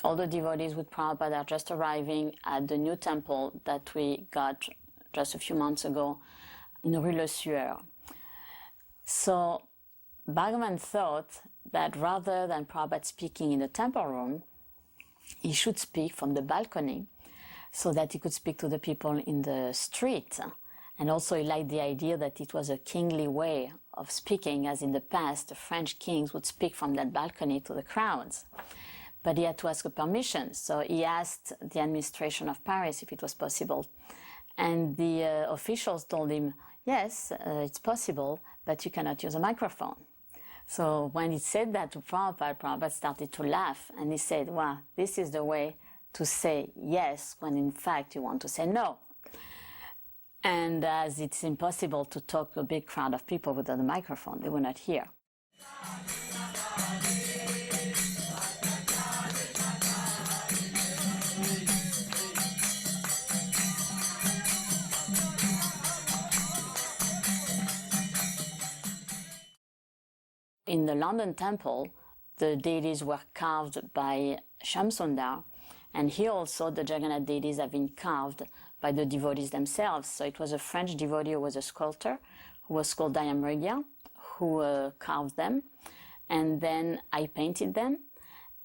all the devotees with Prabhupada are just arriving at the new temple that we got just a few months ago in Rue Le Sueur. So Bhagavan thought that rather than Prabhupada speaking in the temple room, he should speak from the balcony so that he could speak to the people in the street. And also he liked the idea that it was a kingly way of speaking, as in the past the French kings would speak from that balcony to the crowds. But he had to ask a permission, so he asked the administration of Paris if it was possible. And the officials told him, yes, it's possible, but you cannot use a microphone. So when he said that to Prabhupada, Prabhupada started to laugh, and he said, well, this is the way to say yes when in fact you want to say no. And as it's impossible to talk to a big crowd of people without a microphone, they will not hear. In the London temple, the deities were carved by Shamsundar, and here also the Jagannath deities have been carved by the devotees themselves. So it was a French devotee who was a sculptor, who was called Dayamrigya, who carved them, and then I painted them.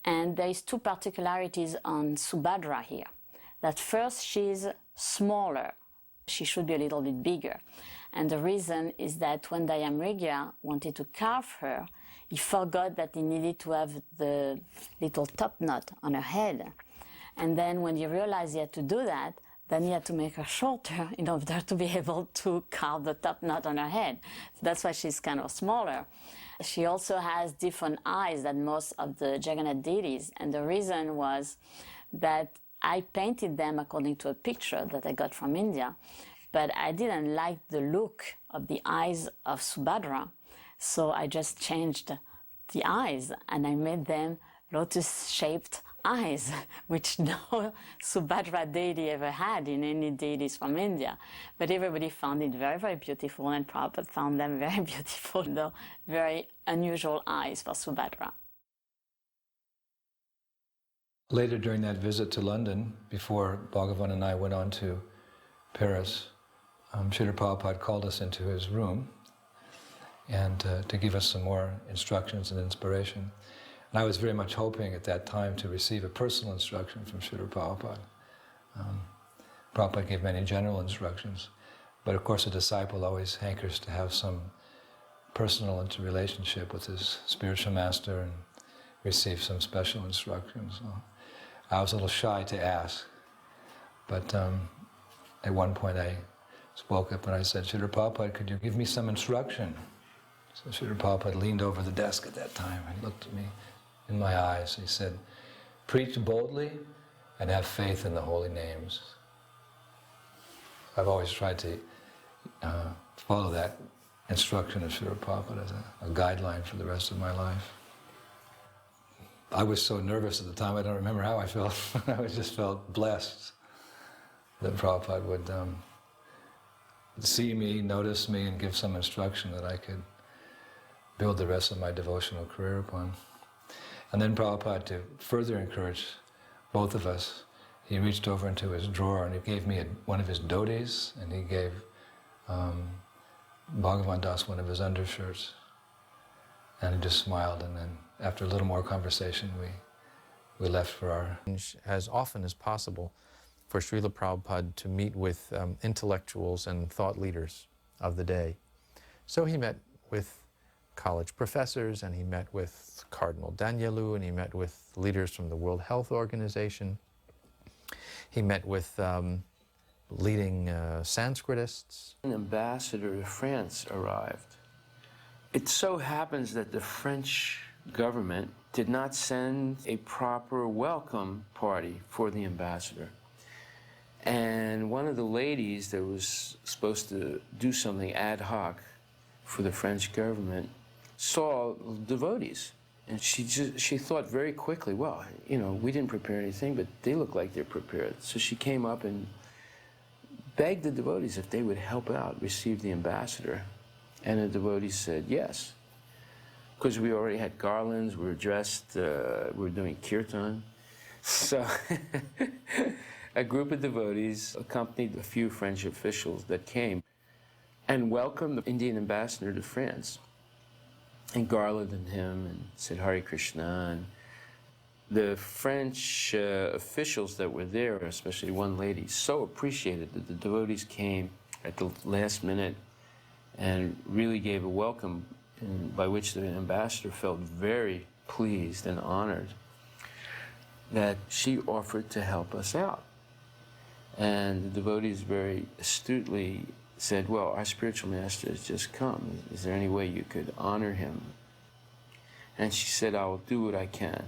And there is two particularities on Subhadra here. That first, she's smaller. She should be a little bit bigger. And the reason is that when Dayamrigya wanted to carve her, he forgot that he needed to have the little top knot on her head. And then when he realized he had to do that, then he had to make her shorter in order to be able to carve the top knot on her head. So that's why she's kind of smaller. She also has different eyes than most of the Jagannath deities. And the reason was that I painted them according to a picture that I got from India, but I didn't like the look of the eyes of Subhadra, so I just changed the eyes and I made them lotus-shaped eyes, which no Subhadra deity ever had in any deities from India. But everybody found it very, very beautiful, and Prabhupada found them very beautiful, though very unusual eyes for Subhadra. Later during that visit to London, before Bhagavan and I went on to Paris, Srila Prabhupada called us into his room and to give us some more instructions and inspiration. And I was very much hoping at that time to receive a personal instruction from Srila Prabhupada. Prabhupada gave many general instructions, but of course a disciple always hankers to have some personal interrelationship with his spiritual master and receive some special instructions. So I was a little shy to ask, but at one point I spoke up and I said, Srila Prabhupada, could you give me some instruction? So Srila Prabhupada leaned over the desk at that time and looked at me in my eyes. He said, preach boldly and have faith in the holy names. I've always tried to follow that instruction of Srila Prabhupada as a guideline for the rest of my life. I was so nervous at the time, I don't remember how I felt. I just felt blessed that Prabhupada would see me, notice me, and give some instruction that I could build the rest of my devotional career upon. And then Prabhupada, to further encourage both of us, he reached over into his drawer and he gave me one of his dhotis, and he gave Bhagavan Das one of his undershirts. And he just smiled, and then after a little more conversation, we left for our... As often as possible for Srila Prabhupada to meet with intellectuals and thought leaders of the day. So he met with college professors, and he met with Cardinal Danielu, and he met with leaders from the World Health Organization. He met with leading Sanskritists. An ambassador to France arrived. It so happens that the French government did not send a proper welcome party for the ambassador. And one of the ladies that was supposed to do something ad hoc for the French government saw devotees. And she thought very quickly, well, you know, we didn't prepare anything, but they look like they're prepared. So she came up and begged the devotees if they would help out, receive the ambassador. And the devotees said yes. Because we already had garlands, we were dressed, we were doing kirtan. So a group of devotees accompanied a few French officials that came and welcomed the Indian ambassador to France and garlanded him and said Hare Krishna. And the French officials that were there, especially one lady, so appreciated that the devotees came at the last minute and really gave a welcome, by which the ambassador felt very pleased and honored that she offered to help us out. And the devotees very astutely said, well, our spiritual master has just come. Is there any way you could honor him? And she said, I will do what I can.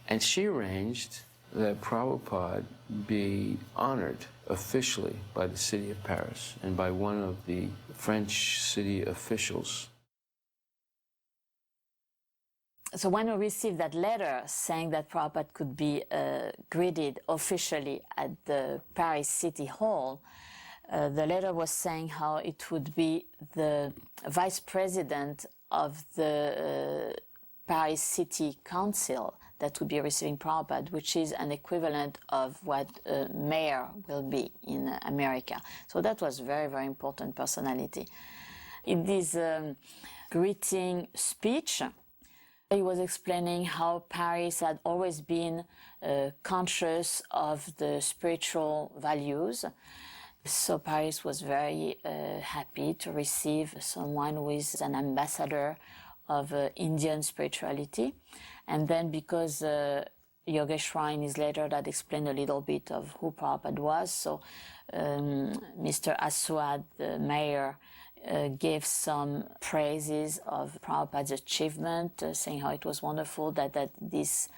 And she arranged that Prabhupada be honored officially by the city of Paris and by one of the French city officials. So when we received that letter saying that Prabhupada could be greeted officially at the Paris City Hall, the letter was saying how it would be the vice president of the Paris City Council that would be receiving Prabhupada, which is an equivalent of what a mayor will be in America. So that was very, very important personality. In this greeting speech, he was explaining how Paris had always been conscious of the spiritual values. So Paris was very happy to receive someone who is an ambassador of Indian spirituality. And then because Yogeshwar in his letter that explained a little bit of who Prabhupada was, so Mr. Aswad, the mayor, gave some praises of Prabhupada's achievement, saying how it was wonderful that at this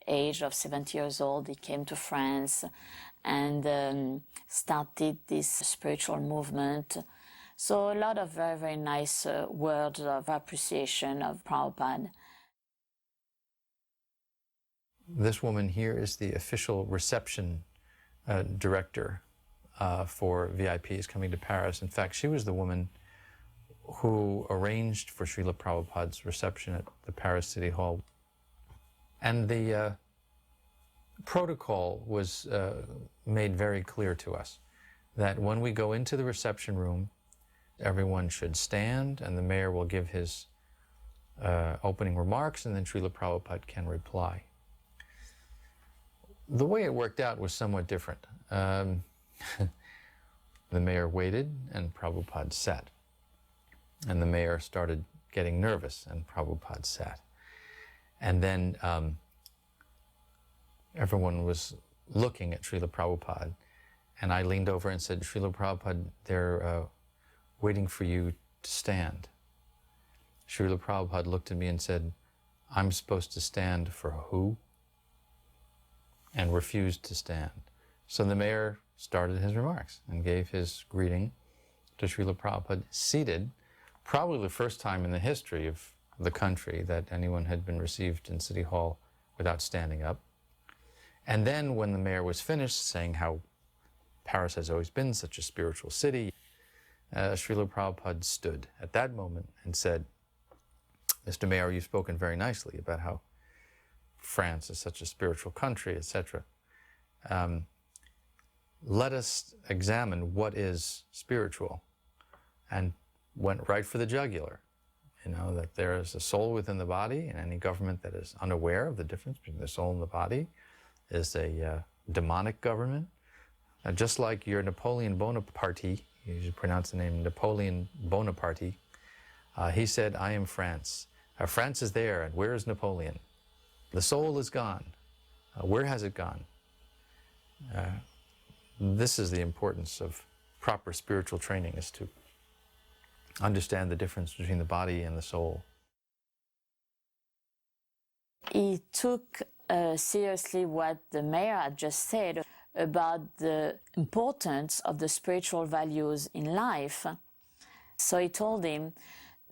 age of 70 years old he came to France and started this spiritual movement. So a lot of very, very nice words of appreciation of Prabhupada. This woman here is the official reception director for VIPs coming to Paris. In fact, she was the woman who arranged for Srila Prabhupada's reception at the Paris City Hall. And the protocol was made very clear to us that when we go into the reception room, everyone should stand and the mayor will give his opening remarks and then Srila Prabhupada can reply. The way it worked out was somewhat different. The mayor waited and Prabhupada sat. And the mayor started getting nervous and Prabhupada sat. And then everyone was looking at Srila Prabhupada. And I leaned over and said, Srila Prabhupada, they're waiting for you to stand. Srila Prabhupada looked at me and said, I'm supposed to stand for who? And refused to stand. So the mayor started his remarks and gave his greeting to Srila Prabhupada, seated, probably the first time in the history of the country that anyone had been received in City Hall without standing up. And then when the mayor was finished saying how Paris has always been such a spiritual city, Srila Prabhupada stood at that moment and said, Mr. Mayor, you've spoken very nicely about how France is such a spiritual country, etc. Let us examine what is spiritual, and went right for the jugular. You know, that there is a soul within the body, and any government that is unaware of the difference between the soul and the body is a demonic government. Just like your Napoleon Bonaparte, you should pronounce the name Napoleon Bonaparte, he said, I am France. France is there, and where is Napoleon? The soul is gone. Where has it gone? This is the importance of proper spiritual training, is to understand the difference between the body and the soul. He took seriously what the mayor had just said about the importance of the spiritual values in life. So he told him,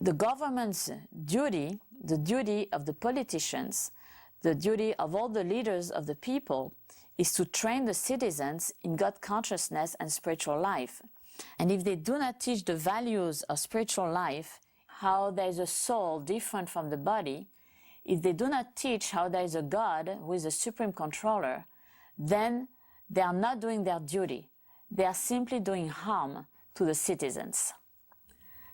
the government's duty, the duty of the politicians, the duty of all the leaders of the people is to train the citizens in God consciousness and spiritual life. And if they do not teach the values of spiritual life, how there is a soul different from the body, if they do not teach how there is a God who is the supreme controller, then they are not doing their duty. They are simply doing harm to the citizens.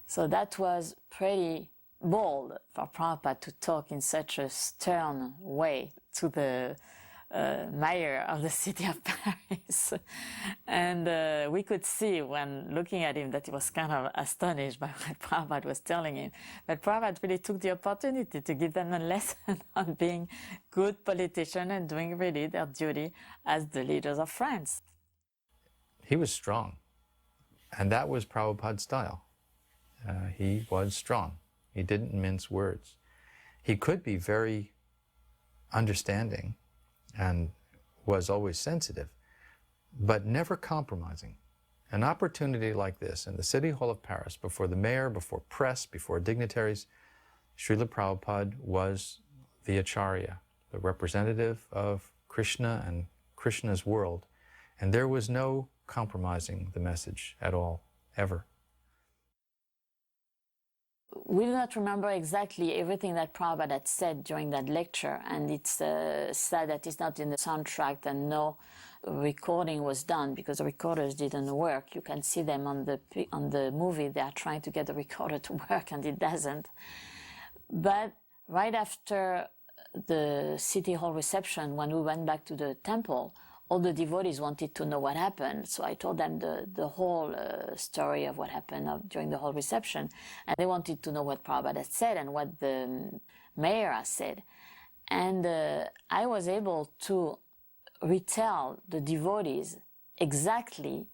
So that was pretty bold for Prabhupada to talk in such a stern way to the mayor of the city of Paris. And we could see when looking at him that he was kind of astonished by what Prabhupada was telling him. But Prabhupada really took the opportunity to give them a lesson on being good politicians and doing really their duty as the leaders of France. He was strong, and that was Prabhupada's style. He was strong. He didn't mince words. He could be very understanding and was always sensitive, but never compromising. An opportunity like this in the City Hall of Paris, before the mayor, before press, before dignitaries, Srila Prabhupada was the Acharya, the representative of Krishna and Krishna's world, and there was no compromising the message at all, ever. We do not remember exactly everything that Prabhupada had said during that lecture, and it's sad that it's not in the soundtrack and no recording was done because the recorders didn't work. You can see them on the movie. They are trying to get the recorder to work and it doesn't. But right after the City Hall reception, when we went back to the temple, all the devotees wanted to know what happened. So I told them the whole story of what happened during the whole reception. And they wanted to know what Prabhupada had said and what the mayor has said. And I was able to retell the devotees exactly,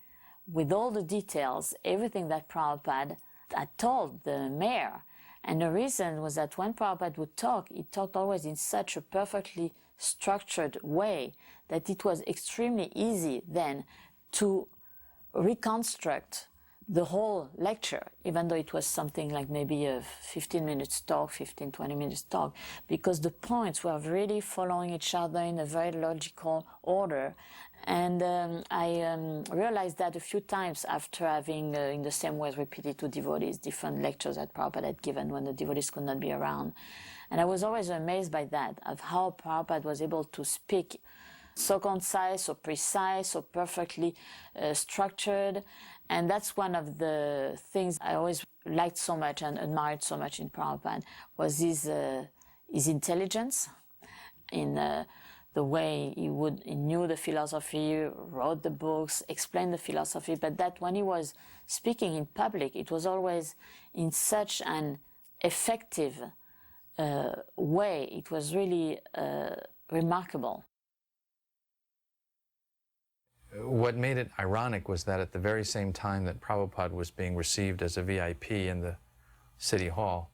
with all the details, everything that Prabhupada had told the mayor. And the reason was that when Prabhupada would talk, he talked always in such a perfectly structured way that it was extremely easy then to reconstruct the whole lecture, even though it was something like maybe a 15 minutes talk, 20 minutes talk, because the points were really following each other in a very logical order. And I realized that a few times after having, in the same way, repeated to devotees different lectures that Prabhupada had given when the devotees could not be around. And I was always amazed by that, of how Prabhupada was able to speak so concise, so precise, so perfectly structured. And that's one of the things I always liked so much and admired so much in Prabhupada, was his intelligence in the way he knew the philosophy, wrote the books, explained the philosophy, but that when he was speaking in public, it was always in such an effective way. It was really remarkable. What made it ironic was that at the very same time that Prabhupada was being received as a VIP in the City Hall,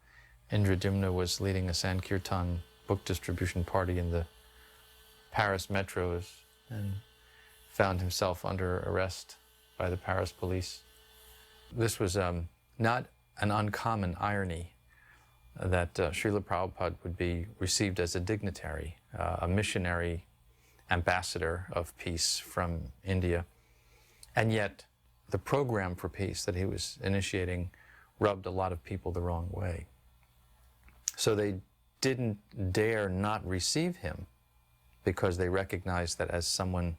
Indradyumna was leading a Sankirtan book distribution party in the Paris metros and found himself under arrest by the Paris police. This was not an uncommon irony that Srila Prabhupada would be received as a dignitary, a missionary ambassador of peace from India. And yet the program for peace that he was initiating rubbed a lot of people the wrong way. So they didn't dare not receive him because they recognized that as someone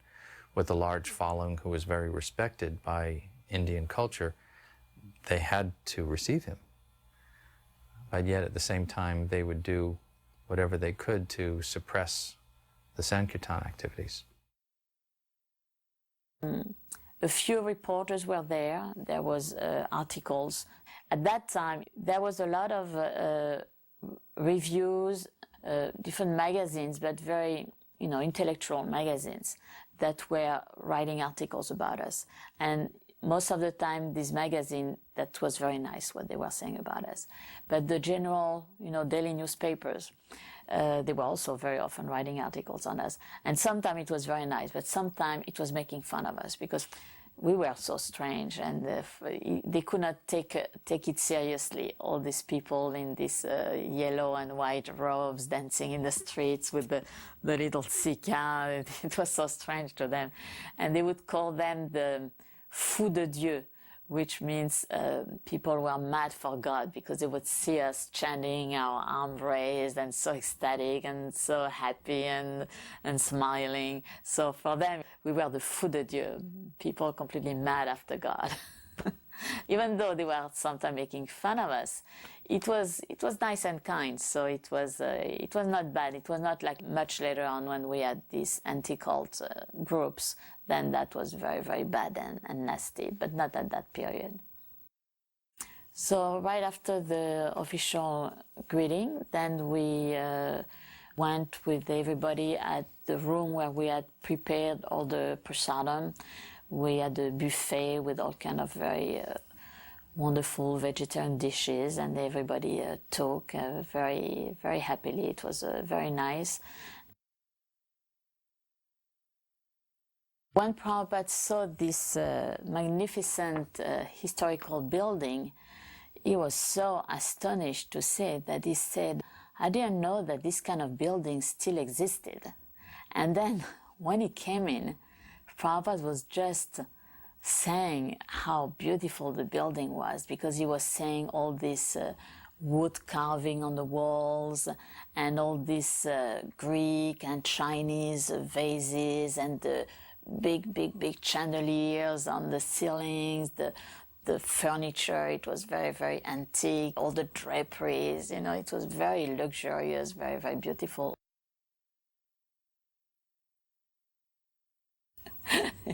with a large following who was very respected by Indian culture, they had to receive him. But yet at the same time, they would do whatever they could to suppress the Sankirtan activities. A few reporters were there. There was articles. At that time, there was a lot of reviews, different magazines, but very, intellectual magazines that were writing articles about us. And most of the time, this magazine, that was very nice what they were saying about us. But the general, daily newspapers, they were also very often writing articles on us. And sometimes it was very nice, but sometimes it was making fun of us because we were so strange and they could not take it seriously. All these people in these yellow and white robes dancing in the streets with the little sika. It was so strange to them. And they would call them the fous de Dieu, which means people were mad for God because they would see us chanting, our arm raised and so ecstatic and so happy and smiling. So for them, we were the fou de Dieu, people completely mad after God. Even though they were sometimes making fun of us, it was nice and kind. So it was not bad. It was not like much later on when we had these anti-cult groups. Then that was very, very bad and nasty, but not at that period. So right after the official greeting, then we went with everybody at the room where we had prepared all the prasadam. We had a buffet with all kind of very wonderful vegetarian dishes, and everybody took very, very happily. It was very nice. When Prabhupada saw this magnificent historical building, he was so astonished to see that he said, I didn't know that this kind of building still existed. And then when he came in, Prabhupada was just saying how beautiful the building was, because he was saying all this wood carving on the walls and all these Greek and Chinese vases and the big chandeliers on the ceilings, the furniture. It was very, very antique, all the draperies, you know, it was very luxurious, very, very beautiful.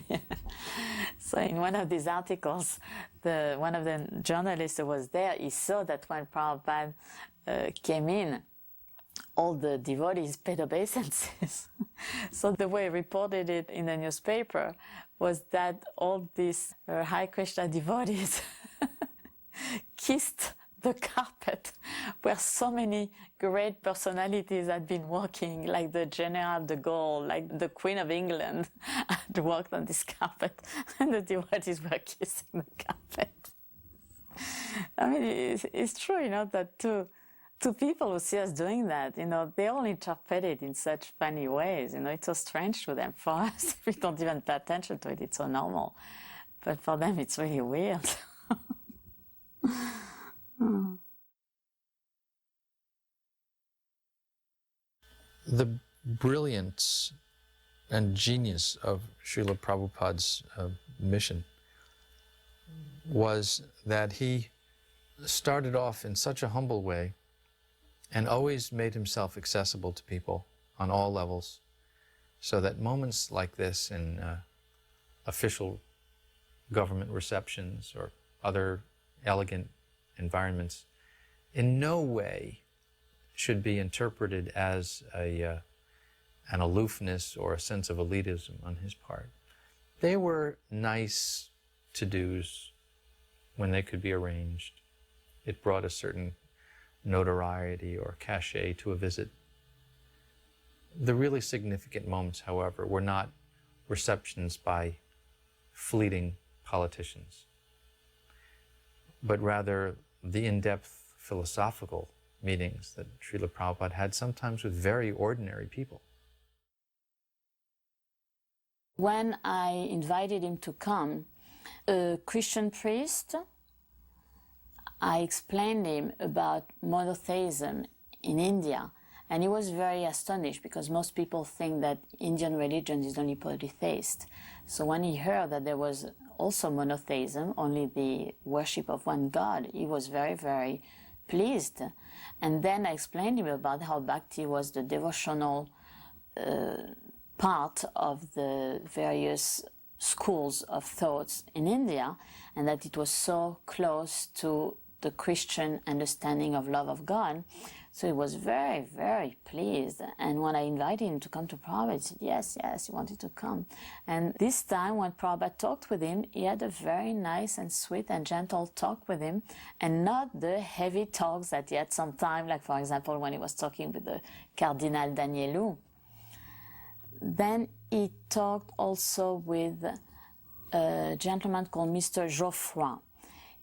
Yeah. So in one of these articles, one of the journalists who was there, he saw that when Prabhupada came in, all the devotees paid obeisances. So the way he reported it in the newspaper was that all these Hare Krishna devotees kissed the carpet where so many great personalities had been walking, like the General de Gaulle, like the Queen of England had walked on this carpet, and the devotees were kissing the carpet. I mean, it's true, you know, that two people who see us doing that, you know, they all interpret it in such funny ways, you know, it's so strange to them. For us, we don't even pay attention to it, it's so normal. But for them, it's really weird. The brilliance and genius of Srila Prabhupada's mission was that he started off in such a humble way and always made himself accessible to people on all levels, so that moments like this in official government receptions or other elegant environments in no way should be interpreted as an aloofness or a sense of elitism on his part. They were nice to-dos when they could be arranged. It brought a certain notoriety or cachet to a visit. The really significant moments, however, were not receptions by fleeting politicians, but rather the in-depth philosophical meetings that Srila Prabhupada had, sometimes with very ordinary people. When I invited him to come, a Christian priest, I explained him about monotheism in India, and he was very astonished because most people think that Indian religion is only polytheist. So when he heard that there was also monotheism, only the worship of one God, he was very, very pleased. And then I explained him about how Bhakti was the devotional part of the various schools of thoughts in India, and that it was so close to the Christian understanding of love of God. So he was very, very pleased. And when I invited him to come to Prabhupada, he said, yes, he wanted to come. And this time when Prabhupada talked with him, he had a very nice and sweet and gentle talk with him, and not the heavy talks that he had sometimes, like for example, when he was talking with the Cardinal Danielou. Then he talked also with a gentleman called Mr. Geoffroy.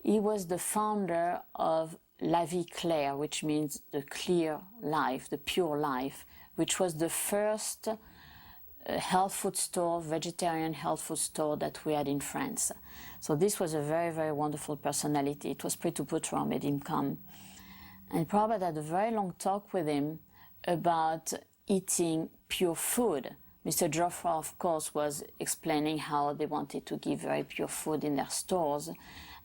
He was the founder of La Vie Claire, which means the clear life, the pure life, which was the first health food store, vegetarian health food store that we had in France. So this was a very, very wonderful personality. It was Prabhupada who made him come. And Prabhupada had a very long talk with him about eating pure food. Mr. Joffre, of course, was explaining how they wanted to give very pure food in their stores.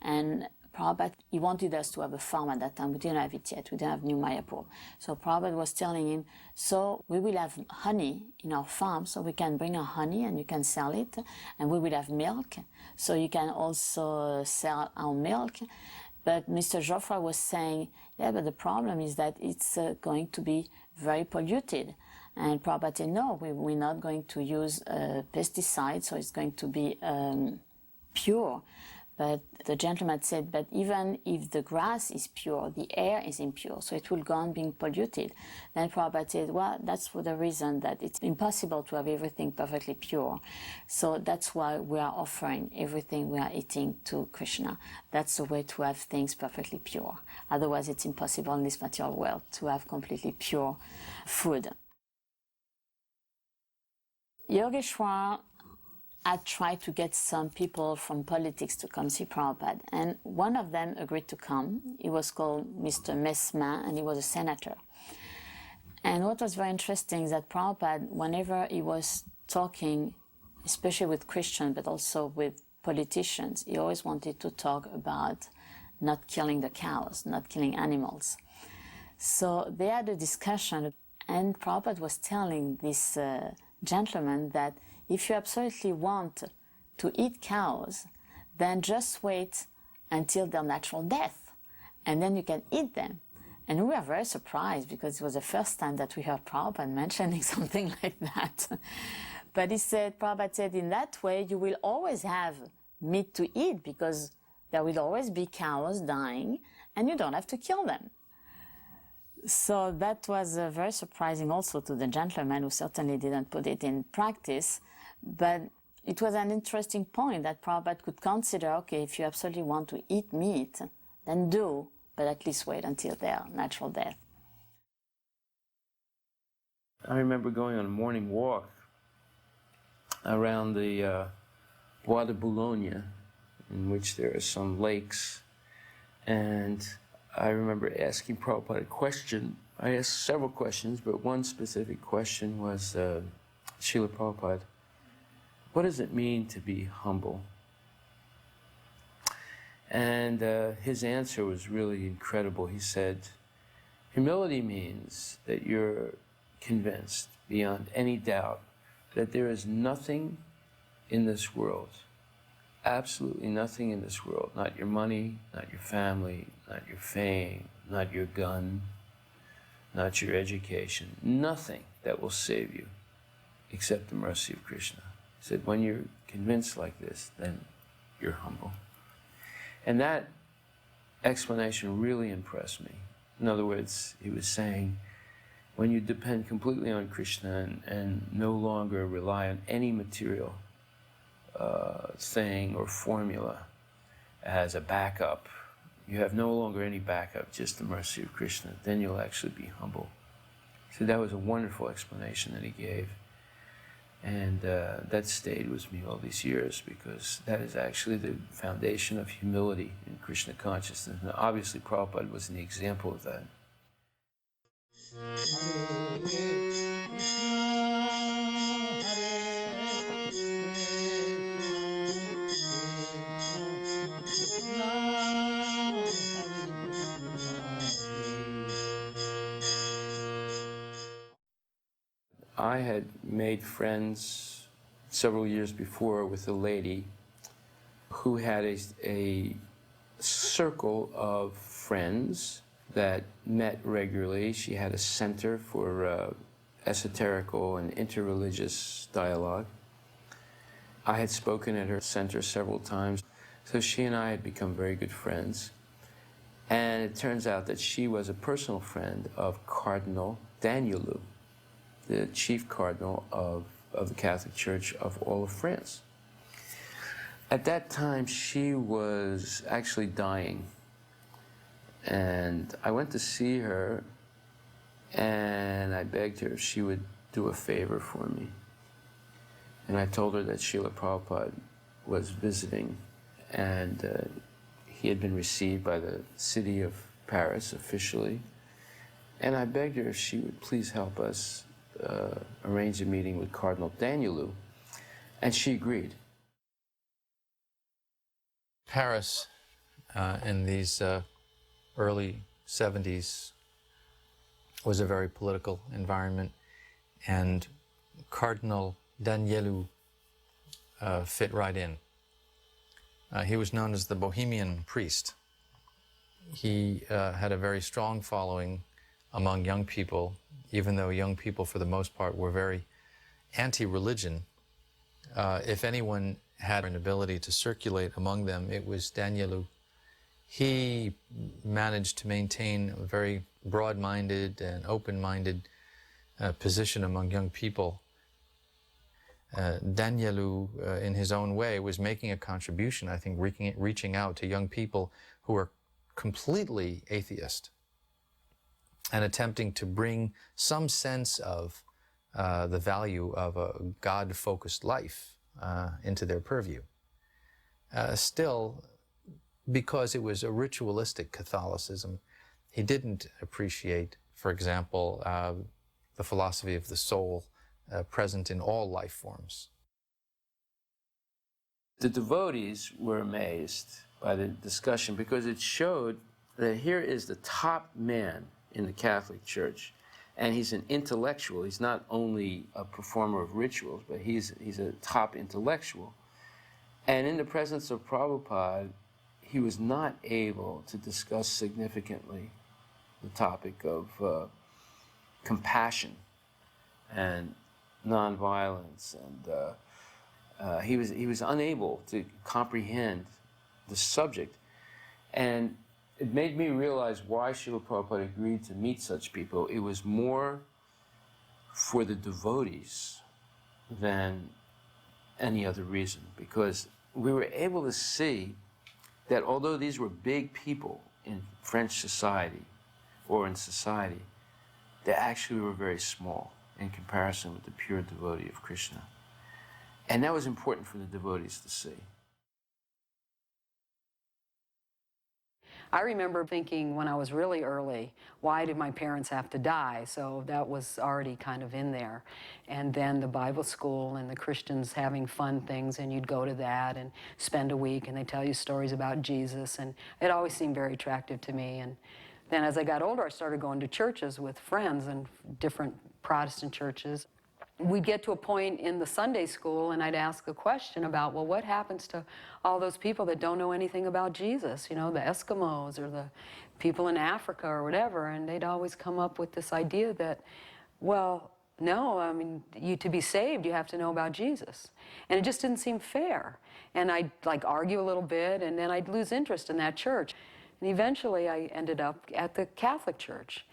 And Prabhupada, he wanted us to have a farm at that time. We didn't have it yet. We didn't have New Mayapur. So Prabhupada was telling him, so we will have honey in our farm, so we can bring our honey and you can sell it. And we will have milk, so you can also sell our milk. But Mr. Joffre was saying, yeah, but the problem is that it's going to be very polluted. And Prabhupada said, no, we're not going to use pesticides, so it's going to be pure. But the gentleman said, but even if the grass is pure, the air is impure, so it will go on being polluted. Then Prabhupada said, well, that's for the reason that it's impossible to have everything perfectly pure. So that's why we are offering everything we are eating to Krishna. That's the way to have things perfectly pure. Otherwise, it's impossible in this material world to have completely pure food. Yogeshwar had tried to get some people from politics to come see Prabhupada, and one of them agreed to come. He was called Mr. Mesma, and he was a senator. And what was very interesting is that Prabhupada, whenever he was talking, especially with Christians, but also with politicians, he always wanted to talk about not killing the cows, not killing animals. So they had a discussion, and Prabhupada was telling this gentleman that if you absolutely want to eat cows, then just wait until their natural death, and then you can eat them. And we were very surprised because it was the first time that we heard Prabhupada mentioning something like that. But he said, Prabhupada said, in that way you will always have meat to eat because there will always be cows dying and you don't have to kill them. So that was very surprising also to the gentleman, who certainly didn't put it in practice. But it was an interesting point that Prabhupada could consider, okay, if you absolutely want to eat meat, then do, but at least wait until their natural death. I remember going on a morning walk around the Bois de Boulogne, in which there are some lakes, and I remember asking Prabhupada a question. I asked several questions, but one specific question was, Srila Prabhupada, what does it mean to be humble? And his answer was really incredible. He said, humility means that you're convinced beyond any doubt that there is nothing in this world, absolutely nothing in this world, not your money, not your family, not your fame, not your gun, not your education, nothing that will save you except the mercy of Krishna. He said, when you're convinced like this, then you're humble. And that explanation really impressed me. In other words, he was saying, when you depend completely on Krishna and no longer rely on any material thing or formula as a backup, you have no longer any backup, just the mercy of Krishna, then you'll actually be humble. So that was a wonderful explanation that he gave. And that stayed with me all these years, because that is actually the foundation of humility in Krishna consciousness. And obviously Prabhupada was an example of that. I had made friends several years before with a lady who had a circle of friends that met regularly. She had a center for esoterical and interreligious dialogue. I had spoken at her center several times, so she and I had become very good friends. And it turns out that she was a personal friend of Cardinal Danielou, the chief cardinal of the Catholic Church of all of France. At that time, she was actually dying. And I went to see her, and I begged her if she would do a favor for me. and I told her that Srila Prabhupada was visiting, and he had been received by the city of Paris officially, and I begged her if she would please help us arrange a meeting with Cardinal Danielou, and she agreed. Paris in these early 70s was a very political environment, and Cardinal Danielou fit right in. He was known as the Bohemian priest. He had a very strong following among young people, even though young people for the most part were very anti-religion. If anyone had an ability to circulate among them, it was Danielou. He managed to maintain a very broad-minded and open-minded position among young people. Danielou, in his own way, was making a contribution, I think, reaching out to young people who were completely atheist and attempting to bring some sense of the value of a God-focused life into their purview. Still, because it was a ritualistic Catholicism, he didn't appreciate, for example, the philosophy of the soul present in all life forms. The devotees were amazed by the discussion because it showed that here is the top man in the Catholic Church, and he's an intellectual. He's not only a performer of rituals, but he's a top intellectual. And in the presence of Prabhupada, he was not able to discuss significantly the topic of compassion and nonviolence, and he was unable to comprehend the subject. And it made me realize why Srila Prabhupada agreed to meet such people. It was more for the devotees than any other reason, because we were able to see that although these were big people in French society or in society, they actually were very small in comparison with the pure devotee of Krishna. And that was important for the devotees to see. I remember thinking when I was really early, why did my parents have to die? So that was already kind of in there. And then the Bible school and the Christians having fun things, and you'd go to that and spend a week, and they tell you stories about Jesus, and it always seemed very attractive to me. And then as I got older, I started going to churches with friends and different Protestant churches. We'd get to a point in the Sunday school, and I'd ask a question about, well, what happens to all those people that don't know anything about Jesus? You know, the Eskimos or the people in Africa or whatever. And they'd always come up with this idea that, well, no, I mean, to be saved, you have to know about Jesus. And it just didn't seem fair. And I'd like argue a little bit, and then I'd lose interest in that church. And eventually I ended up at the Catholic Church.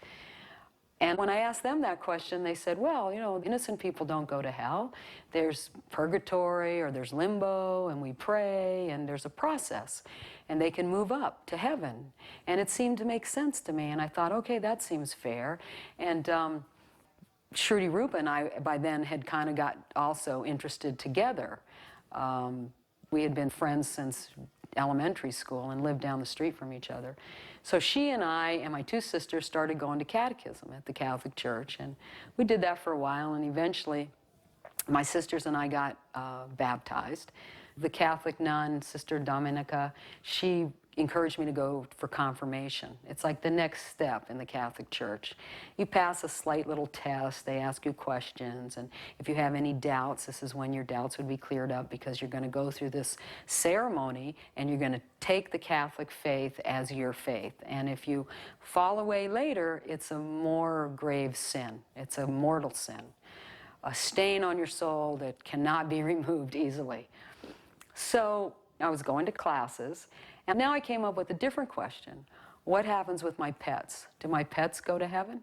And when I asked them that question, they said, well, you know, innocent people don't go to hell. There's purgatory or there's limbo, and we pray, and there's a process. And they can move up to heaven. And it seemed to make sense to me. And I thought, okay, that seems fair. And Shruti Rupa and I, by then, had kind of got also interested together. We had been friends since elementary school and lived down the street from each other. So she and I and my two sisters started going to catechism at the Catholic Church, and we did that for a while, and eventually my sisters and I got baptized. The Catholic nun, Sister Dominica, she encouraged me to go for confirmation. It's like the next step in the Catholic Church. You pass a slight little test, they ask you questions, and if you have any doubts, this is when your doubts would be cleared up, because you're going to go through this ceremony and you're going to take the Catholic faith as your faith. And if you fall away later, it's a more grave sin. It's a mortal sin, a stain on your soul that cannot be removed easily. So I was going to classes, and now I came up with a different question. What happens with my pets? Do my pets go to heaven?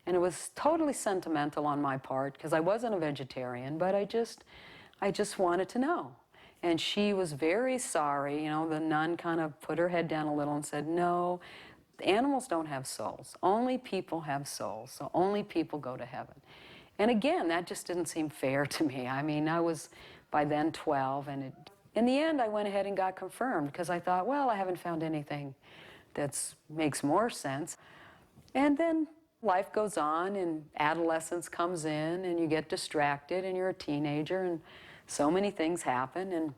And it was totally sentimental on my part, because I wasn't a vegetarian, but I just wanted to know. And she was very sorry. You know, the nun kind of put her head down a little and said, no, animals don't have souls. Only people have souls, so only people go to heaven. And again, that just didn't seem fair to me. I mean, I was by then 12, and in the end, I went ahead and got confirmed because I thought, well, I haven't found anything that makes more sense. And then life goes on, and adolescence comes in, and you get distracted, and you're a teenager, and so many things happen. And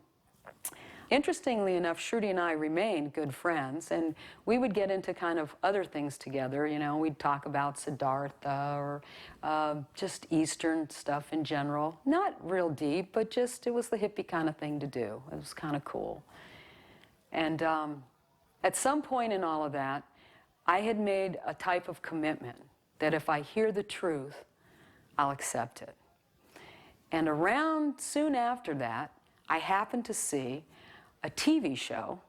interestingly enough, Shruti and I remained good friends, and we would get into kind of other things together. You know, we'd talk about Siddhartha or just Eastern stuff in general. Not real deep, but just it was the hippie kind of thing to do. It was kind of cool. And at some point in all of that, I had made a type of commitment that if I hear the truth, I'll accept it. And around soon after that, I happened to see a TV show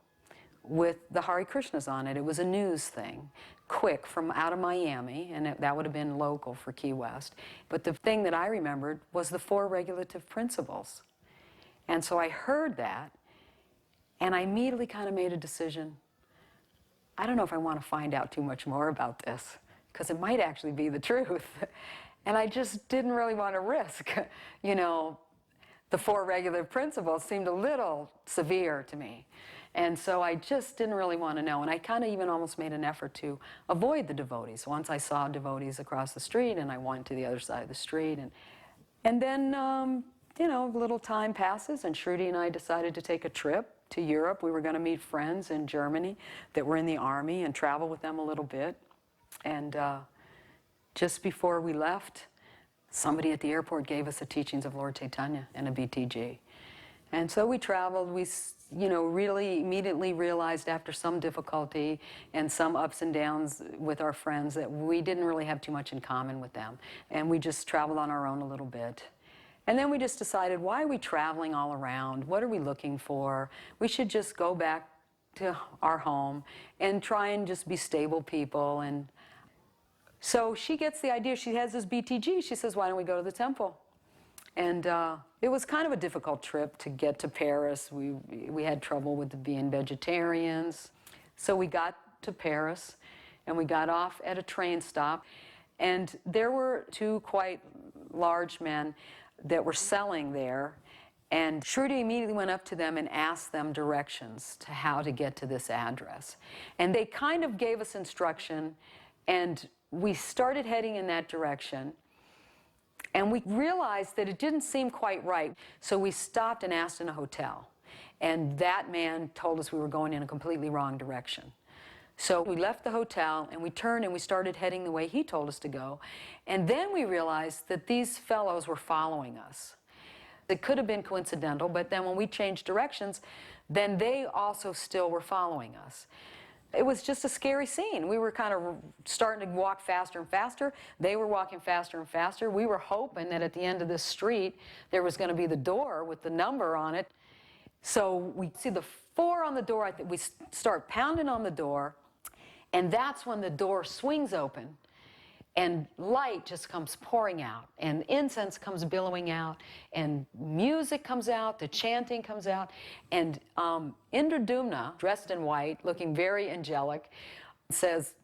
with the Hare Krishnas on it. It was a news thing, quick, from out of Miami, and that would have been local for Key West. But the thing that I remembered was the 4 regulative principles. And so I heard that, and I immediately kind of made a decision. I don't know if I want to find out too much more about this, because it might actually be the truth. And I just didn't really want to risk, you know, the 4 regulative principles seemed a little severe to me. And so I just didn't really want to know. And I kind of even almost made an effort to avoid the devotees. Once I saw devotees across the street, and I went to the other side of the street. And then, you know, a little time passes, and Shruti and I decided to take a trip to Europe. We were going to meet friends in Germany that were in the army and travel with them a little bit. And just before we left, somebody at the airport gave us the teachings of Lord Chaitanya and a BTG. And so we traveled. We, you know, really immediately realized after some difficulty and some ups and downs with our friends that we didn't really have too much in common with them. And we just traveled on our own a little bit. And then we just decided, why are we traveling all around? What are we looking for? We should just go back to our home and try and just be stable people. And so she gets the idea. She has this BTG. She says, why don't we go to the temple? And it was kind of a difficult trip to get to Paris. We had trouble with being vegetarians. So we got to Paris, and we got off at a train stop. And there were 2 quite large men that were selling there. And Shruti immediately went up to them and asked them directions to how to get to this address. And they kind of gave us instruction, and we started heading in that direction. And we realized that it didn't seem quite right. So we stopped and asked in a hotel. And that man told us we were going in a completely wrong direction. So we left the hotel, and we turned, and we started heading the way he told us to go. And then we realized that these fellows were following us. It could have been coincidental, but then when we changed directions, then they also still were following us. It was just a scary scene. We were kind of starting to walk faster and faster. They were walking faster and faster. We were hoping that at the end of this street, there was going to be the door with the number on it. So we see the 4 on the door. I think we start pounding on the door, and that's when the door swings open, and light just comes pouring out, and incense comes billowing out, and music comes out, the chanting comes out, and Indradumna, dressed in white, looking very angelic, says,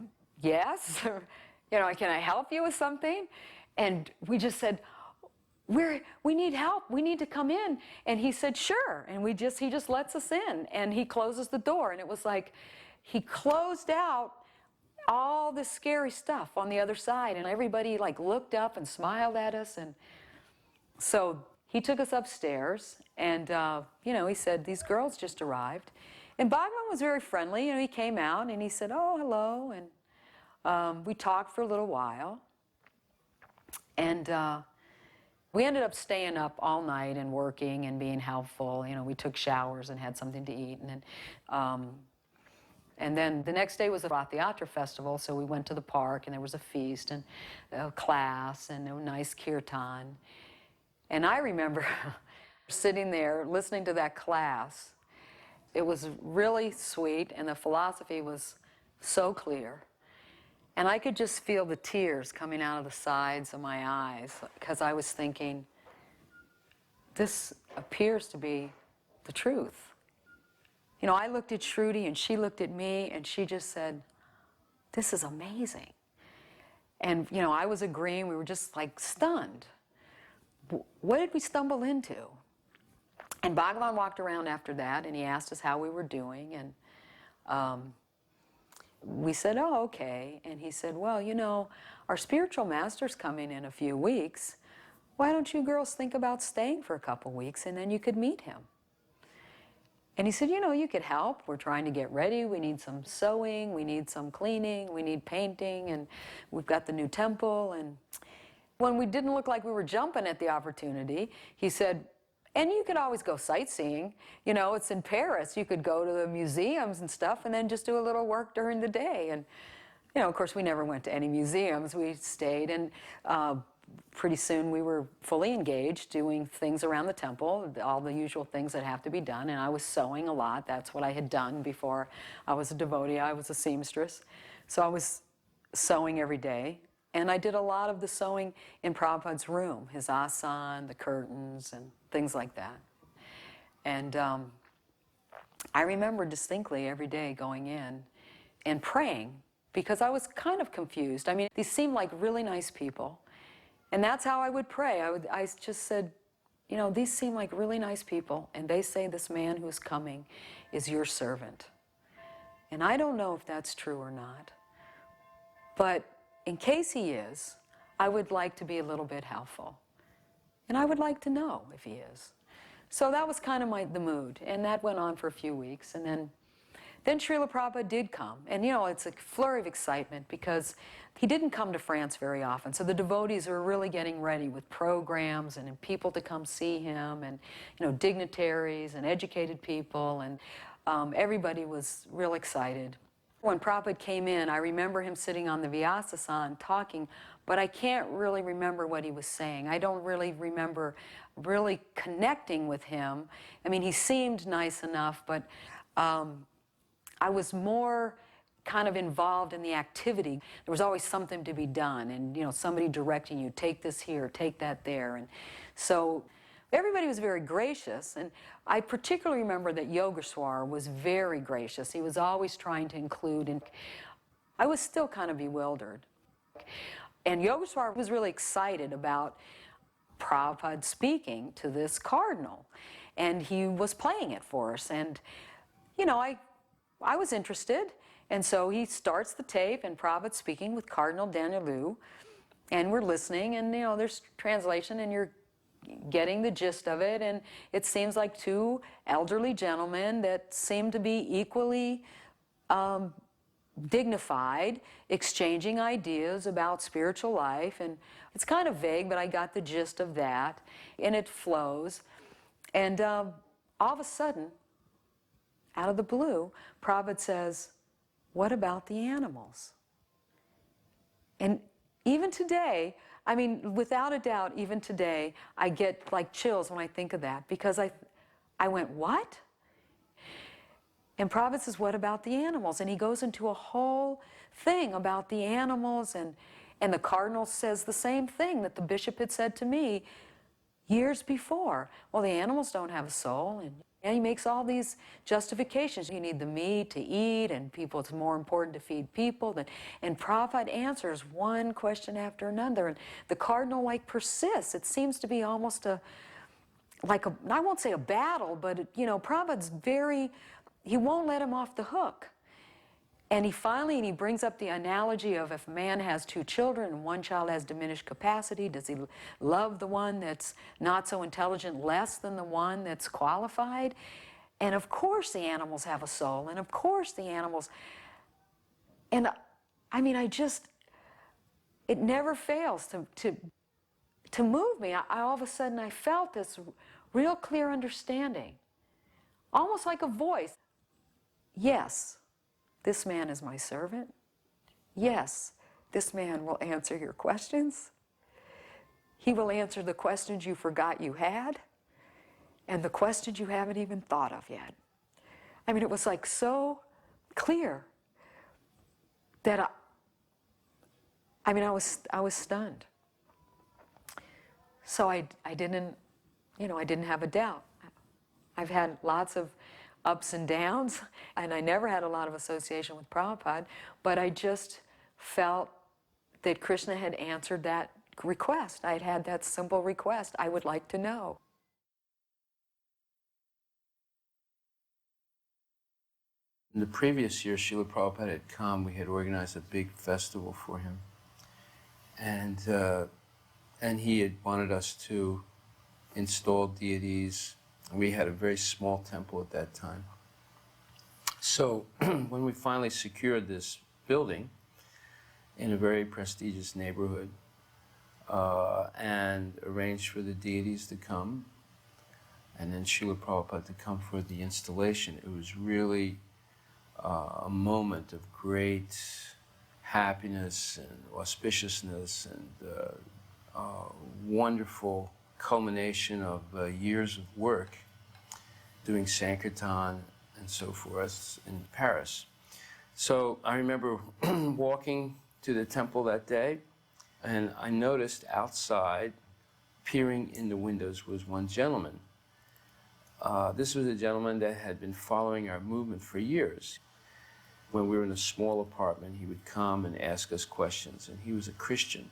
yes, you know, can I help you with something? And we just said, we need help, we need to come in. And he said, sure, and he just lets us in, and he closes the door, and it was like, he closed out all this scary stuff on the other side, and everybody like looked up and smiled at us. And so he took us upstairs, and you know, he said, these girls just arrived. And Bhagavan was very friendly. You know, he came out and he said, oh, hello. And we talked for a little while, and we ended up staying up all night and working and being helpful. You know, we took showers and had something to eat. And then the next day was the Ratha-yatrу festival, so we went to the park, and there was a feast and a class and a nice kirtan. And I remember sitting there listening to that class. It was really sweet, and the philosophy was so clear. And I could just feel the tears coming out of the sides of my eyes, because I was thinking, this appears to be the truth. You know, I looked at Shruti, and she looked at me, and she just said, this is amazing. And, you know, I was agreeing. We were just like stunned. what did we stumble into? And Bhagavan walked around after that, and he asked us how we were doing, and we said, oh, okay. And he said, well, you know, our spiritual master's coming in a few weeks. Why don't you girls think about staying for a couple weeks, and then you could meet him? And he said, you know, you could help. We're trying to get ready. We need some sewing. We need some cleaning. We need painting. And we've got the new temple. And when we didn't look like we were jumping at the opportunity, he said, and you could always go sightseeing. You know, it's in Paris. You could go to the museums and stuff and then just do a little work during the day. And, you know, of course, we never went to any museums. We stayed, and pretty soon we were fully engaged doing things around the temple, all the usual things that have to be done. And I was sewing a lot. That's what I had done before I was a devotee. I was a seamstress. So I was sewing every day. And I did a lot of the sewing in Prabhupada's room, his asan, the curtains, and things like that. And I remember distinctly every day going in and praying, because I was kind of confused. I mean, these seemed like really nice people. And that's how I would pray. I just said, you know, these seem like really nice people, and they say this man who's coming is your servant. And I don't know if that's true or not. But in case he is, I would like to be a little bit helpful. And I would like to know if he is. So that was kind of the mood. And that went on for a few weeks. And then Srila Prabhupada did come. And you know, it's a flurry of excitement because he didn't come to France very often. So the devotees were really getting ready with programs and people to come see him, and you know, dignitaries and educated people, and everybody was real excited. When Prabhupada came in, I remember him sitting on the Vyasasan talking, but I can't really remember what he was saying. I don't really remember really connecting with him. I mean, he seemed nice enough, but I was more kind of involved in the activity. There was always something to be done, and you know, somebody directing you, take this here, take that there. And so everybody was very gracious, and I particularly remember that Yogeshwar was very gracious. He was always trying to include, and I was still kind of bewildered. And Yogeshwar was really excited about Prabhupada speaking to this cardinal, and he was playing it for us. And you know, I was interested, and so he starts the tape, and Prabhupada's speaking with Cardinal Danielou, and we're listening, and you know, there's translation, and you're getting the gist of it, and it seems like two elderly gentlemen that seem to be equally dignified, exchanging ideas about spiritual life. And it's kind of vague, but I got the gist of that, and it flows. And all of a sudden, out of the blue, Prabhupada says, what about the animals? And even today, I mean, without a doubt, even today, I get like chills when I think of that, because I went, what? And Prabhupada says, what about the animals? And he goes into a whole thing about the animals, and the cardinal says the same thing that the bishop had said to me years before. Well, the animals don't have a soul, and he makes all these justifications. You need the meat to eat, and people, it's more important to feed people. And Prabhupada answers one question after another, and the cardinal like persists. It seems to be almost I won't say a battle, but you know, Prabhupada's he won't let him off the hook. And he brings up the analogy of, if a man has two children and one child has diminished capacity, does he love the one that's not so intelligent less than the one that's qualified? And of course the animals have a soul, and of course the animals, and I mean, it never fails to move me. All of a sudden I felt this real clear understanding, almost like a voice. Yes, this man is my servant. Yes, this man will answer your questions. He will answer the questions you forgot you had, and the questions you haven't even thought of yet. I mean, it was like so clear that I was stunned. So I didn't have a doubt. I've had lots of ups and downs, and I never had a lot of association with Prabhupada, but I just felt that Krishna had answered that request. I had that simple request. I would like to know. In the previous year, Srila Prabhupada had come. We had organized a big festival for him. And he had wanted us to install deities. We had a very small temple at that time. So when we finally secured this building in a very prestigious neighborhood and arranged for the deities to come, and then Srila Prabhupada to come for the installation, it was really a moment of great happiness and auspiciousness and wonderful culmination of years of work doing Sankirtan and so forth in Paris. So I remember walking to the temple that day, and I noticed outside, peering in the windows, was one gentleman. This was a gentleman that had been following our movement for years. When we were in a small apartment, he would come and ask us questions, and he was a Christian.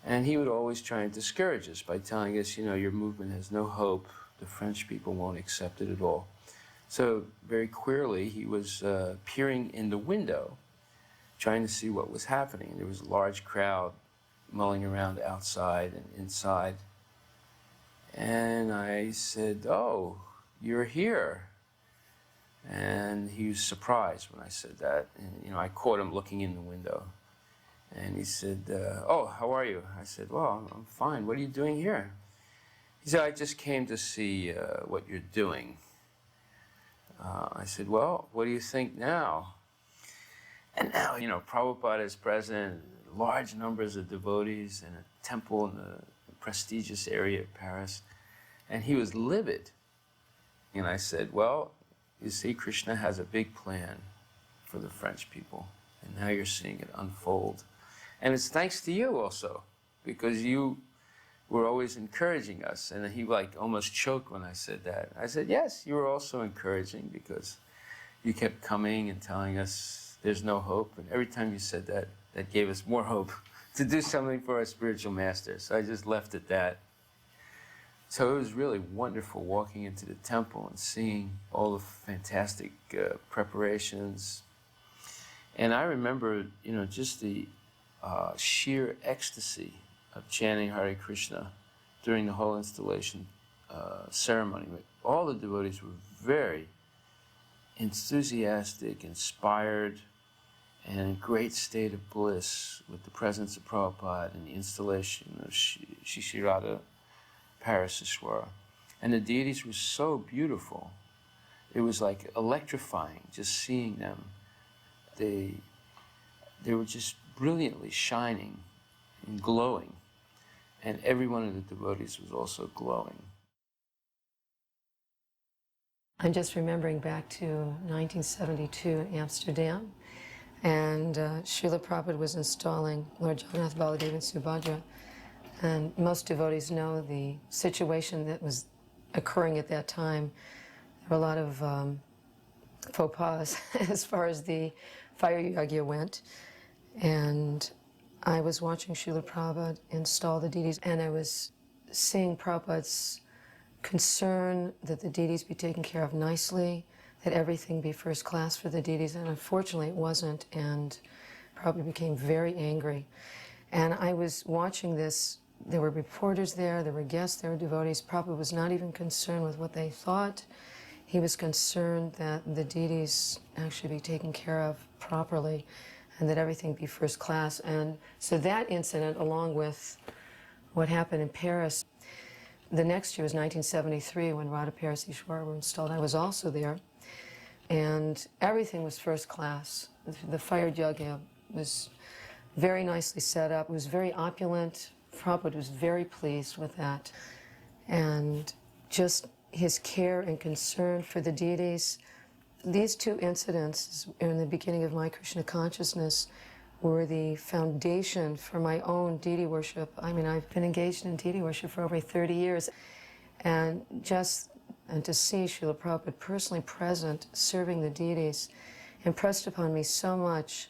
And he would always try and discourage us by telling us, you know, your movement has no hope, the French people won't accept it at all. So very clearly, he was peering in the window, trying to see what was happening. And there was a large crowd mulling around outside and inside. And I said, "Oh, you're here." And he was surprised when I said that. And, you know, I caught him looking in the window. And he said, "Oh, how are you?" I said, "Well, I'm fine. What are you doing here?" He said, "I just came to see what you're doing." I said, "Well, what do you think now?" And now, you know, Prabhupada is present, large numbers of devotees in a temple in the prestigious area of Paris. And he was livid. And I said, "Well, you see, Krishna has a big plan for the French people. And now you're seeing it unfold. And it's thanks to you also, because you were always encouraging us." And he almost choked when I said that. I said, "Yes, you were also encouraging, because you kept coming and telling us there's no hope. And every time you said that, that gave us more hope to do something for our spiritual master." So I just left it that. So it was really wonderful walking into the temple and seeing all the fantastic preparations. And I remember, you know, just the sheer ecstasy of chanting Hare Krishna during the whole installation ceremony. All the devotees were very enthusiastic, inspired, and in a great state of bliss with the presence of Prabhupada and the installation of Shri Radha Paraseshwara. And the deities were so beautiful. It was like electrifying just seeing them. They were just brilliantly shining and glowing. And every one of the devotees was also glowing. I'm just remembering back to 1972 in Amsterdam, and Srila Prabhupada was installing Lord Jagannath, Baladev, and Subhadra. And most devotees know the situation that was occurring at that time. There were a lot of faux pas as far as the fire yagya went. And I was watching Srila Prabhupada install the deities, and I was seeing Prabhupada's concern that the deities be taken care of nicely, that everything be first class for the deities, and unfortunately it wasn't, and Prabhupada became very angry. And I was watching this. There were reporters there were guests, there were devotees. Prabhupada was not even concerned with what they thought. He was concerned that the deities actually be taken care of properly and that everything be first class. And so that incident, along with what happened in Paris, the next year was 1973 when Radha Paraseshwara were installed. I was also there, and everything was first class. The fire yagya was very nicely set up. It was very opulent. Prabhupada was very pleased with that. And just his care and concern for the deities. These two incidents in the beginning of my Krishna consciousness were the foundation for my own deity worship. I mean, I've been engaged in deity worship for over 30 years. And to see Srila Prabhupada personally present, serving the deities, impressed upon me so much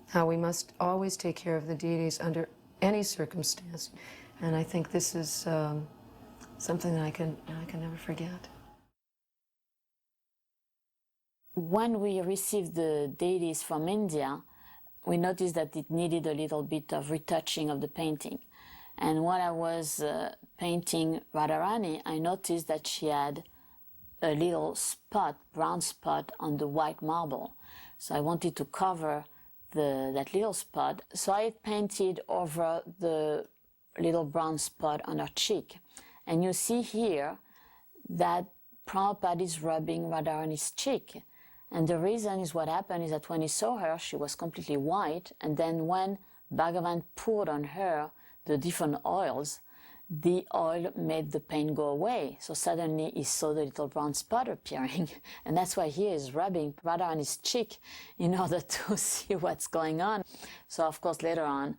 how we must always take care of the deities under any circumstance. And I think this is something that I can never forget. When we received the deities from India, we noticed that it needed a little bit of retouching of the painting. And when I was painting Radharani, I noticed that she had a little spot, brown spot on the white marble. So I wanted to cover that little spot. So I painted over the little brown spot on her cheek. And you see here that Prabhupada is rubbing Radharani's cheek. And the reason is what happened is that when he saw her, she was completely white. And then when Bhagavan poured on her the different oils, the oil made the pain go away. So suddenly he saw the little brown spot appearing. And that's why he is rubbing Radharani's cheek in order to see what's going on. So of course later on,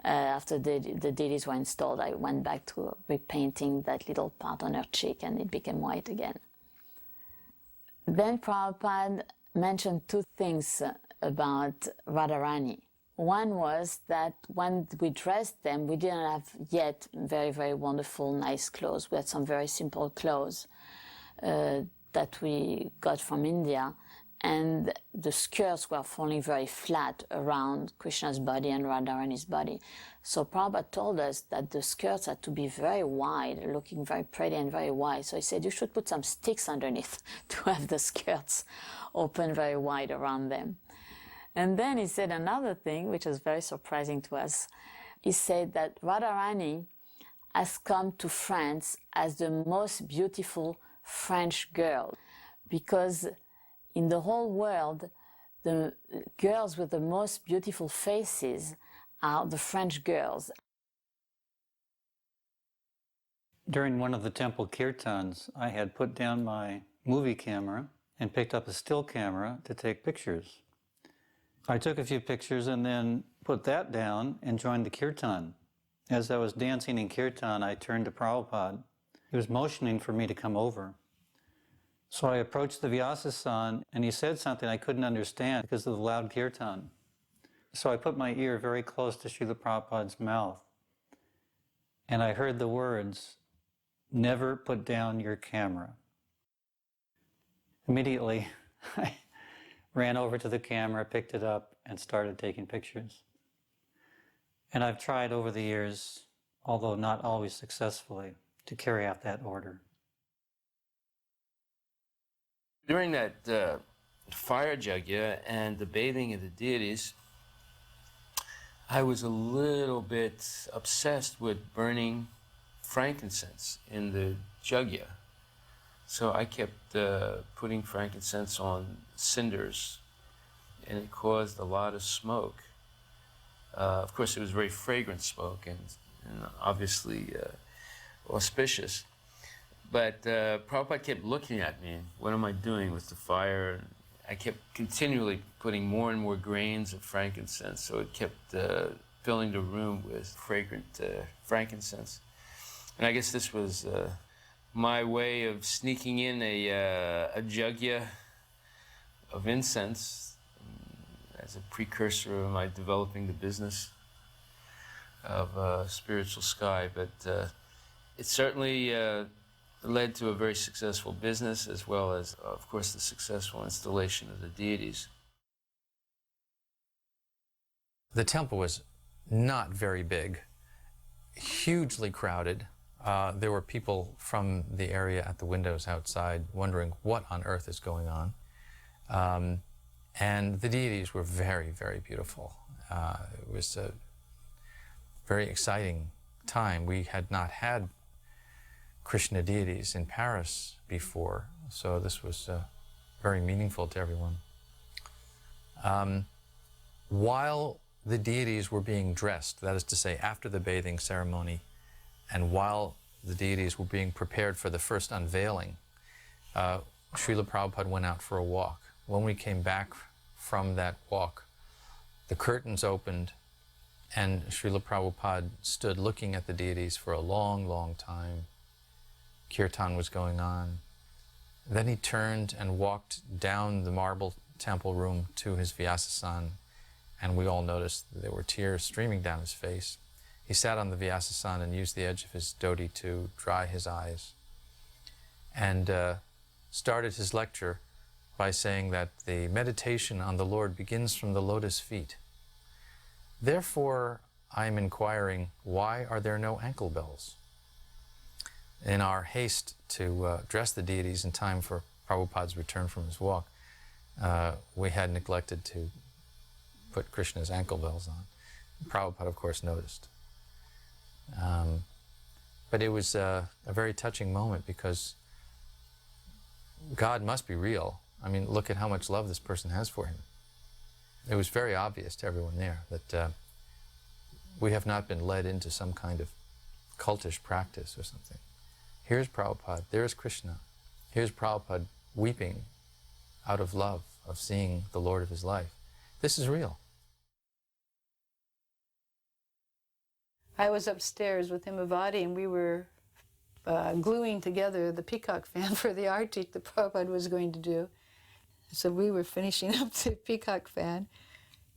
after the deities were installed, I went back to repainting that little part on her cheek and it became white again. Then Prabhupada mentioned two things about Radharani. One was that when we dressed them, we didn't have yet very, very wonderful, nice clothes. We had some very simple clothes that we got from India. And the skirts were falling very flat around Krishna's body and Radharani's body. So Prabhupada told us that the skirts had to be very wide, looking very pretty and very wide. So he said, you should put some sticks underneath to have the skirts open very wide around them. And then he said another thing, which was very surprising to us. He said that Radharani has come to France as the most beautiful French girl, because in the whole world, the girls with the most beautiful faces are the French girls. During one of the temple kirtans, I had put down my movie camera and picked up a still camera to take pictures. I took a few pictures and then put that down and joined the kirtan. As I was dancing in kirtan, I turned to Prabhupada. He was motioning for me to come over. So I approached the Vyasa-san, and he said something I couldn't understand because of the loud kirtan. So I put my ear very close to Srila Prabhupada's mouth, and I heard the words, "Never put down your camera." Immediately, I ran over to the camera, picked it up, and started taking pictures. And I've tried over the years, although not always successfully, to carry out that order. During that fire yajna and the bathing of the deities, I was a little bit obsessed with burning frankincense in the yajna. So I kept putting frankincense on cinders, and it caused a lot of smoke. Of course, it was very fragrant smoke and obviously auspicious. But Prabhupada kept looking at me. What am I doing with the fire? I kept continually putting more and more grains of frankincense, so it kept filling the room with fragrant frankincense. And I guess this was my way of sneaking in a yajna of incense as a precursor of my developing the business of spiritual sky. But it certainly led to a very successful business, as well as, of course, the successful installation of the deities. The temple was not very big, hugely crowded. There were people from the area at the windows outside wondering what on earth is going on. And the deities were very, very beautiful. It was a very exciting time. We had not had Krishna deities in Paris before, so this was very meaningful to everyone. While the deities were being dressed, that is to say, after the bathing ceremony, and while the deities were being prepared for the first unveiling, Srila Prabhupada went out for a walk. When we came back from that walk, the curtains opened, and Srila Prabhupada stood looking at the deities for a long, long time. Kirtan was going on. Then he turned and walked down the marble temple room to his Vyasa-san, and we all noticed that there were tears streaming down his face. he sat on the Vyasasana and used the edge of his dhoti to dry his eyes, and started his lecture by saying that the meditation on the Lord begins from the lotus feet. Therefore, I am inquiring, why are there no ankle bells? In our haste to dress the deities in time for Prabhupada's return from his walk, we had neglected to put Krishna's ankle bells on. Prabhupada, of course, noticed. But it was a very touching moment, because God must be real. I mean, look at how much love this person has for him. It was very obvious to everyone there that we have not been led into some kind of cultish practice or something. Here's Prabhupada, there's Krishna. Here's Prabhupada weeping out of love of seeing the Lord of his life. This is real. I was upstairs with Himavati, and we were gluing together the peacock fan for the artik that Prabhupada was going to do. So we were finishing up the peacock fan.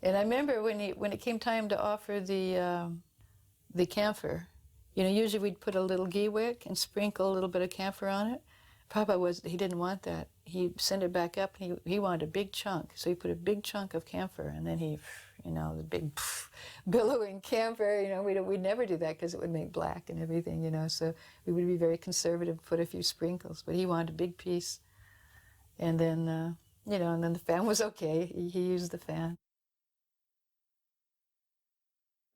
And I remember when it came time to offer the camphor, you know, usually we'd put a little ghee wick and sprinkle a little bit of camphor on it. Prabhupada he didn't want that. He sent it back up, and he wanted a big chunk. So he put a big chunk of camphor, and then he, you know, the big billowing camphor, you know, we'd never do that because it would make black and everything, you know. So we would be very conservative, put a few sprinkles. But he wanted a big piece. And then, you know, and then the fan was okay. He used the fan.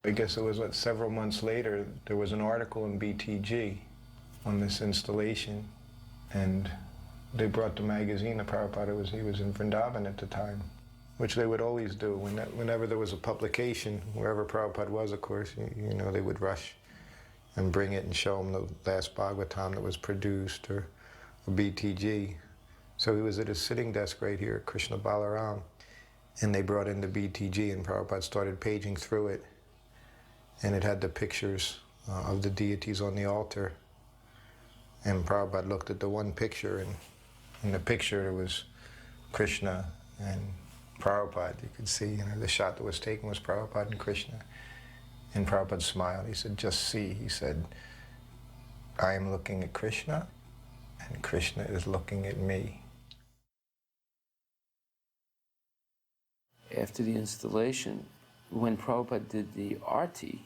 I guess it was several months later, there was an article in BTG on this installation, and they brought the magazine to Prabhupada. He was in Vrindavan at the time, which they would always do. Whenever there was a publication, wherever Prabhupada was, of course, you know, they would rush and bring it and show him the last Bhagavatam that was produced, or BTG. So he was at his sitting desk right here at Krishna Balaram, and they brought in the BTG, and Prabhupada started paging through it. And it had the pictures of the deities on the altar. And Prabhupada looked at the one picture, and in the picture there was Krishna and Prabhupada. You could see, you know, the shot that was taken was Prabhupada and Krishna. And Prabhupada smiled. He said, just see. He said, I am looking at Krishna, and Krishna is looking at me. After the installation, when Prabhupada did the arti,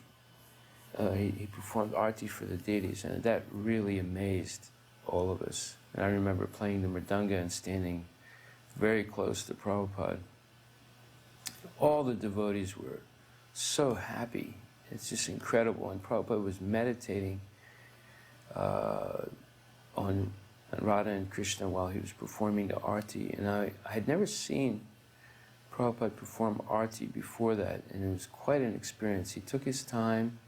he performed arti for the deities, and that really amazed all of us. And I remember playing the mridanga and standing very close to Prabhupada. All the devotees were so happy. It's just incredible. And Prabhupada was meditating on Radha and Krishna while he was performing the arti. And I had never seen Prabhupada perform arti before that, and it was quite an experience. He took his time,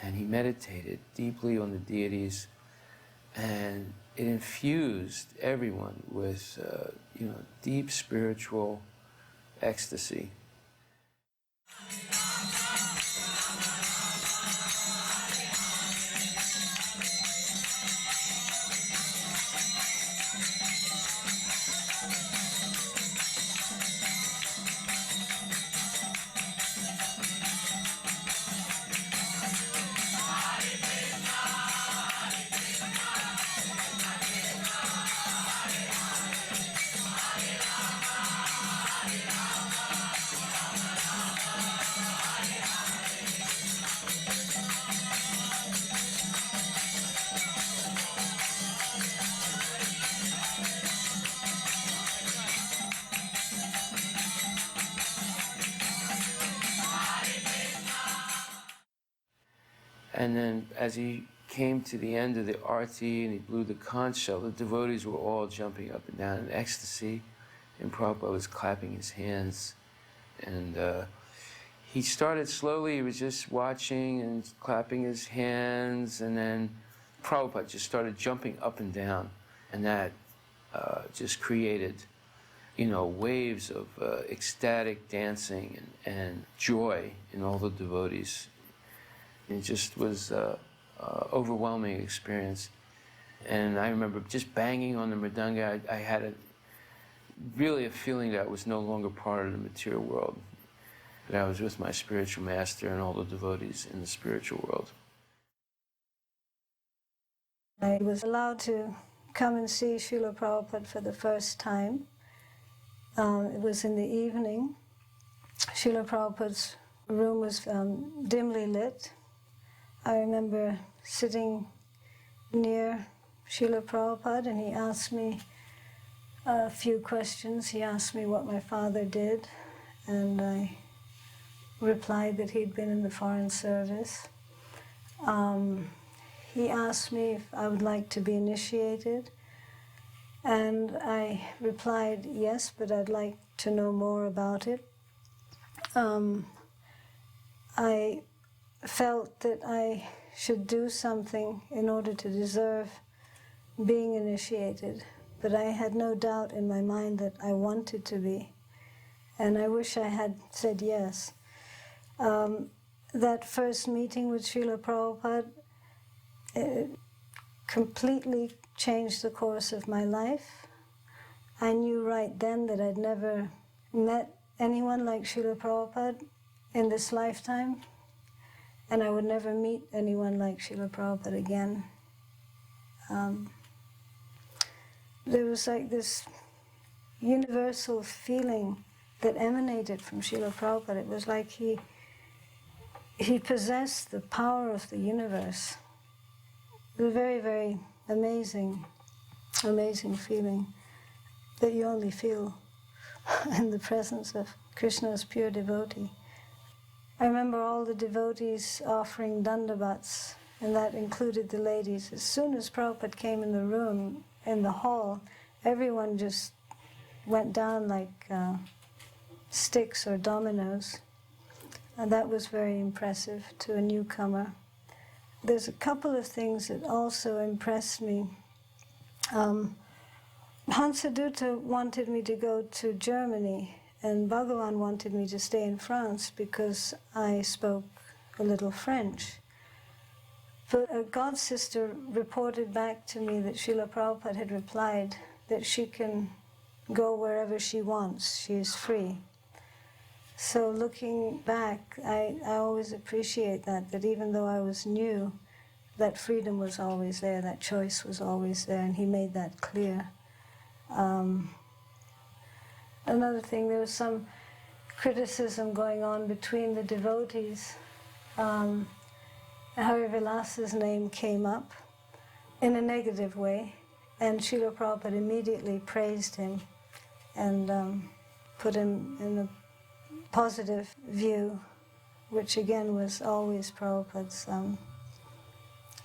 and he meditated deeply on the deities, and it infused everyone with, you know, deep spiritual ecstasy. And then as he came to the end of the arti and he blew the conch shell, the devotees were all jumping up and down in ecstasy, and Prabhupada was clapping his hands. And he started slowly, he was just watching and clapping his hands, and then Prabhupada just started jumping up and down, and that just created, you know, waves of ecstatic dancing and joy in all the devotees. It just was an overwhelming experience. And I remember just banging on the mridanga. I had really a feeling that I was no longer part of the material world. But I was with my spiritual master and all the devotees in the spiritual world. I was allowed to come and see Srila Prabhupada for the first time. It was in the evening. Srila Prabhupada's room was dimly lit. I remember sitting near Srila Prabhupada, and he asked me a few questions. He asked me what my father did, and I replied that he'd been in the Foreign Service. He asked me if I would like to be initiated, and I replied yes, but I'd like to know more about it. I felt that I should do something in order to deserve being initiated, but I had no doubt in my mind that I wanted to be, and I wish I had said yes. That first meeting with Srila Prabhupada, it completely changed the course of my life. I knew right then that I'd never met anyone like Srila Prabhupada in this lifetime, and I would never meet anyone like Srila Prabhupada again. There was like this universal feeling that emanated from Srila Prabhupada. It was like he possessed the power of the universe. It was a very, very amazing feeling that you only feel in the presence of Krishna's pure devotee. I remember all the devotees offering dandavats, and that included the ladies. As soon as Prabhupada came in the room, in the hall, everyone just went down like sticks or dominoes. And that was very impressive to a newcomer. There's a couple of things that also impressed me. Hansadutta wanted me to go to Germany, and Bhagavan wanted me to stay in France because I spoke a little French. But a god sister reported back to me that Srila Prabhupada had replied that she can go wherever she wants, she is free. So looking back, I always appreciate that even though I was new, that freedom was always there, that choice was always there, and he made that clear. Another thing, there was some criticism going on between the devotees. Hari Vilasa's name came up in a negative way, and Srila Prabhupada immediately praised him and put him in a positive view, which again was always Prabhupada's.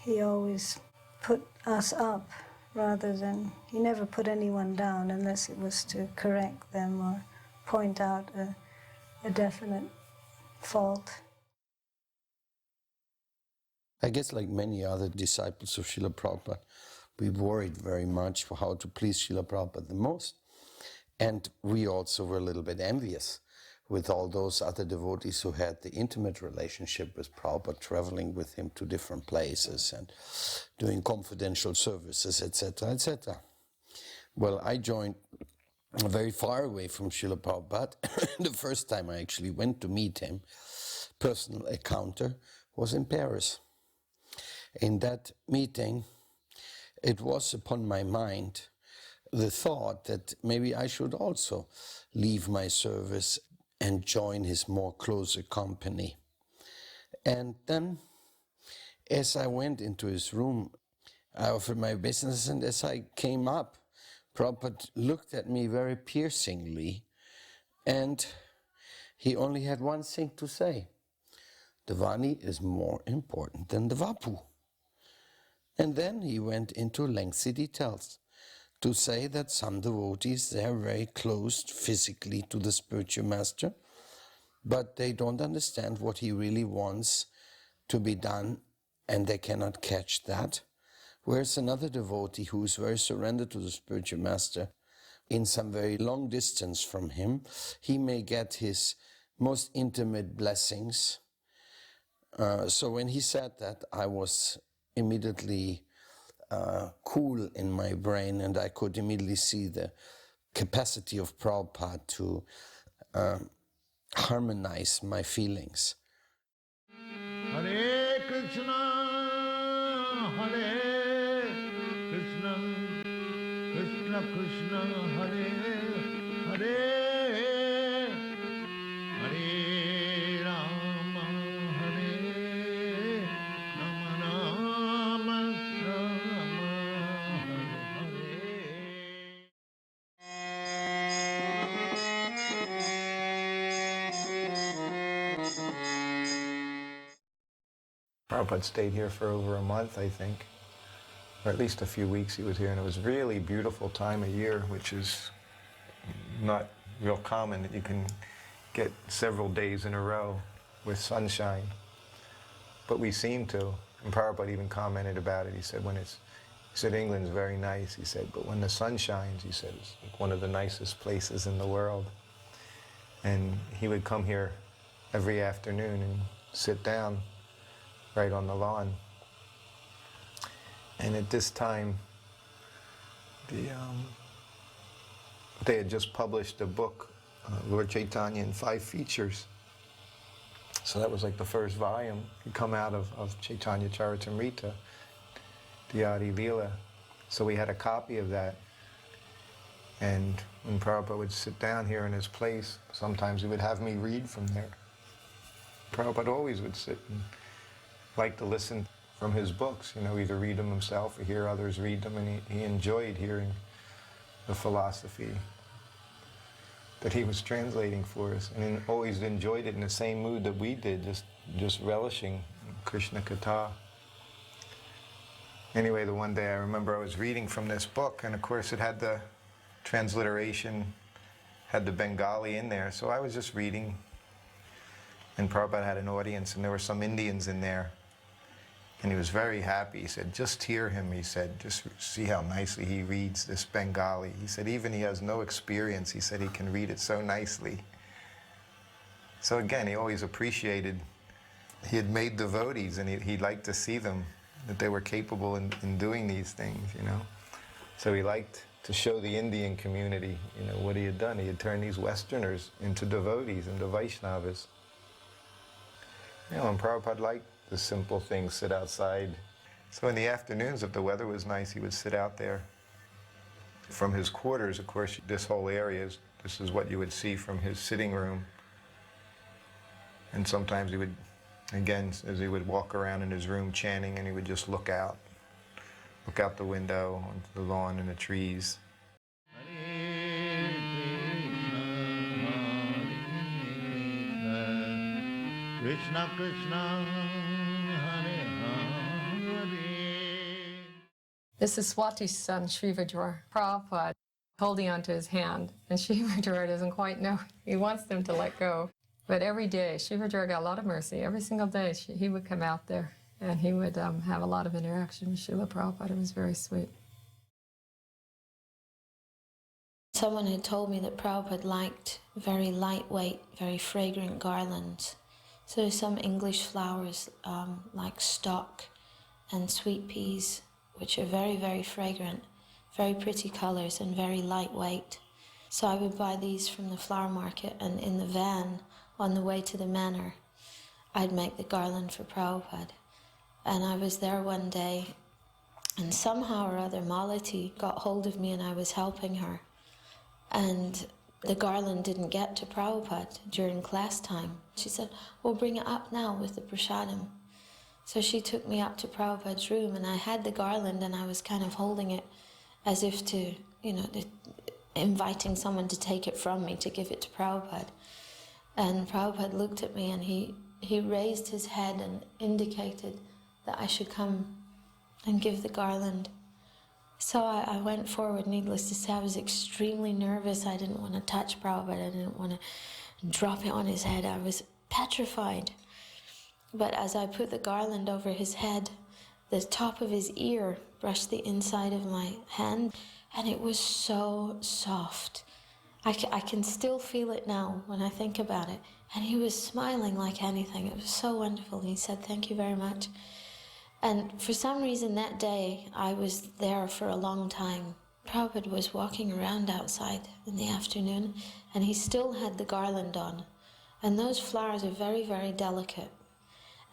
He always put us up rather than, he never put anyone down unless it was to correct them or point out a definite fault. I guess like many other disciples of Srila Prabhupada, we worried very much for how to please Srila Prabhupada the most. And we also were a little bit envious with all those other devotees who had the intimate relationship with Prabhupada, traveling with him to different places and doing confidential services, etc., etc. Well, I joined very far away from Srila Prabhupada. The first time I actually went to meet him, personal encounter, was in Paris. In that meeting, it was upon my mind the thought that maybe I should also leave my service and join his more closer company. And then, as I went into his room, I offered my business, and as I came up, Prabhupada looked at me very piercingly, and he only had one thing to say: the Vani is more important than the Vapu. And then he went into lengthy details to say that some devotees, they are very close physically to the spiritual master, but they don't understand what he really wants to be done, and they cannot catch that. Whereas another devotee who is very surrendered to the spiritual master, in some very long distance from him, he may get his most intimate blessings. So when he said that, I was immediately cool in my brain, and I could immediately see the capacity of Prabhupada to harmonize my feelings. Hare Krishna, Hare Krishna, Krishna Krishna, Hare Hare, Hare Rama, Hare Rama, Rama Rama, Prabhupada stayed here for over a month, I think, or at least a few weeks he was here, and it was really beautiful time of year, which is not real common, that you can get several days in a row with sunshine. But we seem to, and Prabhupada even commented about it. He said, England's very nice, he said, but when the sun shines, he said, it's like one of the nicest places in the world. And he would come here every afternoon and sit down right on the lawn. And at this time, they had just published a book, Lord Chaitanya in 5 features. So that was like the first volume had come out of Chaitanya Charitamrita, the Adi Leela. So we had a copy of that. And when Prabhupada would sit down here in his place, sometimes he would have me read from there. Prabhupada always would sit and like to listen from his books, either read them himself or hear others read them, and he enjoyed hearing the philosophy that he was translating for us, and he always enjoyed it in the same mood that we did, just relishing Krishna Katha. Anyway, the one day I remember I was reading from this book, and of course it had the transliteration, had the Bengali in there, so I was just reading, and Prabhupada had an audience, and there were some Indians in there. And he was very happy. He said, just hear him, he said, just see how nicely he reads this Bengali. He said, even he has no experience, he said he can read it so nicely. So again, he always appreciated, he had made devotees, and he liked to see them, that they were capable in doing these things, So he liked to show the Indian community, what he had done. He had turned these Westerners into devotees, into Vaishnavas. And Prabhupada liked the simple things, sit outside. So in the afternoons, if the weather was nice, he would sit out there. From his quarters, of course, this whole area, this is what you would see from his sitting room. And sometimes he would, again, as he would walk around in his room chanting, and he would just look out the window onto the lawn and the trees. Krishna Krishna, Hare Hare. This is Swati's son, Srivajra Prabhupada, holding onto his hand, and Srivajra doesn't quite know. He wants them to let go. But every day, Srivajra got a lot of mercy. Every single day, he would come out there, and he would have a lot of interaction with Srila Prabhupada. It was very sweet. Someone had told me that Prabhupada liked very lightweight, very fragrant garlands. So some English flowers like stock and sweet peas, which are very, very fragrant, very pretty colors and very lightweight. So I would buy these from the flower market, and in the van on the way to the manor, I'd make the garland for Prabhupada. And I was there one day, and somehow or other Malati got hold of me, and I was helping her. And the garland didn't get to Prabhupada during class time. She said, well, bring it up now with the prasadam. So she took me up to Prabhupada's room, and I had the garland, and I was kind of holding it as if to, inviting someone to take it from me, to give it to Prabhupada. And Prabhupada looked at me, and he raised his head and indicated that I should come and give the garland. So I went forward. Needless to say, I was extremely nervous. I didn't want to touch Prabhupada. I didn't want to drop it on his head. I was petrified. But as I put the garland over his head, the top of his ear brushed the inside of my hand, and it was so soft. I can still feel it now when I think about it. And he was smiling like anything. It was so wonderful. And he said, thank you very much. And for some reason that day, I was there for a long time. Prabhupada was walking around outside in the afternoon, and he still had the garland on. And those flowers are very, very delicate.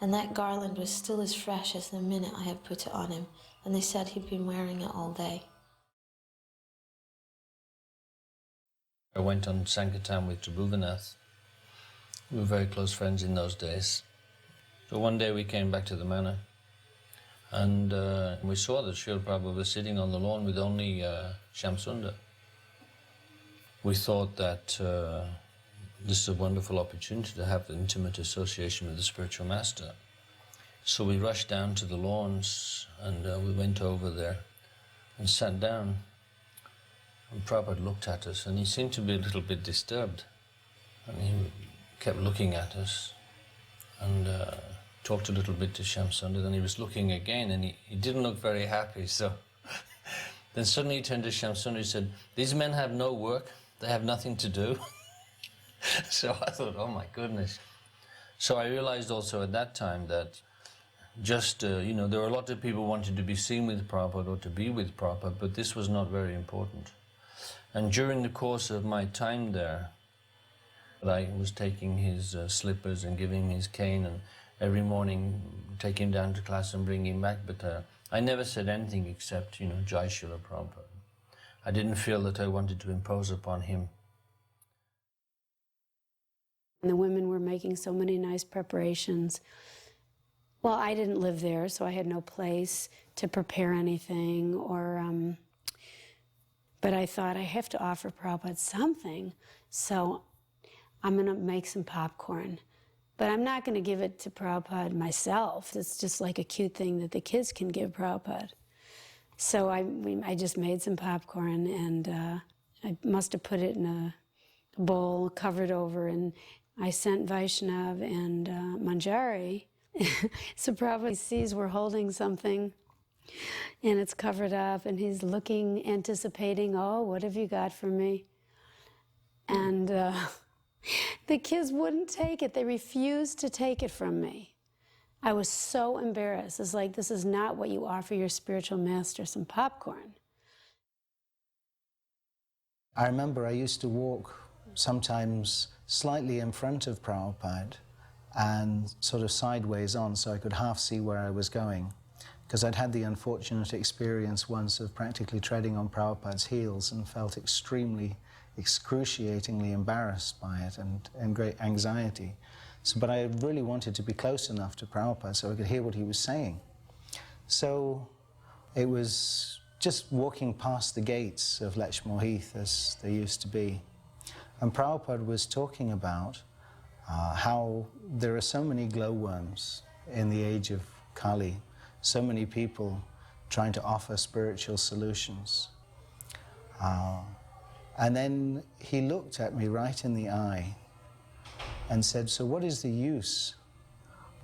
And that garland was still as fresh as the minute I had put it on him. And they said he'd been wearing it all day. I went on Sankirtan with Prabhupada. We were very close friends in those days. So one day we came back to the manor and we saw that Srila Prabhupada was sitting on the lawn with only Shamsundar. We thought that this is a wonderful opportunity to have an intimate association with the spiritual master. So we rushed down to the lawns and we went over there and sat down. And Prabhupada looked at us and he seemed to be a little bit disturbed. And he kept looking at us and talked a little bit to Shamsundar. Then he was looking again and he didn't look very happy. So then suddenly he turned to Shamsundar and said, "These men have no work, they have nothing to do." So I thought, oh my goodness. So I realized also at that time that just, there were a lot of people wanting to be seen with Prabhupada or to be with Prabhupada, but this was not very important. And during the course of my time there, I was taking his slippers and giving him his cane and every morning take him down to class and bring him back, but I never said anything except, Jai Srila Prabhupada. I didn't feel that I wanted to impose upon him. And the women were making so many nice preparations. Well, I didn't live there, so I had no place to prepare anything, but I thought I have to offer Prabhupada something, so I'm going to make some popcorn. But I'm not going to give it to Prabhupada myself. It's just like a cute thing that the kids can give Prabhupada. So I just made some popcorn, and I must have put it in a bowl, covered over, and I sent Vaishnav and Manjari. So Prabhupada sees we're holding something, and it's covered up, and he's looking, anticipating, oh, what have you got for me? And the kids wouldn't take it. They refused to take it from me. I was so embarrassed. It's like, this is not what you offer your spiritual master, some popcorn. I remember I used to walk sometimes slightly in front of Prabhupada and sort of sideways on so I could half see where I was going, because I'd had the unfortunate experience once of practically treading on Prabhupada's heels and felt extremely, excruciatingly embarrassed by it and great anxiety. But I really wanted to be close enough to Prabhupada so I could hear what he was saying. So it was just walking past the gates of Lechmore Heath, as they used to be. And Prabhupada was talking about how there are so many glowworms in the age of Kali, so many people trying to offer spiritual solutions. And then he looked at me right in the eye and said, "So what is the use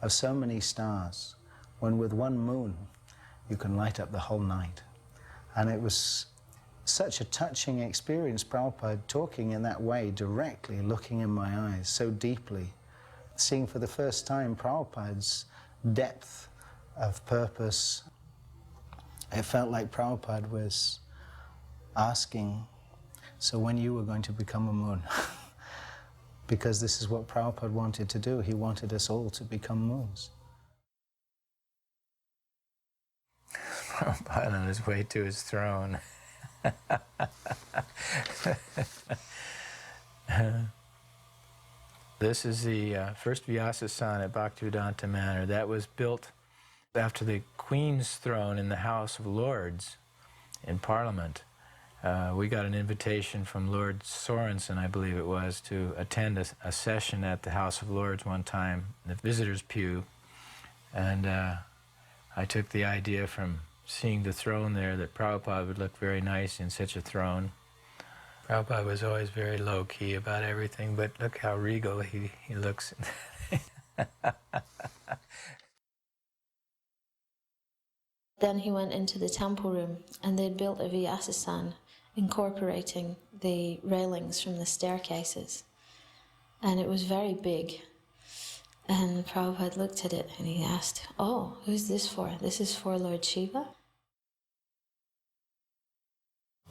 of so many stars when with one moon you can light up the whole night?" And it was such a touching experience, Prabhupada talking in that way, directly looking in my eyes so deeply, seeing for the first time Prabhupada's depth of purpose. It felt like Prabhupada was asking, so when you were going to become a moon? Because this is what Prabhupada wanted to do. He wanted us all to become moons. Prabhupada on his way to his throne. This is the first Vyasasana at Bhaktivedanta Manor. That was built after the Queen's throne in the House of Lords in Parliament. We got an invitation from Lord Sorensen, I believe it was, to attend a session at the House of Lords one time, in the visitor's pew. And I took the idea from seeing the throne there that Prabhupada would look very nice in such a throne. Prabhupada was always very low-key about everything, but look how regal he looks. Then he went into the temple room, and they'd built a Vyasasana, incorporating the railings from the staircases. And it was very big. And Prabhupada looked at it and he asked, "Oh, who's this for? This is for Lord Shiva?"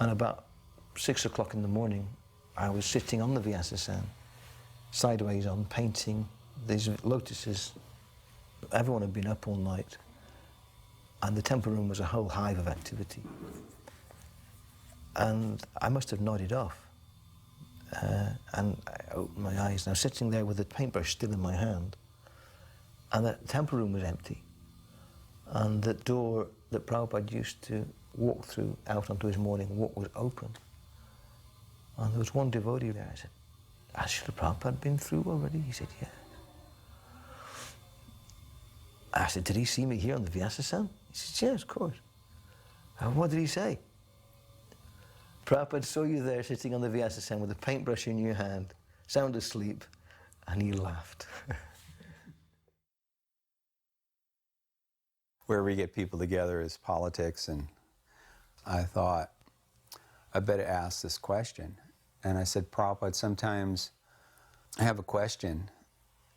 And about 6 o'clock in the morning, I was sitting on the Vyasasana, sideways on, painting these lotuses. Everyone had been up all night, and the temple room was a whole hive of activity. And I must have nodded off. And I opened my eyes, and I was sitting there with the paintbrush still in my hand, and the temple room was empty. And the door that Prabhupada used to walk through out onto his morning walk was open. And there was one devotee there. I said, "Has Srila Prabhupada been through already?" He said, "Yes." I said, "Did he see me here on the Vyasa-san?" He said, "Yes, of course." And what did he say? "Prabhupada saw you there sitting on the Vyasa-san with a paintbrush in your hand, sound asleep," and he laughed. Where we get people together is politics, and I thought, I better ask this question. And I said, "Prabhupada, sometimes I have a question,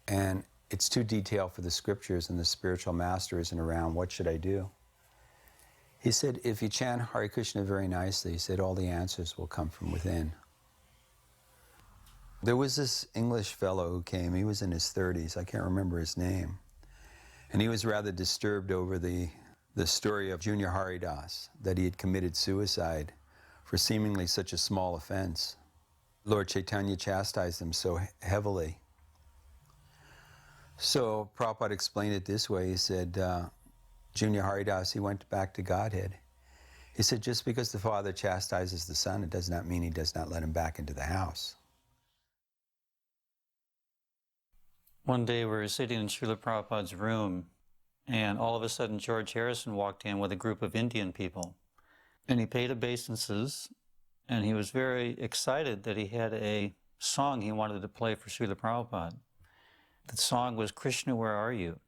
and it's too detailed for the scriptures, and the spiritual master isn't around. What should I do?" He said, "If you chant Hare Krishna very nicely," he said, "all the answers will come from within." There was this English fellow who came. He was in his 30s. I can't remember his name. And he was rather disturbed over the story of Junior Haridas, that he had committed suicide for seemingly such a small offense. Lord Chaitanya chastised him so heavily. So Prabhupada explained it this way. He said, Junior Haridas, he went back to Godhead. He said, just because the father chastises the son, it does not mean he does not let him back into the house. One day we were sitting in Srila Prabhupada's room, and all of a sudden George Harrison walked in with a group of Indian people. And he paid obeisances, and he was very excited that he had a song he wanted to play for Srila Prabhupada. The song was "Krishna, Where Are You?"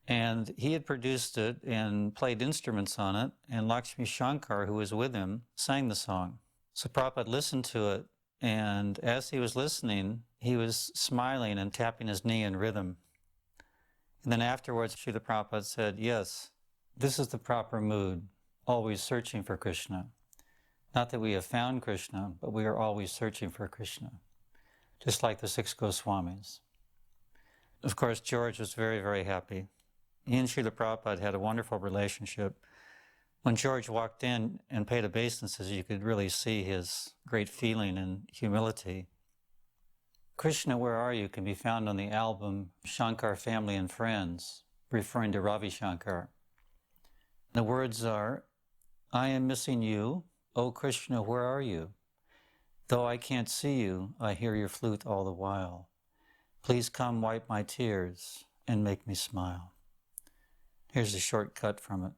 And he had produced it and played instruments on it, and Lakshmi Shankar, who was with him, sang the song. So Prabhupada listened to it, and as he was listening, he was smiling and tapping his knee in rhythm. And then afterwards, Srila Prabhupada said, "Yes, this is the proper mood, always searching for Krishna. Not that we have found Krishna, but we are always searching for Krishna, just like the 6 Goswamis." Of course, George was very, very happy. He and Srila Prabhupada had a wonderful relationship. When George walked in and paid obeisances, you could really see his great feeling and humility. "Krishna, Where Are You?" can be found on the album Shankar Family and Friends, referring to Ravi Shankar. The words are, "I am missing you, O Krishna, where are you? Though I can't see you, I hear your flute all the while. Please come wipe my tears and make me smile." Here's a short cut from it.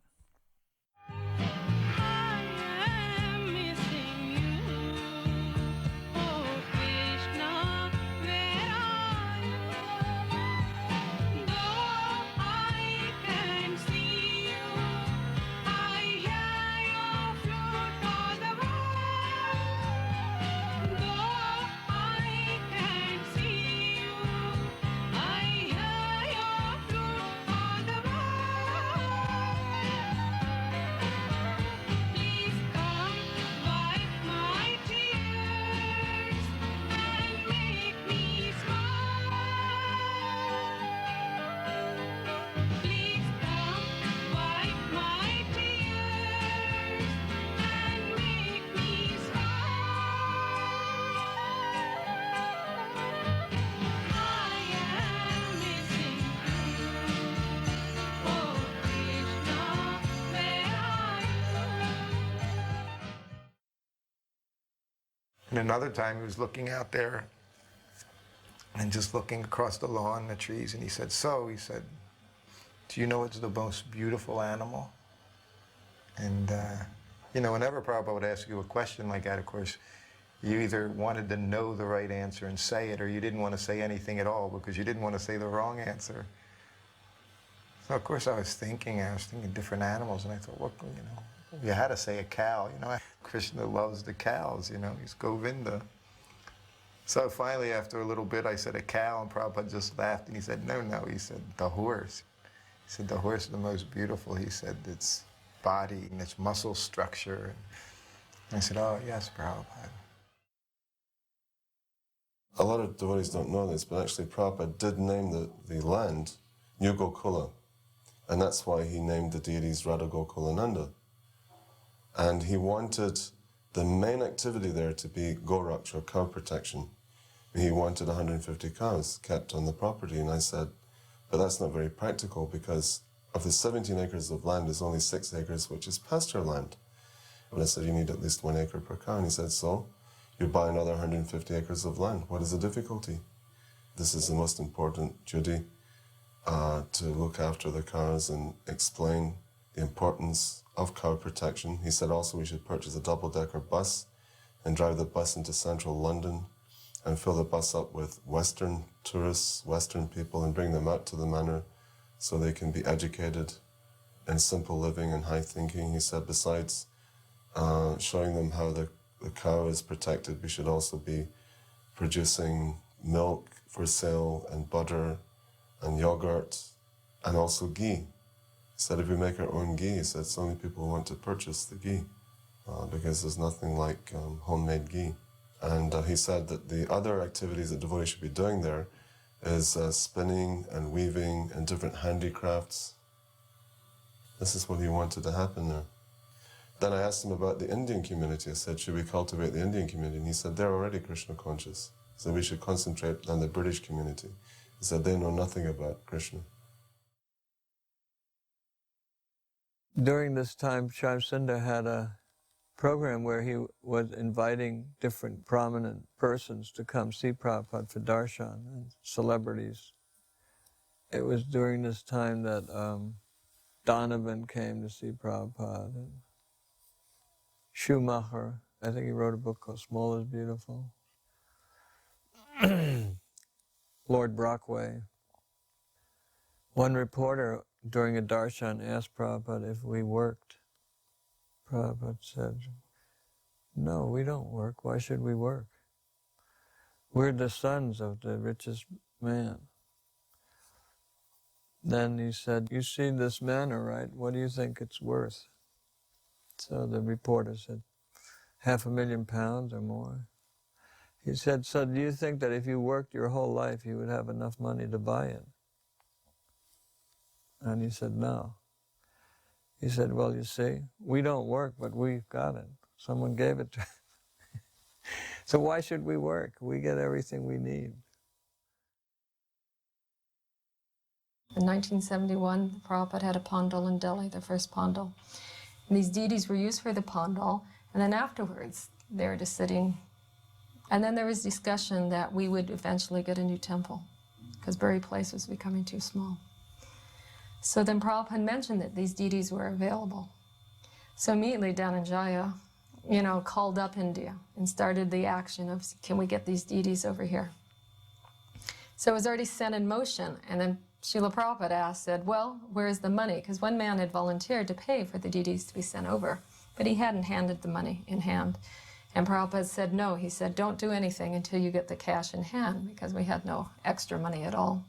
And another time he was looking out there and just looking across the lawn, the trees, and he said, he said, "Do you know what's the most beautiful animal?" And, you know, whenever Prabhupada would ask you a question like that, of course, you either wanted to know the right answer and say it, or you didn't want to say anything at all because you didn't want to say the wrong answer. So, of course, I was thinking different animals, and I thought, you know, you had to say a cow, you know. Krishna loves the cows, you know, he's Govinda. So finally, after a little bit, I said a cow, and Prabhupada just laughed, and he said, no, he said the horse. He said the horse is the most beautiful. He said its body and its muscle structure. And I said, oh, yes, Prabhupada. A lot of devotees don't know this, but actually Prabhupada did name the land New Gokula, and that's why he named the deities Radha Gokulananda. And he wanted the main activity there to be Goraksh, or cow protection. He wanted 150 cows kept on the property, and I said, but that's not very practical because of the 17 acres of land, there's only 6 acres which is pasture land. And I said, you need at least 1 acre per cow. And he said, so you buy another 150 acres of land. What is the difficulty? This is the most important duty, to look after the cows and explain the importance of cow protection. He said also we should purchase a double-decker bus and drive the bus into central London and fill the bus up with Western tourists, Western people, and bring them out to the manor so they can be educated in simple living and high thinking. He said besides showing them how the cow is protected, we should also be producing milk for sale and butter and yogurt and also ghee. He said if we make our own ghee, he said so many people want to purchase the ghee because there's nothing like homemade ghee. And he said that the other activities that devotees should be doing there is spinning and weaving and different handicrafts. This is what he wanted to happen there. Then I asked him about the Indian community. I said, should we cultivate the Indian community? And he said, they're already Krishna conscious. So we should concentrate on the British community. He said, they know nothing about Krishna. During this time, Shamsundar had a program where he was inviting different prominent persons to come see Prabhupada for darshan, and celebrities. It was during this time that Donovan came to see Prabhupada, and Schumacher, I think he wrote a book called Small is Beautiful. Lord Brockway. One reporter during a darshan asked Prabhupada if we worked. Prabhupada said, no, we don't work. Why should we work? We're the sons of the richest man. Then he said, you see this manor, right? What do you think it's worth? So the reporter said, £500,000 or more. He said, so do you think that if you worked your whole life, you would have enough money to buy it? And he said, no. He said, well, you see, we don't work, but we've got it. Someone gave it to us. So why should we work? We get everything we need. In 1971, Prabhupada had a pandal in Delhi, the first pandal. And these deities were used for the pandal, and then afterwards, they were just sitting. And then there was discussion that we would eventually get a new temple, because Bury Place was becoming too small. So then Prabhupada mentioned that these deities were available. So immediately Dhananjaya, called up India and started the action of, can we get these deities over here? So it was already set in motion, and then Srila Prabhupada said, well, where's the money? Because one man had volunteered to pay for the deities to be sent over, but he hadn't handed the money in hand. And Prabhupada said, no, he said, don't do anything until you get the cash in hand, because we had no extra money at all.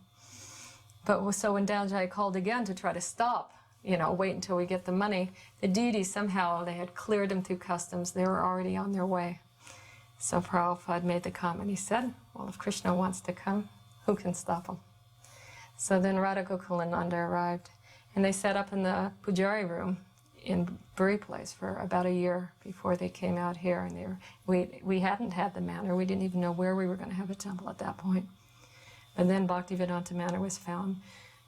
But so when Dhananjaya called again to try to stop, wait until we get the money, the deities somehow, they had cleared them through customs. They were already on their way. So Prabhupada made the comment. He said, well, if Krishna wants to come, who can stop him? So then Radha Gokulananda arrived, and they set up in the Pujari room in Bury Place for about a year before they came out here. And we hadn't had the manor. We didn't even know where we were going to have a temple at that point. And then Bhaktivedanta Manor was found.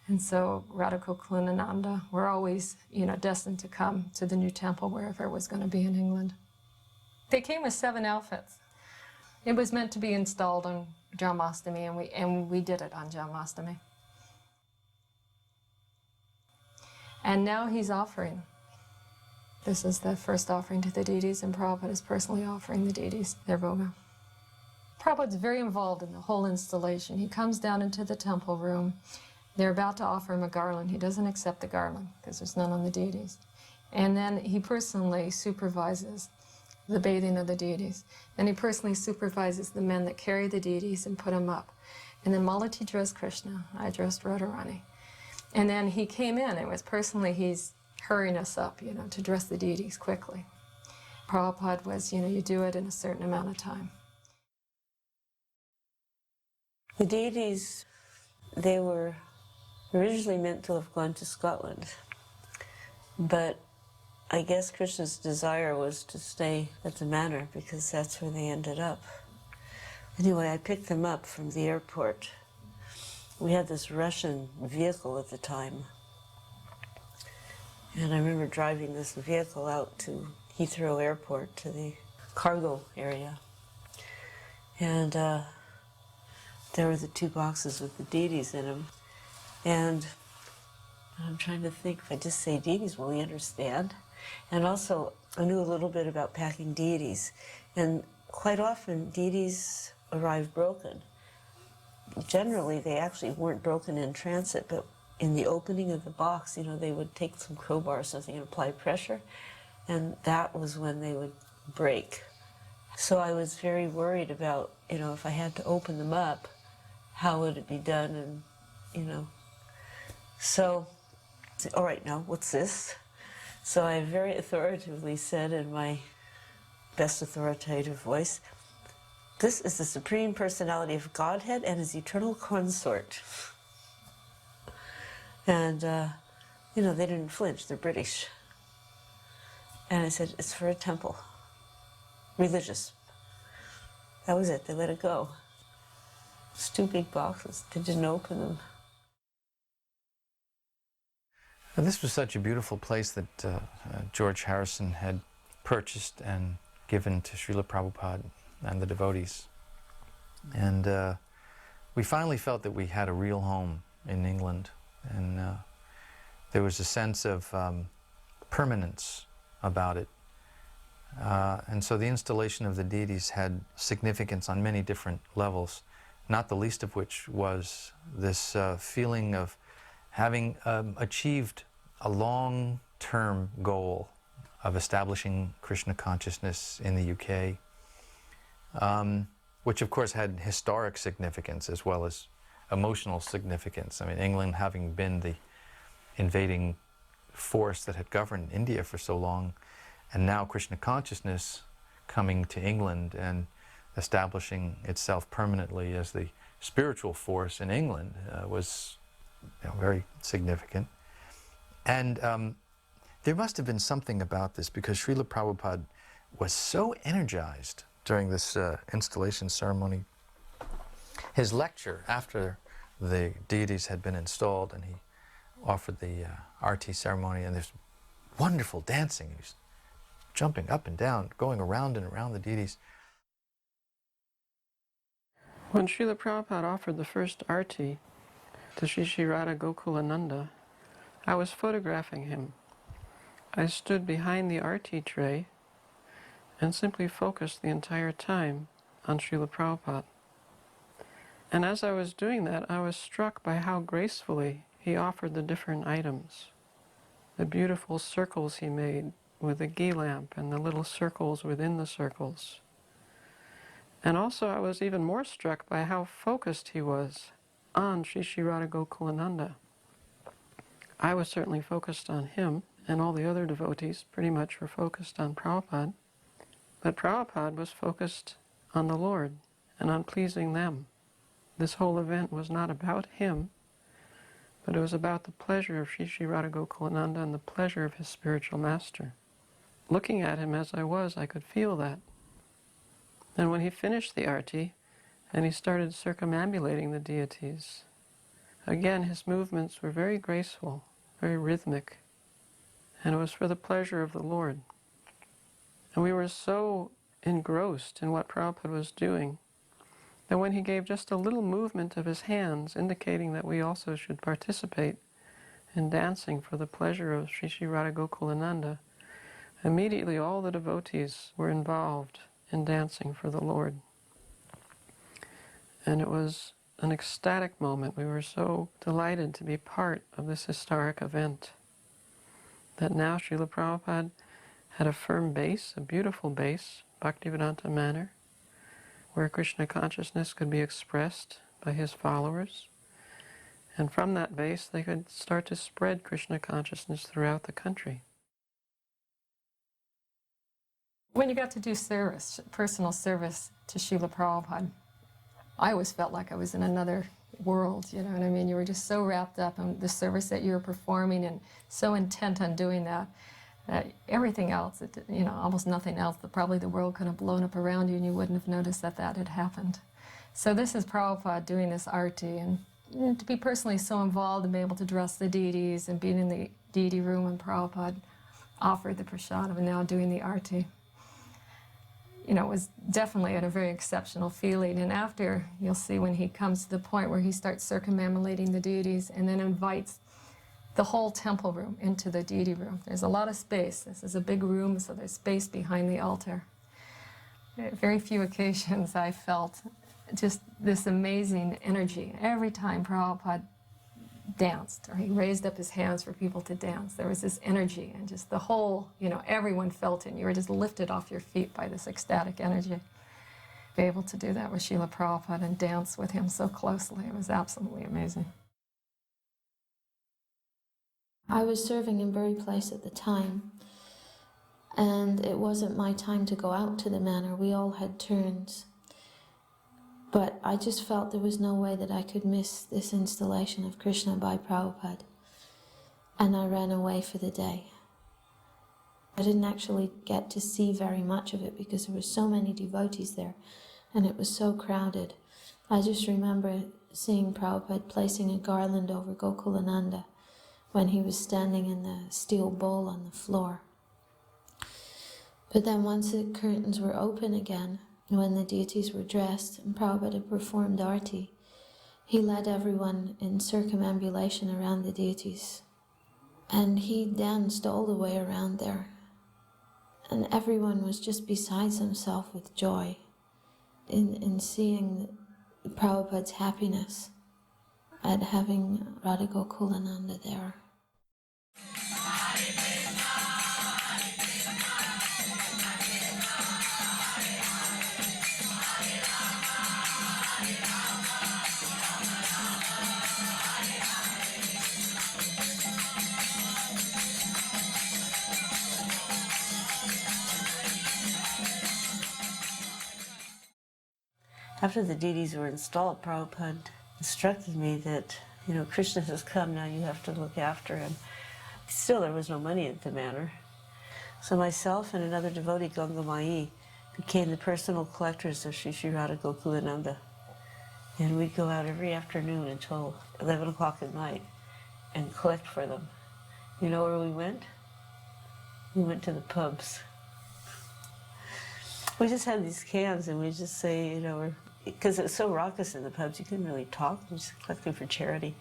And so Radha Gokulananda were always, destined to come to the new temple wherever it was going to be in England. They came with 7 outfits. It was meant to be installed on Janmashtami, and we did it on Janmashtami. And now he's offering. This is the first offering to the deities, and Prabhupada is personally offering the deities their bhoga. Prabhupada's very involved in the whole installation. He comes down into the temple room. They're about to offer him a garland. He doesn't accept the garland because there's none on the deities. And then he personally supervises the bathing of the deities. And he personally supervises the men that carry the deities and put them up. And then Malati dressed Krishna, I dressed Radharani. And then he came in, and was personally, he's hurrying us up, to dress the deities quickly. Prabhupada was, you do it in a certain amount of time. The deities, they were originally meant to have gone to Scotland, but I guess Krishna's desire was to stay at the manor because that's where they ended up. Anyway, I picked them up from the airport. We had this Russian vehicle at the time, and I remember driving this vehicle out to Heathrow Airport, to the cargo area. And there were the two boxes with the deities in them. And I'm trying to think, if I just say deities, will we understand? And also, I knew a little bit about packing deities. And quite often, deities arrive broken. Generally, they actually weren't broken in transit, but in the opening of the box, you know, they would take some crowbar or something and apply pressure, and that was when they would break. So I was very worried about, you know, if I had to open them up, how would it be done, and, you know. So, all right, now, what's this? So I very authoritatively said in my best authoritative voice, "This is the Supreme Personality of Godhead and His eternal consort." And, you know, they didn't flinch, they're British. And I said, "It's for a temple, religious." That was it, they let it go. It's two big boxes, they didn't open them. And this was such a beautiful place that George Harrison had purchased and given to Srila Prabhupada and the devotees. And we finally felt that we had a real home in England, and there was a sense of permanence about it. And so the installation of the deities had significance on many different levels, not the least of which was this feeling of having achieved a long-term goal of establishing Krishna consciousness in the UK, which of course had historic significance as well as emotional significance. I mean, England having been the invading force that had governed India for so long, and now Krishna consciousness coming to England and establishing itself permanently as the spiritual force in England was, you know, very significant. And there must have been something about this, because Srila Prabhupada was so energized during this installation ceremony. His lecture after the deities had been installed, and he offered the arti ceremony, and there's wonderful dancing. He was jumping up and down, going around and around the deities. When Srila Prabhupada offered the first arti to Shri Radha Gokulananda, I was photographing him. I stood behind the arti tray and simply focused the entire time on Srila Prabhupada. And as I was doing that, I was struck by how gracefully he offered the different items. The beautiful circles he made with the ghee lamp and the little circles within the circles. And also I was even more struck by how focused he was on Shri Radha Gokulananda. I was certainly focused on him, and all the other devotees pretty much were focused on Prabhupada. But Prabhupada was focused on the Lord and on pleasing them. This whole event was not about him, but it was about the pleasure of Shri Radha Gokulananda and the pleasure of his spiritual master. Looking at him as I was, I could feel that. And when he finished the arti and he started circumambulating the deities, again his movements were very graceful, very rhythmic, and it was for the pleasure of the Lord. And we were so engrossed in what Prabhupada was doing that when he gave just a little movement of his hands, indicating that we also should participate in dancing for the pleasure of Shri Radha Gokulananda, immediately all the devotees were involved in dancing for the Lord. And it was an ecstatic moment. We were so delighted to be part of this historic event that now Srila Prabhupada had a firm base, a beautiful base, Bhaktivedanta manner, where Krishna consciousness could be expressed by his followers. And from that base, they could start to spread Krishna consciousness throughout the country. When you got to do service, personal service to Srila Prabhupada, I always felt like I was in another world, you know what I mean? You were just so wrapped up in the service that you were performing and so intent on doing that, that everything else, you know, almost nothing else, that probably the world could have blown up around you and you wouldn't have noticed that that had happened. So this is Prabhupada doing this arti, and to be personally so involved and be able to dress the deities and being in the deity room when Prabhupada offered the prasadam and now doing the arti. You know, it was definitely a very exceptional feeling. And after, you'll see when he comes to the point where he starts circumambulating the deities and then invites the whole temple room into the deity room. There's a lot of space. This is a big room, so there's space behind the altar. Very few occasions I felt just this amazing energy. Every time Prabhupada danced, or he raised up his hands for people to dance, there was this energy, and just the whole, you know, everyone felt it. You were just lifted off your feet by this ecstatic energy. Be able to do that with Srila Prabhupada and dance with him so closely, it was absolutely amazing. I was serving in Bury Place at the time, and it wasn't my time to go out to the manor. We all had turns. But I just felt there was no way that I could miss this installation of Krishna by Prabhupada. And I ran away for the day. I didn't actually get to see very much of it because there were so many devotees there and it was so crowded. I just remember seeing Prabhupada placing a garland over Gokulananda when he was standing in the steel bowl on the floor. But then once the curtains were open again, when the deities were dressed and Prabhupada performed arti, he led everyone in circumambulation around the deities. And he danced all the way around there. And everyone was just beside himself with joy in seeing Prabhupada's happiness at having Radha Gokulananda there. After the deities were installed, Prabhupada instructed me that, you know, Krishna has come, now you have to look after him. Still, there was no money at the manor. So myself and another devotee, Gangamai, became the personal collectors of Sri Radha Gokulananda. And we'd go out every afternoon until 11 o'clock at night and collect for them. You know where we went? We went to the pubs. We just had these cans and we just say, you know, because it was so raucous in the pubs, you couldn't really talk. We just collected for charity.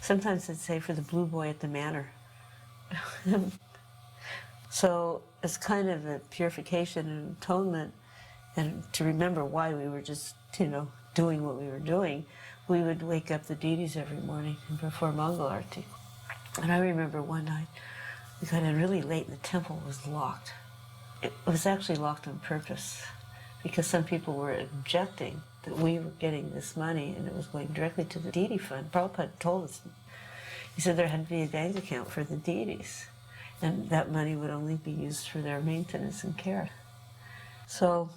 Sometimes they'd say for the blue boy at the manor. So it's kind of a purification and atonement, and to remember why we were just, you know, doing what we were doing, we would wake up the deities every morning and perform Mangal Arti. And I remember one night, we got in really late and the temple was locked. It was actually locked on purpose because some people were objecting that we were getting this money and it was going directly to the deity fund. Prabhupada told us, he said there had to be a bank account for the deities and that money would only be used for their maintenance and care. So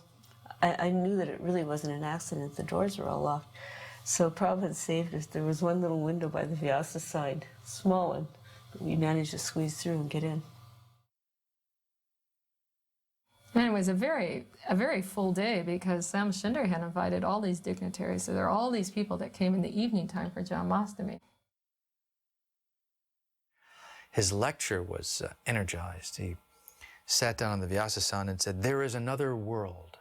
I knew that it really wasn't an accident. The doors were all locked. So Prabhupada saved us. There was one little window by the Vyasa side, small one, but we managed to squeeze through and get in. And it was a very full day because Sam Shinder had invited all these dignitaries. So there are all these people that came in the evening time for Janmashtami. His lecture was energized. He sat down on the Vyasasana and said, there is another world,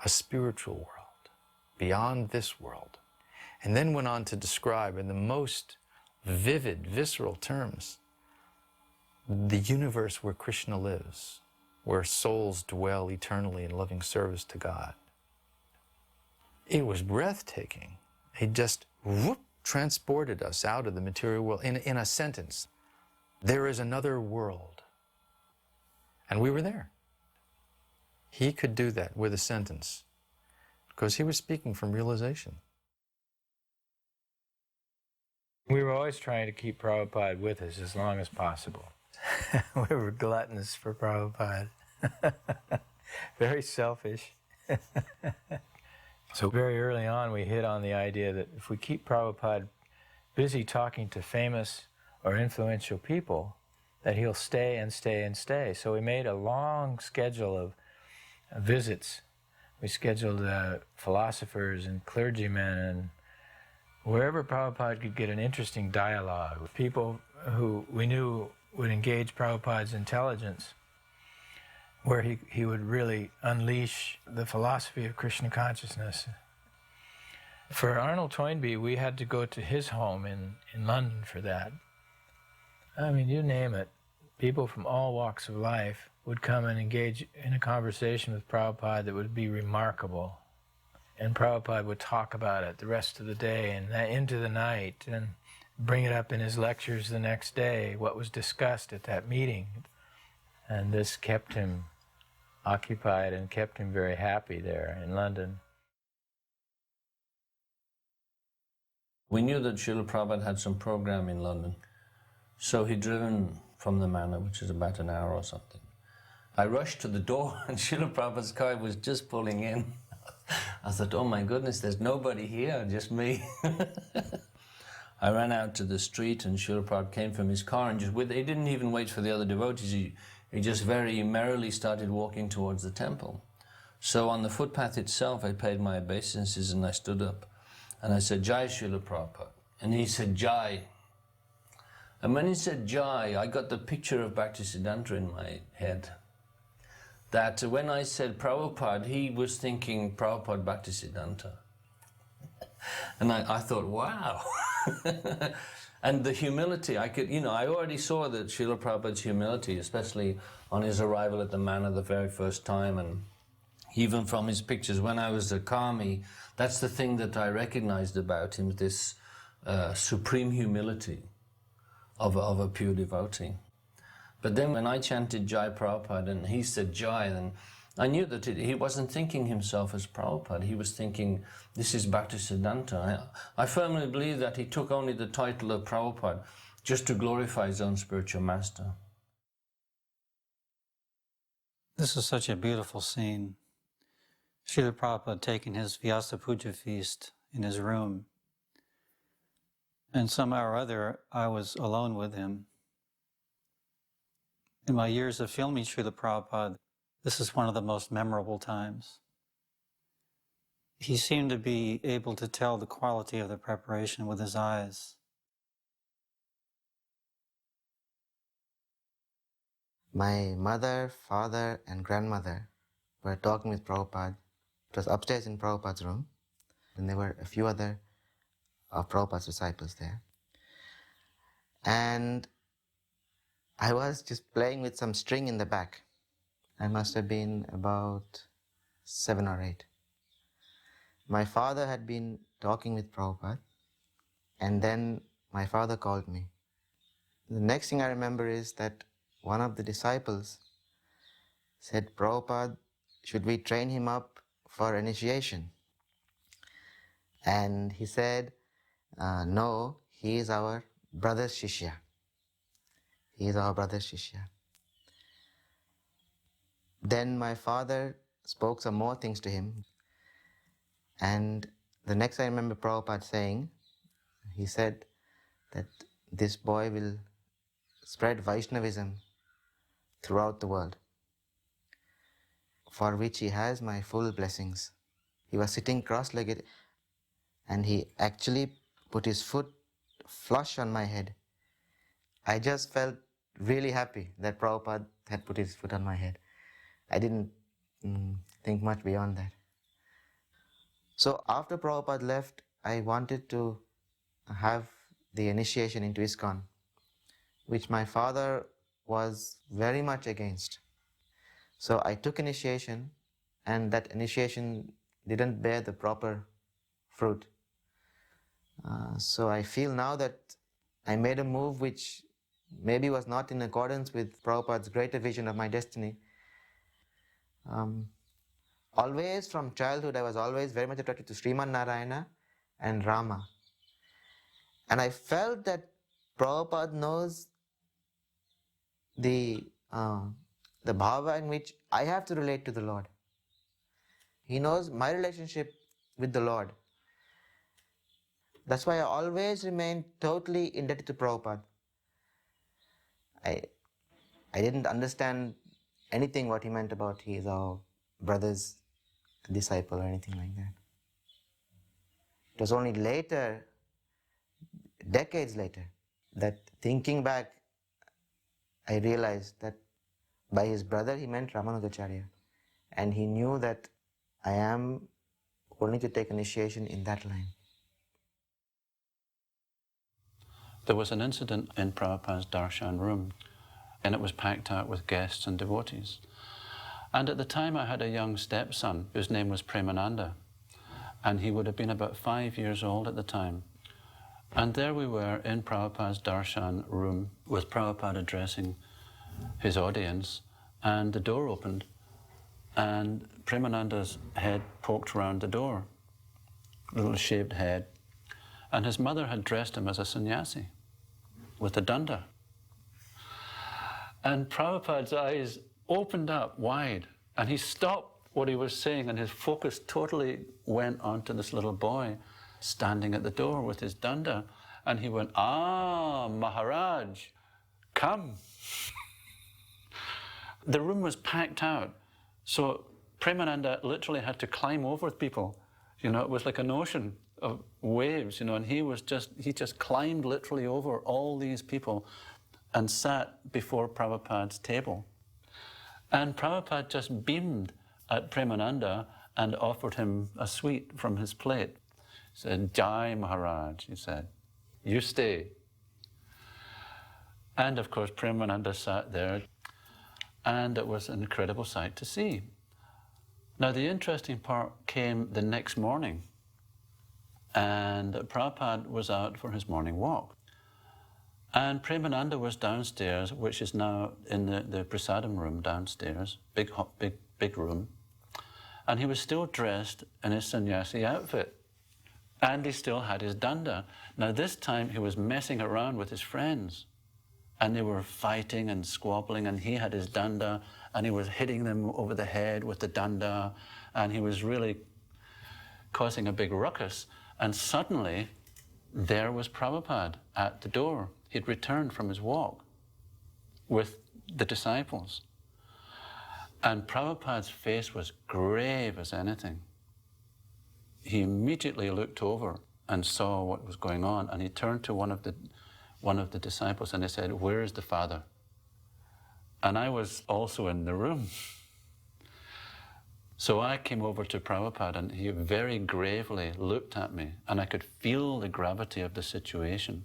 a spiritual world, beyond this world. And then went on to describe in the most vivid, visceral terms, the universe where Krishna lives, where souls dwell eternally in loving service to God. It was breathtaking. He just transported us out of the material world in a sentence. There is another world. And we were there. He could do that with a sentence because he was speaking from realization. We were always trying to keep Prabhupada with us as long as possible. We were gluttonous for Prabhupada. Very selfish. So very early on we hit on the idea that if we keep Prabhupada busy talking to famous or influential people, that he'll stay and stay and stay. So we made a long schedule of visits. We scheduled philosophers and clergymen, and wherever Prabhupada could get an interesting dialogue with people who we knew would engage Prabhupada's intelligence, where he would really unleash the philosophy of Krishna consciousness. For Arnold Toynbee, we had to go to his home in London for that. I mean, you name it. People from all walks of life would come and engage in a conversation with Prabhupada that would be remarkable. And Prabhupada would talk about it the rest of the day and into the night and bring it up in his lectures the next day, what was discussed at that meeting. And this kept him occupied and kept him very happy there in London. We knew that Srila Prabhupada had some program in London, so he'd driven from the manor, which is about an hour or something. I rushed to the door and Srila Prabhupada's car was just pulling in. I thought, oh my goodness, there's nobody here, just me. I ran out to the street and Srila Prabhupada came from his car and he didn't even wait for the other devotees. He just very merrily started walking towards the temple. So on the footpath itself, I paid my obeisances and I stood up. And I said, Jai Srila Prabhupada. And he said, Jai. And when he said Jai, I got the picture of Bhaktisiddhanta in my head. That when I said Prabhupada, he was thinking Prabhupada Bhaktisiddhanta. And I thought, wow. And the humility, I already saw that Srila Prabhupada's humility, especially on his arrival at the manor the very first time, and even from his pictures when I was a Kami, that's the thing that I recognized about him, this supreme humility of a pure devotee. But then when I chanted Jai Prabhupada and he said Jai, then I knew that he wasn't thinking himself as Prabhupada. He was thinking, this is Bhaktisiddhanta. I firmly believe that he took only the title of Prabhupada just to glorify his own spiritual master. This is such a beautiful scene. Srila Prabhupada taking his Vyasa Puja feast in his room. And somehow or other, I was alone with him. In my years of filming Srila Prabhupada, this is one of the most memorable times. He seemed to be able to tell the quality of the preparation with his eyes. My mother, father, and grandmother were talking with Prabhupada. It was upstairs in Prabhupada's room, and there were a few other of Prabhupada's disciples there. And I was just playing with some string in the back. I must have been about 7 or 8. My father had been talking with Prabhupada, and then my father called me. The next thing I remember is that one of the disciples said, Prabhupada, should we train him up for initiation? And he said, no, he is our brother's shishya. He is our brother's shishya. Then my father spoke some more things to him. And the next I remember Prabhupada saying, he said that this boy will spread Vaishnavism throughout the world, for which he has my full blessings. He was sitting cross-legged and he actually put his foot flush on my head. I just felt really happy that Prabhupada had put his foot on my head. I didn't think much beyond that. So after Prabhupada left, I wanted to have the initiation into ISKCON, which my father was very much against. So I took initiation, and that initiation didn't bear the proper fruit. So I feel now that I made a move which maybe was not in accordance with Prabhupada's greater vision of my destiny. Always from childhood, I was always very much attracted to Sriman Narayana and Rama. And I felt that Prabhupada knows the bhava in which I have to relate to the Lord. He knows my relationship with the Lord. That's why I always remain totally indebted to Prabhupada. I didn't understand anything what he meant about he is our brother's disciple or anything like that. It was only later, decades later, that thinking back, I realized that by his brother he meant Ramanujacharya, and he knew that I am only to take initiation in that line. There was an incident in Prabhupada's darshan room, and it was packed out with guests and devotees. And at the time I had a young stepson whose name was Premananda, and he would have been about 5 years old at the time. And there we were in Prabhupada's darshan room with Prabhupada addressing his audience, and the door opened and Premananda's head poked round the door, little shaved head, and his mother had dressed him as a sannyasi with a danda. And Prabhupada's eyes opened up wide, and he stopped what he was saying, and his focus totally went onto this little boy standing at the door with his danda, and he went, "Ah, Maharaj, come." The room was packed out, so Premananda literally had to climb over people. You know, it was like an ocean of waves, you know, and he just climbed literally over all these people and sat before Prabhupada's table. And Prabhupada just beamed at Premananda and offered him a sweet from his plate. He said, "Jai Maharaj," he said, "you stay." And of course Premananda sat there, and it was an incredible sight to see. Now the interesting part came the next morning, and Prabhupada was out for his morning walk. And Premananda was downstairs, which is now in the prasadam room downstairs, big room. And he was still dressed in his sannyasi outfit. And he still had his danda. Now this time he was messing around with his friends. And they were fighting and squabbling, and he had his danda, and he was hitting them over the head with the danda, and he was really causing a big ruckus. And suddenly, there was Prabhupada at the door. He'd returned from his walk with the disciples. And Prabhupada's face was grave as anything. He immediately looked over and saw what was going on, and he turned to one of the disciples and he said, "Where is the father?" And I was also in the room. So I came over to Prabhupada, and he very gravely looked at me, and I could feel the gravity of the situation.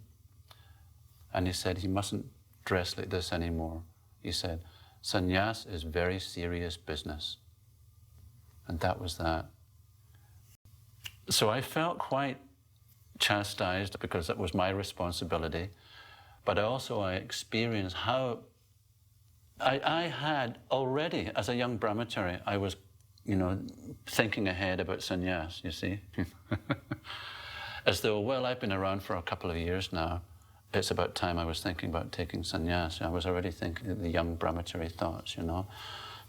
And he said, "He mustn't dress like this anymore." He said, "Sannyas is very serious business." And that was that. So I felt quite chastised because that was my responsibility, but also I experienced how I had already, as a young brahmachari, I was, thinking ahead about sannyas, you see. As though, well, I've been around for a couple of years now, it's about time I was thinking about taking sannyas. I was already thinking the young brahmachari thoughts,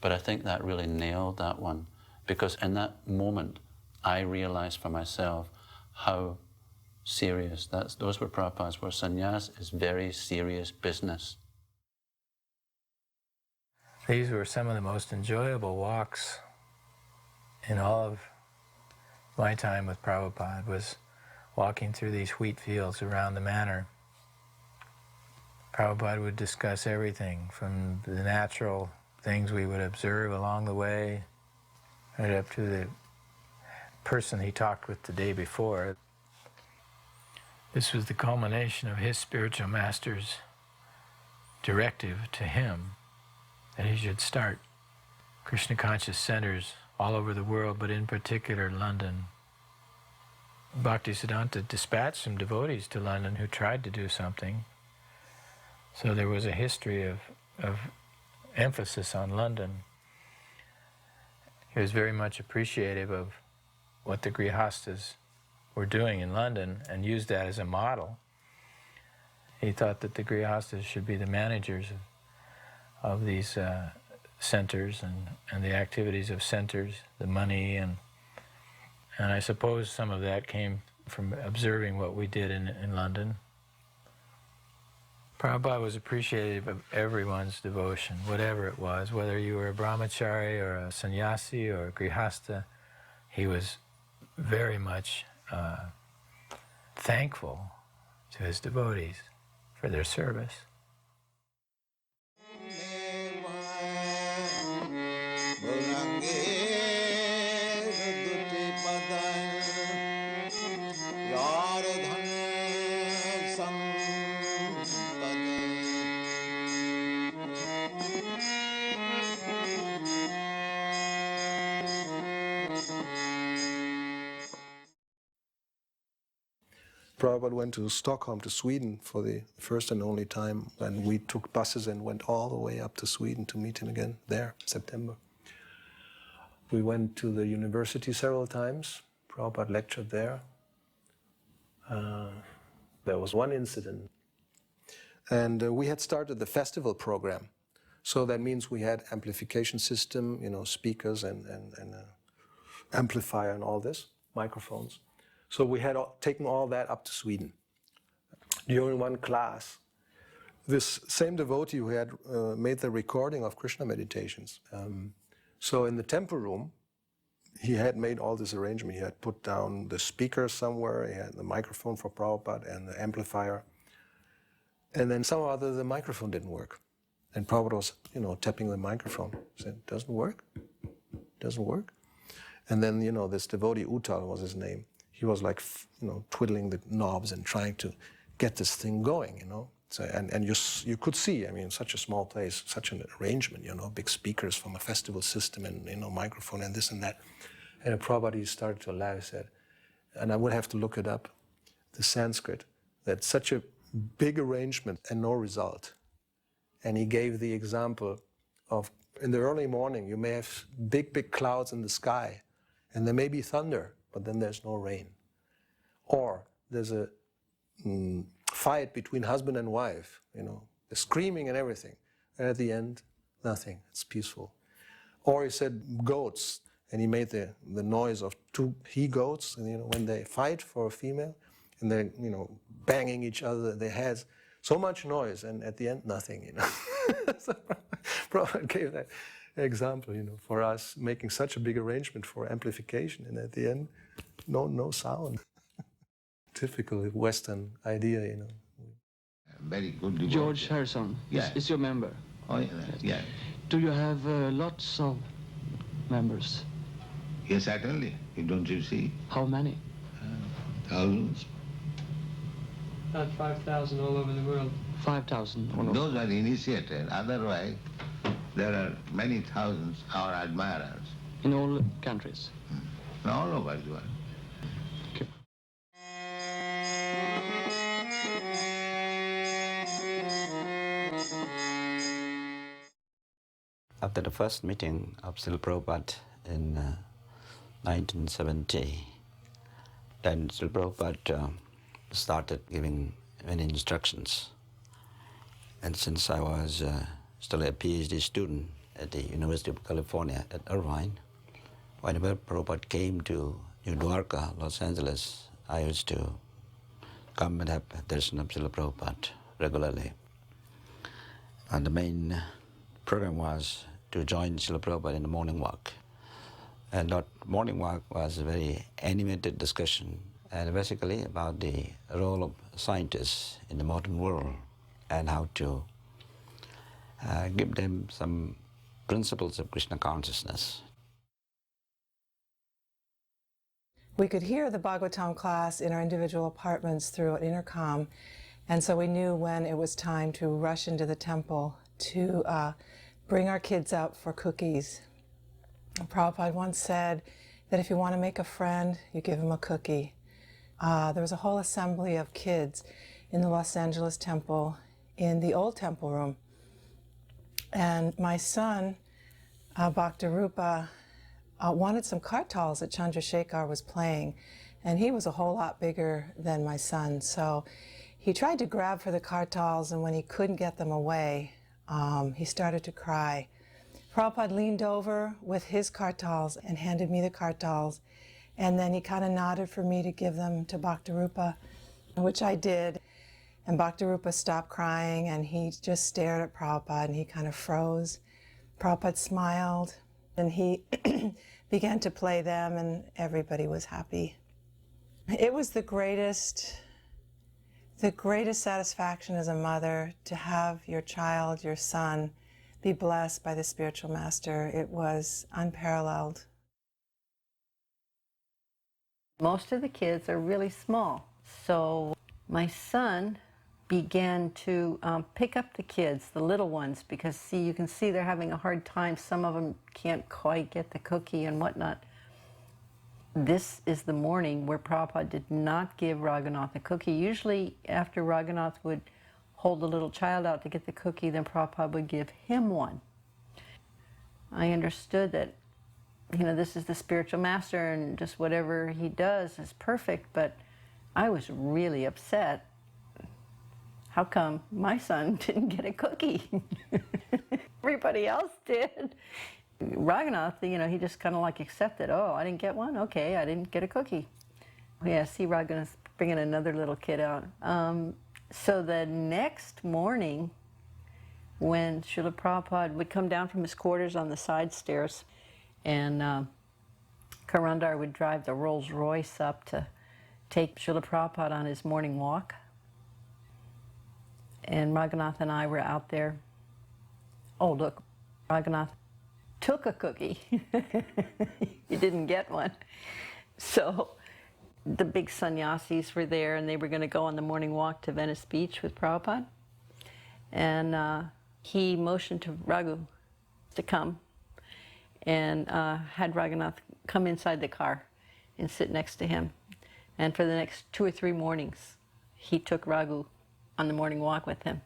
But I think that really nailed that one, because in that moment, I realized for myself how serious. Those were Prabhupada's words. Sannyas is very serious business. These were some of the most enjoyable walks in all of my time with Prabhupada, was walking through these wheat fields around the manor. Prabhupada would discuss everything from the natural things we would observe along the way, right up to the person he talked with the day before. This was the culmination of his spiritual master's directive to him that he should start Krishna conscious centers all over the world, but in particular London. Bhaktisiddhanta dispatched some devotees to London who tried to do something. So there was a history of emphasis on London. He was very much appreciative of what the Grihastas were doing in London and used that as a model. He thought that the Grihastas should be the managers of these centers and the activities of centers, the money and And I suppose some of that came from observing what we did in London. Prabhupada was appreciative of everyone's devotion, whatever it was, whether you were a brahmachari or a sannyasi or a grihastha. He was very much thankful to his devotees for their service. Prabhupada went to Stockholm, to Sweden, for the first and only time, and we took buses and went all the way up to Sweden to meet him again there, September. We went to the university several times. Prabhupada lectured there. There was one incident. And we had started the festival program. So that means we had amplification system, you know, speakers and amplifier and all this, microphones. So we had taken all that up to Sweden. During one class, this same devotee who had made the recording of Krishna meditations. So in the temple room, he had made all this arrangement. He had put down the speaker somewhere, he had the microphone for Prabhupada and the amplifier. And then somehow or other the microphone didn't work. And Prabhupada was, you know, tapping the microphone. He said, "Doesn't work? Doesn't work?" And then, you know, this devotee, Uttal was his name. He was like, you know, twiddling the knobs and trying to get this thing going, you know. So, and you could see, I mean, such a small place, such an arrangement, you know, big speakers from a festival system and, you know, microphone and this and that. And Prabhupada started to laugh, he said, and I would have to look it up, the Sanskrit, that such a big arrangement and no result. And he gave the example of, in the early morning, you may have big, big clouds in the sky, and there may be thunder, but then there's no rain. Or there's a fight between husband and wife, you know, they're screaming and everything. And at the end, nothing, it's peaceful. Or he said goats, and he made the noise of two he-goats, and, you know, when they fight for a female, and they're, you know, banging each other, their heads, so much noise, and at the end, nothing, you know. So Prabhupada gave that example, you know, for us making such a big arrangement for amplification, and at the end, no sound. Typical Western idea, you know. Very good devotee. George Harrison is your member. Oh, yeah. Yeah. Do you have lots of members? Yes, certainly. Don't you see? How many? Thousands. About 5,000 all over the world. 5,000? Those are initiated. Otherwise, there are many thousands our admirers. In all countries? All over the world. Okay. After the first meeting of Srila Prabhupada in 1970, then Srila Prabhupada started giving many instructions. And since I was still a PhD student at the University of California at Irvine, whenever Prabhupada came to Nью-Йорке, Los-Anджелесе, I used to come and have darshan of Srila Prabhupada regularly. And the main program was to join Srila Prabhupada in the morning walk. And that morning walk was a very animated discussion, and basically about the role of scientists in the modern world and how to give them some principles of Krishna consciousness. We could hear the Bhagavatam class in our individual apartments through an intercom, and so we knew when it was time to rush into the temple to bring our kids out for cookies. Prabhupada once said that if you want to make a friend, you give him a cookie. There was a whole assembly of kids in the Los Angeles temple in the old temple room. And my son, Bhaktarupa, wanted some kartals that Chandrasekhar was playing. And he was a whole lot bigger than my son. So he tried to grab for the kartals, and when he couldn't get them away, he started to cry. Prabhupada leaned over with his kartals and handed me the kartals And then he kind of nodded for me to give them to Bhaktirupa, which I did. And Bhaktirupa stopped crying and he just stared at Prabhupada and he kind of froze. Prabhupada smiled and he began to play them and everybody was happy. It was the greatest satisfaction as a mother to have your child, your son, be blessed by the spiritual master. It was unparalleled. Most of the kids are really small, so my son began to pick up the kids, the little ones, because you can see they're having a hard time. Some of them can't quite get the cookie and whatnot. This is the morning where Prabhupada did not give Radhanath a cookie. Usually after Radhanath would hold the little child out to get the cookie, then Prabhupada would give him one. I understood that, you know, this is the spiritual master and just whatever he does is perfect, but I was really upset. How come my son didn't get a cookie? Everybody else did. Radhanath, you know, he just kind of like accepted, oh, I didn't get one? Okay, I didn't get a cookie. Yeah, see Radhanath bringing another little kid out. So the next morning, when Srila Prabhupada would come down from his quarters on the side stairs, and Karandar would drive the Rolls Royce up to take Srila Prabhupada on his morning walk. And Radhanath and I were out there. Oh, look, Radhanath took a cookie. He didn't get one. So the big sannyasis were there, and they were going to go on the morning walk to Venice Beach with Prabhupada. And he motioned to Raghu to come and had Radhanath come inside the car and sit next to him. And for the next 2 or 3 mornings, he took Raghu on the morning walk with him.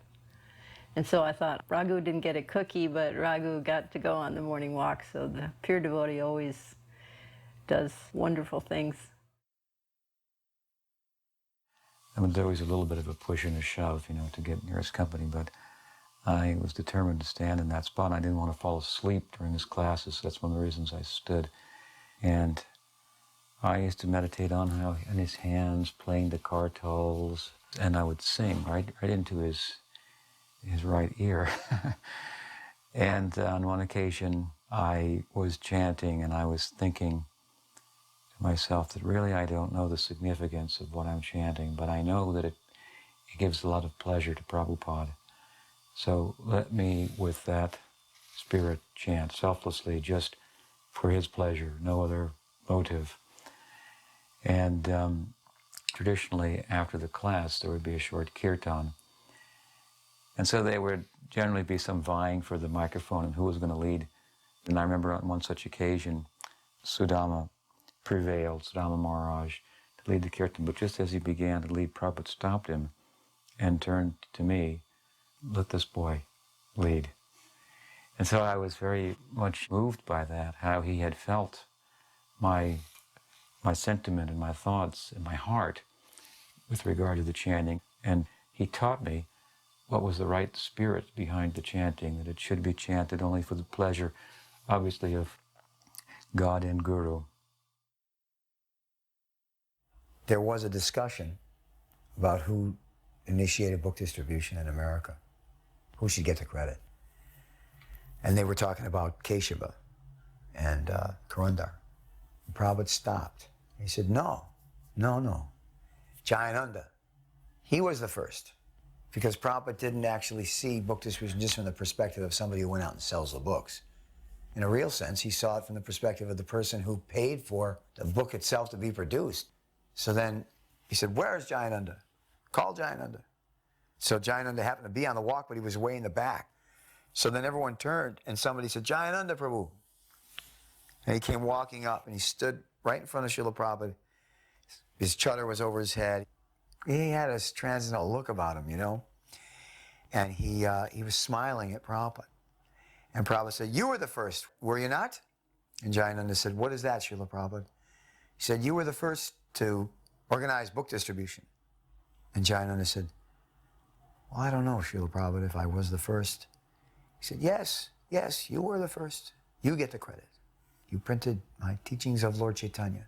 And so I thought, Raghu didn't get a cookie, but Raghu got to go on the morning walk. So the pure devotee always does wonderful things. I mean, there was a little bit of a push and a shove, you know, to get near his company, but I was determined to stand in that spot. I didn't want to fall asleep during his classes. So that's one of the reasons I stood. And I used to meditate on how in his hands playing the kartals, and I would sing right into his right ear. And on one occasion, I was chanting, and I was thinking to myself that really I don't know the significance of what I'm chanting, but I know that it gives a lot of pleasure to Prabhupada. So let me, with that spirit, chant selflessly, just for his pleasure, no other motive. And traditionally, after the class, there would be a short kirtan. And so there would generally be some vying for the microphone and who was going to lead. And I remember on one such occasion, Sudama prevailed, Sudama Maharaj, to lead the kirtan. But just as he began to lead, Prabhupada stopped him and turned to me, let this boy lead. And so I was very much moved by that, how he had felt my sentiment and my thoughts and my heart with regard to the chanting. And he taught me what was the right spirit behind the chanting, that it should be chanted only for the pleasure, obviously, of God and Guru. There was a discussion about who initiated book distribution in America, who should get the credit. And they were talking about Keshava and Karandar. And Prabhupada stopped. He said, no. Jayananda, he was the first. Because Prabhupada didn't actually see book distribution just from the perspective of somebody who went out and sells the books. In a real sense, he saw it from the perspective of the person who paid for the book itself to be produced. So then he said, where's Jayananda? Call Jayananda. So Jayananda happened to be on the walk, but he was way in the back. So then everyone turned, and somebody said, Jayananda Prabhu. And he came walking up, and he stood right in front of Srila Prabhupada. His chadar was over his head. He had a transcendental look about him, you know. And he was smiling at Prabhupada. And Prabhupada said, you were the first, were you not? And Jayananda said, what is that, Srila Prabhupada? He said, you were the first to organize book distribution. And Jayananda said, well, I don't know, Srila Prabhupada, if I was the first. He said, yes, you were the first. You get the credit. You printed my teachings of Lord Chaitanya.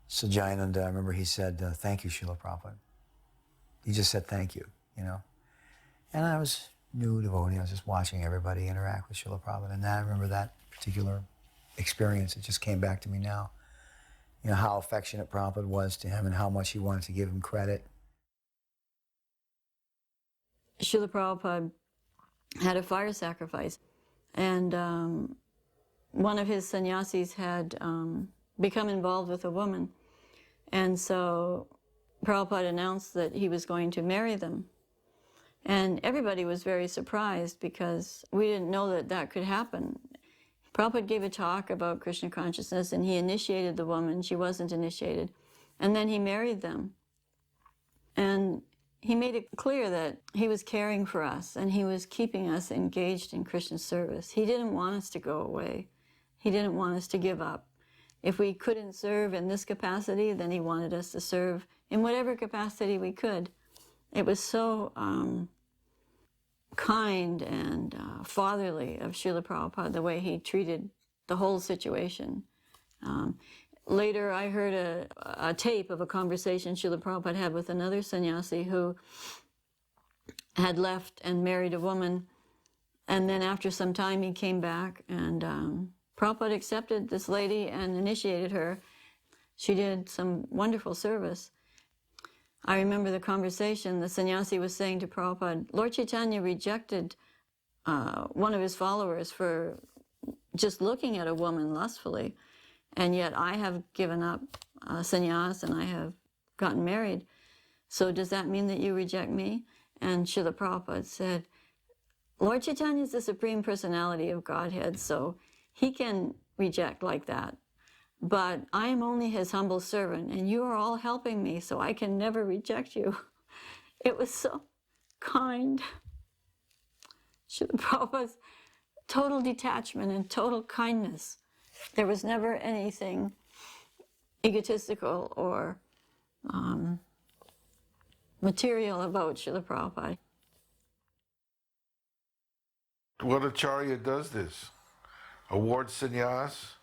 Sajayananda, I remember he said, thank you, Srila Prabhupada. He just said thank you, you know. And I was new devotee, I was just watching everybody interact with Srila Prabhupada, and I remember that particular experience. It just came back to me now. You know, how affectionate Prabhupada was to him and how much he wanted to give him credit. Srila Prabhupada had a fire sacrifice, and one of his sannyasis had become involved with a woman, and so Prabhupada announced that he was going to marry them. And everybody was very surprised because we didn't know that that could happen. Prabhupada gave a talk about Krishna consciousness, and he initiated the woman. She wasn't initiated. And then he married them. And he made it clear that he was caring for us, and he was keeping us engaged in Krishna service. He didn't want us to go away. He didn't want us to give up. If we couldn't serve in this capacity, then he wanted us to serve in whatever capacity we could. It was so kind and fatherly of Srila Prabhupada, the way he treated the whole situation. Later, I heard a tape of a conversation Srila Prabhupada had with another sannyasi who had left and married a woman, and then after some time he came back, and Prabhupada accepted this lady and initiated her. She did some wonderful service. I remember the conversation. The sannyasi was saying to Prabhupada, Lord Chaitanya rejected one of his followers for just looking at a woman lustfully, and yet I have given up sannyas and I have gotten married. So does that mean that you reject me? And Srila Prabhupada said, Lord Chaitanya is the Supreme Personality of Godhead, so he can reject like that. But I am only his humble servant, and you are all helping me, so I can never reject you. It was so kind. Srila Prabhupada's total detachment and total kindness. There was never anything egotistical or material about Srila Prabhupada. What acharya does this? Awards sannyas,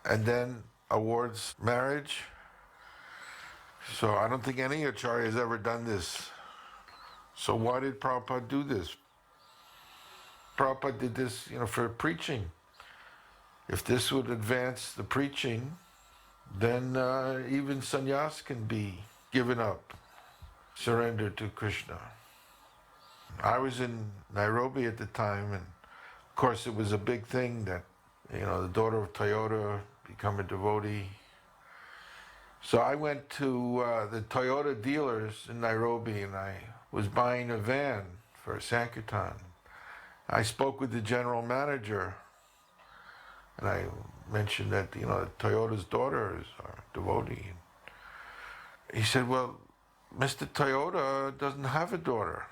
and then awards marriage. So I don't think any acharya has ever done this. So why did Prabhupada do this? Prabhupada did this, you know, for preaching. If this would advance the preaching, then even sannyas can be given up, surrendered to Krishna. I was in Nairobi at the time, and of course it was a big thing that, you know, the daughter of Toyota become a devotee. So I went to the Toyota dealers in Nairobi, and I was buying a van for a Sankirtan. I spoke with the general manager, and I mentioned that, you know, Toyota's daughter is our devotee. He said, well, Mr. Toyota doesn't have a daughter.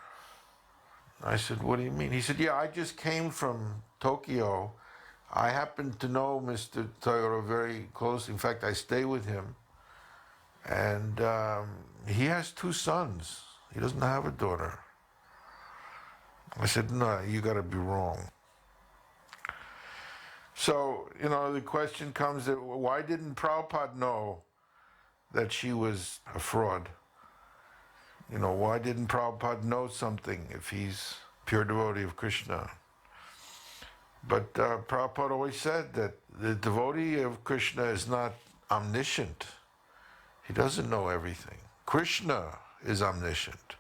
I said, what do you mean? He said, yeah, I just came from Tokyo. I happen to know Mr. Toyota very closely. In fact, I stay with him. And he has 2 sons. He doesn't have a daughter. I said, no, you got to be wrong. So, you know, the question comes that why didn't Prabhupada know that she was a fraud? You know, why didn't Prabhupada know something if he's pure devotee of Krishna? But Prabhupada always said that the devotee of Krishna is not omniscient. He doesn't know everything. Krishna is omniscient.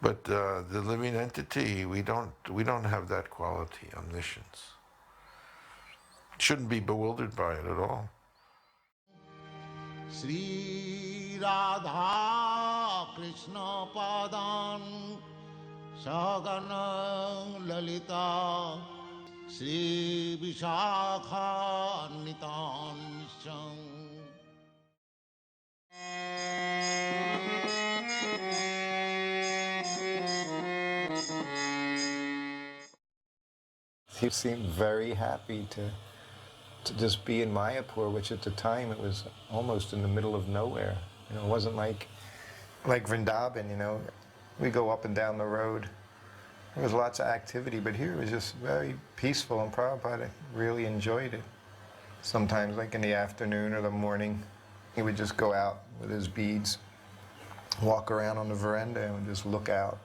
But the living entity, we don't have that quality, omniscience. Shouldn't be bewildered by it at all. Sri Radha Krishna Padan Sagana Lalita Sri Vishakha Nitan Mishram. He seemed very happy to just be in Mayapur, which at the time it was almost in the middle of nowhere. You know, it wasn't like Vrindavan, you know. We go up and down the road. There was lots of activity, but here it was just very peaceful, and Prabhupada really enjoyed it. Sometimes, like in the afternoon or the morning, He would just go out with his beads, walk around on the veranda and just look out.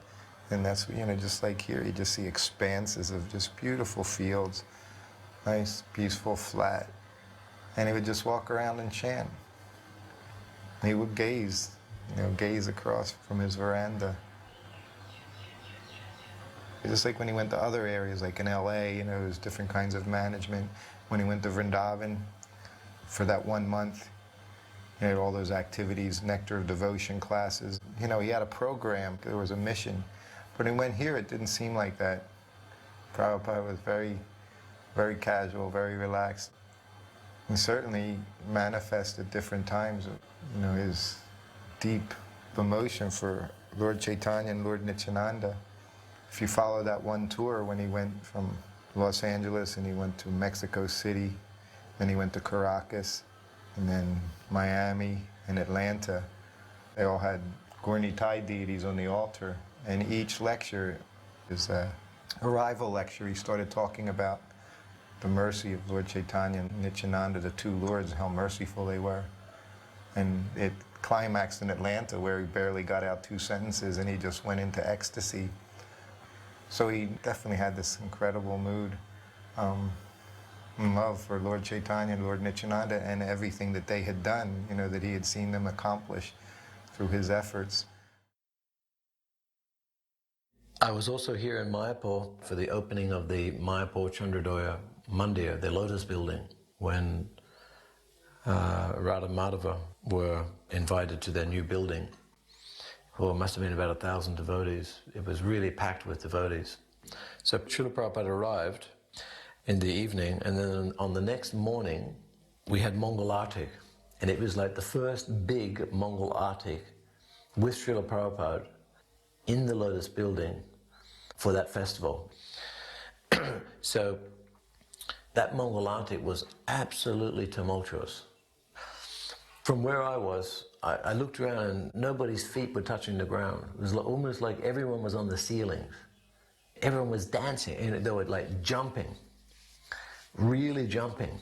And that's, you know, just like here, you just see expanses of just beautiful fields, nice, peaceful, flat. And he would just walk around and chant. He would gaze, you know, gaze across from his veranda. Just like when he went to other areas, like in LA, you know, there's different kinds of management. When he went to Vrindavan for that 1 month, he had all those activities, nectar of devotion classes. You know, he had a program, there was a mission. But when he went here, it didn't seem like that. Prabhupada was very, very casual, very relaxed. He certainly manifested at different times, you know, his deep emotion for Lord Chaitanya and Lord Nityananda. If you follow that one tour when he went from Los Angeles and he went to Mexico City, then he went to Caracas, and then Miami and Atlanta, they all had Gaurnitai deities on the altar. And each lecture is an arrival lecture. He started talking about the mercy of Lord Chaitanya and Nityananda, the two lords, how merciful they were. And it climaxed in Atlanta where he barely got out 2 sentences and he just went into ecstasy. So he definitely had this incredible mood, love for Lord Chaitanya and Lord Nityananda and everything that they had done, you know, that he had seen them accomplish through his efforts. I was also here in Mayapur for the opening of the Mayapur Chandradoya Mandir, the Lotus Building, when Radha Madhava were invited to their new building. Well, it must have been about 1,000 devotees. It was really packed with devotees. So Srila Prabhupada arrived in the evening, and then on the next morning, we had Mongol Artik. And it was like the first big Mongol Artik with Srila Prabhupada in the Lotus Building for that festival. So that Mongol Artik was absolutely tumultuous. From where I was, I looked around and nobody's feet were touching the ground. It was almost like everyone was on the ceilings. Everyone was dancing, and they were like jumping, really jumping.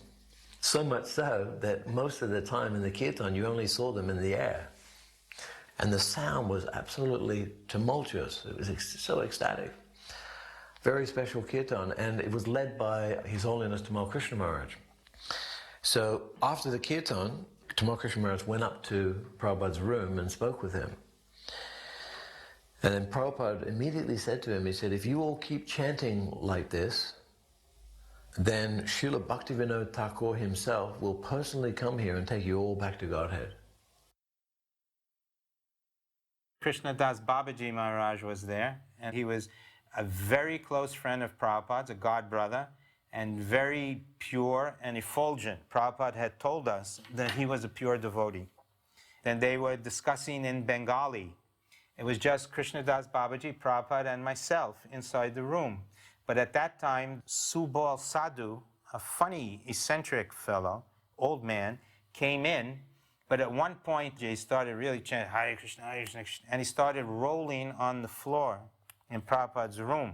So much so that most of the time in the kirtan you only saw them in the air. And the sound was absolutely tumultuous. It was so ecstatic. Very special kirtan, and it was led by His Holiness Tamal Krishna Maharaj. So after the kirtan, Tamal Krishna Maharaj went up to Prabhupada's room and spoke with him. And then Prabhupada immediately said to him, he said, if you all keep chanting like this, then Srila Bhaktivinoda Thakur himself will personally come here and take you all back to Godhead. Krishnadas Babaji Maharaj was there, and he was a very close friend of Prabhupada's, a god brother, and very pure and effulgent. Prabhupada had told us that he was a pure devotee. Then they were discussing in Bengali. It was just Krishnadas Babaji, Prabhupada, and myself inside the room. But at that time, Subal Sadhu, a funny, eccentric fellow, old man, came in. But at one point, he started really chanting, Hare Krishna, Hare Krishna, and he started rolling on the floor in Prabhupada's room.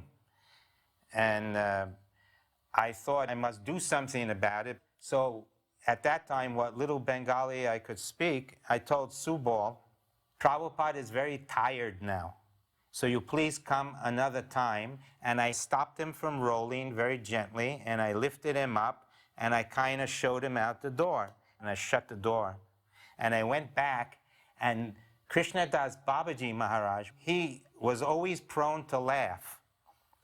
And I thought I must do something about it. So at that time, what little Bengali I could speak, I told Subal, Prabhupada is very tired now. So you please come another time. And I stopped him from rolling very gently, and I lifted him up, and I kind of showed him out the door. And I shut the door. And I went back, and Krishnadas Babaji Maharaj, he was always prone to laugh.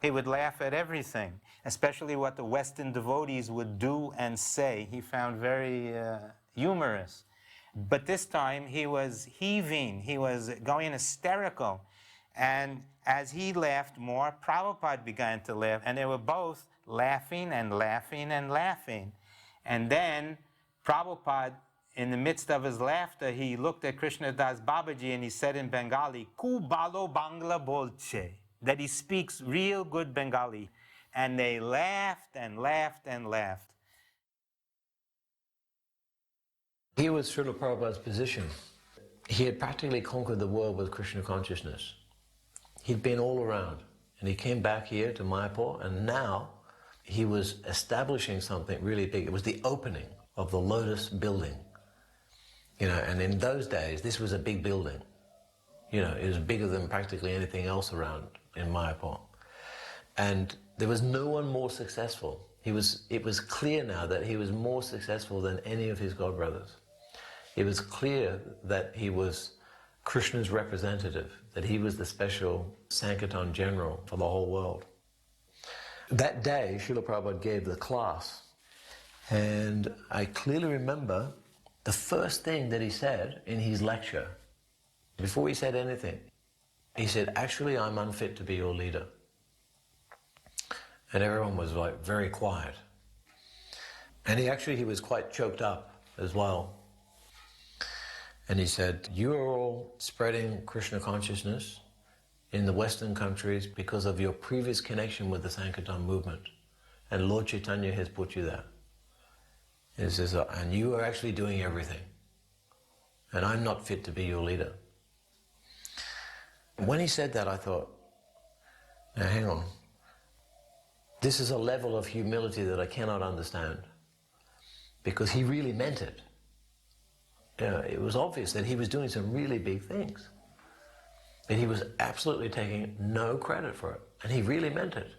He would laugh at everything, especially what the Western devotees would do and say. He found very humorous. But this time he was heaving, he was going hysterical. And as he laughed more, Prabhupada began to laugh, and they were both laughing and laughing and laughing. And then Prabhupada, in the midst of his laughter, he looked at Krishnadas Babaji and he said in Bengali, Ku balo Bangla bolche, that he speaks real good Bengali. And they laughed and laughed and laughed. Here was Srila Prabhupada's position. He had practically conquered the world with Krishna consciousness. He'd been all around, and he came back here to Mayapur, and now he was establishing something really big. It was the opening of the Lotus Building. You know, and in those days, this was a big building. You know, it was bigger than practically anything else around in Mayapur. And there was no one more successful. It was clear now that he was more successful than any of his godbrothers. It was clear that he was Krishna's representative, that he was the special Sankirtan general for the whole world. That day, Srila Prabhupada gave the class, and I clearly remember the first thing that he said in his lecture, before he said anything, he said, "Actually, I'm unfit to be your leader." And everyone was like very quiet. And he was quite choked up as well. And he said, "You are all spreading Krishna consciousness in the Western countries because of your previous connection with the Sankirtan movement. And Lord Chaitanya has put you there. He says, and you are actually doing everything. And I'm not fit to be your leader." When he said that, I thought, now hang on. This is a level of humility that I cannot understand. Because he really meant it. It was obvious that he was doing some really big things. But he was absolutely taking no credit for it. And he really meant it.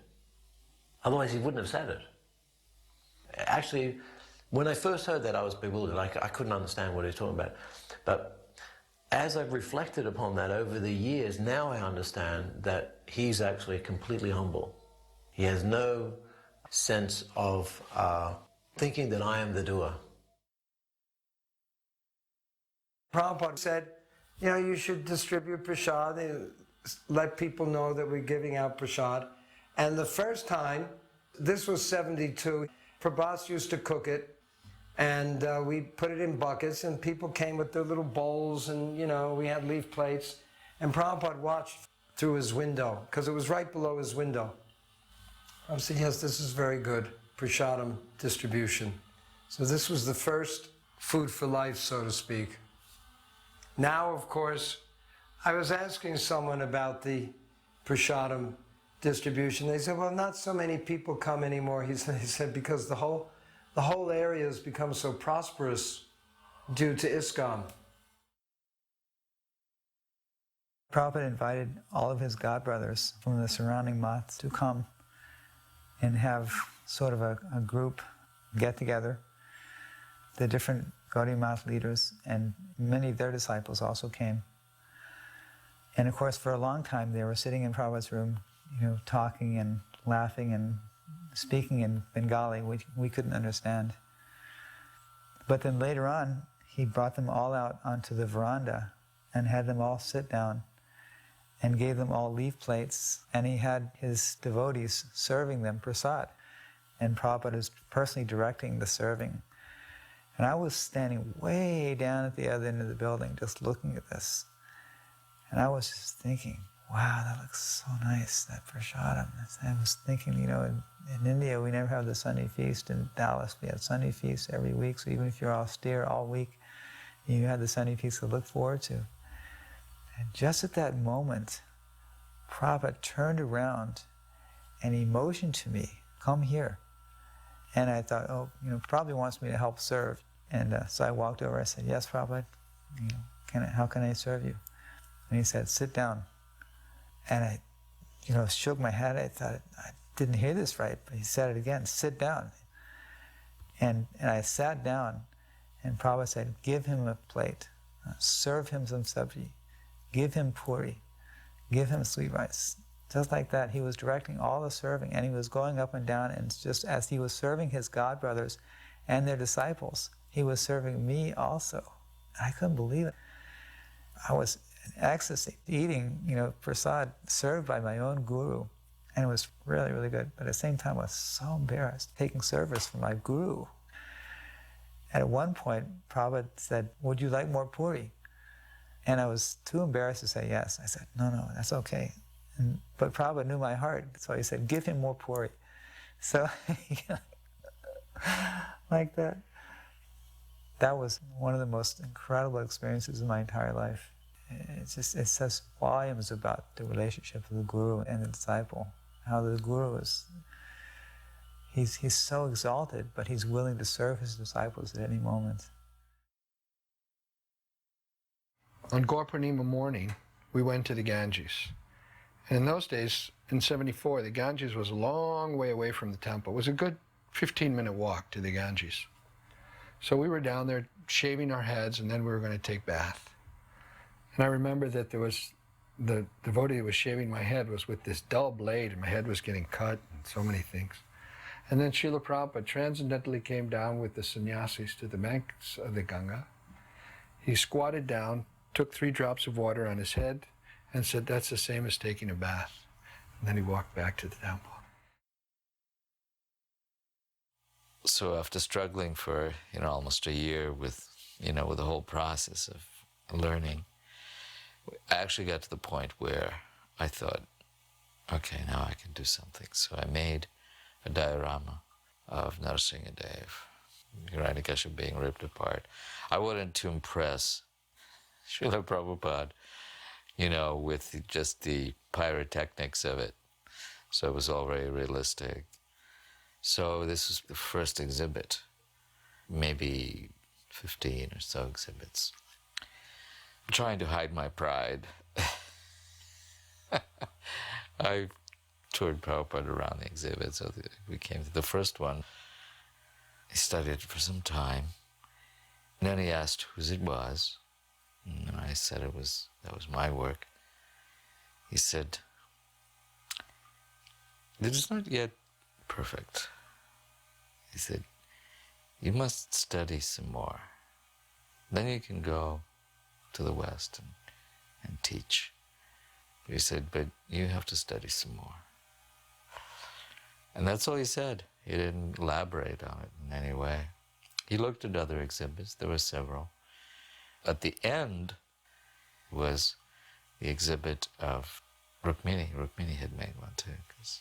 Otherwise he wouldn't have said it. Actually, when I first heard that, I was bewildered. I couldn't understand what he was talking about. But as I've reflected upon that over the years, now I understand that he's actually completely humble. He has no sense of thinking that I am the doer. Prabhupada said, you know, you should distribute prasad, let people know that we're giving out prasad. And the first time, this was 72, Prabhupada used to cook it, and we put it in buckets, and people came with their little bowls, and, you know, we had leaf plates. And Prabhupada watched through his window, because it was right below his window. I said, yes, this is very good, prasadam distribution. So this was the first food for life, so to speak. Now, of course, I was asking someone about the prasadam distribution. They said, well, not so many people come anymore. He said because the whole area has become so prosperous due to ISKCON. Prabhupada invited all of his godbrothers from the surrounding maths to come and have sort of a group get together. The different Gaudiya Math leaders and many of their disciples also came. And of course, for a long time, they were sitting in Prabhupada's room, you know, talking and laughing and speaking in Bengali, which we couldn't understand. But then later on, he brought them all out onto the veranda and had them all sit down and gave them all leaf plates, and he had his devotees serving them prasad. And Prabhupada was personally directing the serving. And I was standing way down at the other end of the building just looking at this. And I was just thinking, wow, that looks so nice, that prasadam. I was thinking, you know, in India we never have the Sunday feast. In Dallas we have Sunday feasts every week, so even if you're austere all week, you had the Sunday feast to look forward to. And just at that moment, Prabhupada turned around and he motioned to me, come here. And I thought, oh, you know, probably wants me to help serve. And so I walked over, I said, yes, Prabhupada, you know, how can I serve you? And he said, sit down. And I, you know, shook my head. I thought, I didn't hear this right, but he said it again, sit down. And I sat down, and Prabhupada said, give him a plate, serve him some sabji, give him puri, give him sweet rice. Just like that, he was directing all the serving, and he was going up and down, and just as he was serving his godbrothers and their disciples, he was serving me also. I couldn't believe it. I was in ecstasy, eating, you know, prasad served by my own guru, and it was really, really good. But at the same time, I was so embarrassed taking service from my guru. And at one point, Prabhupada said, would you like more puri? And I was too embarrassed to say yes. I said, no, that's okay. But Prabhupada knew my heart, so he said, give him more puri. So, like that. That was one of the most incredible experiences of my entire life. It says volumes about the relationship of the guru and the disciple. How the guru is, he's so exalted, but he's willing to serve his disciples at any moment. On Gaur Purnima morning, we went to the Ganges. And in those days, in '74, the Ganges was a long way away from the temple. It was a good 15-minute walk to the Ganges. So we were down there shaving our heads, and then we were going to take bath. And I remember that there was, the devotee who was shaving my head was with this dull blade, and my head was getting cut, and so many things. And then Srila Prabhupada transcendentally came down with the sannyasis to the banks of the Ganga. He squatted down, took 3 drops of water on his head, and said, "That's the same as taking a bath." And then he walked back to the temple. So after struggling for, almost a year with, with the whole process of learning, I actually got to the point where I thought, okay, now I can do something. So I made a diorama of Narasimhadev, Hiranyakashipu being ripped apart. I wanted to impress Srila Prabhupada, with just the pyrotechnics of it. So it was all very realistic. So this was the first exhibit, maybe 15 or so exhibits. I'm trying to hide my pride. I toured Prabhupada around the exhibit, so we came to the first one. He studied it for some time. And then he asked whose it was. And I said that was my work. He said, "It is not yet perfect." He said, "You must study some more. Then you can go to the West and teach." He said, "But you have to study some more." And that's all he said. He didn't elaborate on it in any way. He looked at other exhibits. There were several. At the end was the exhibit of Rukmini. Rukmini had made one too, because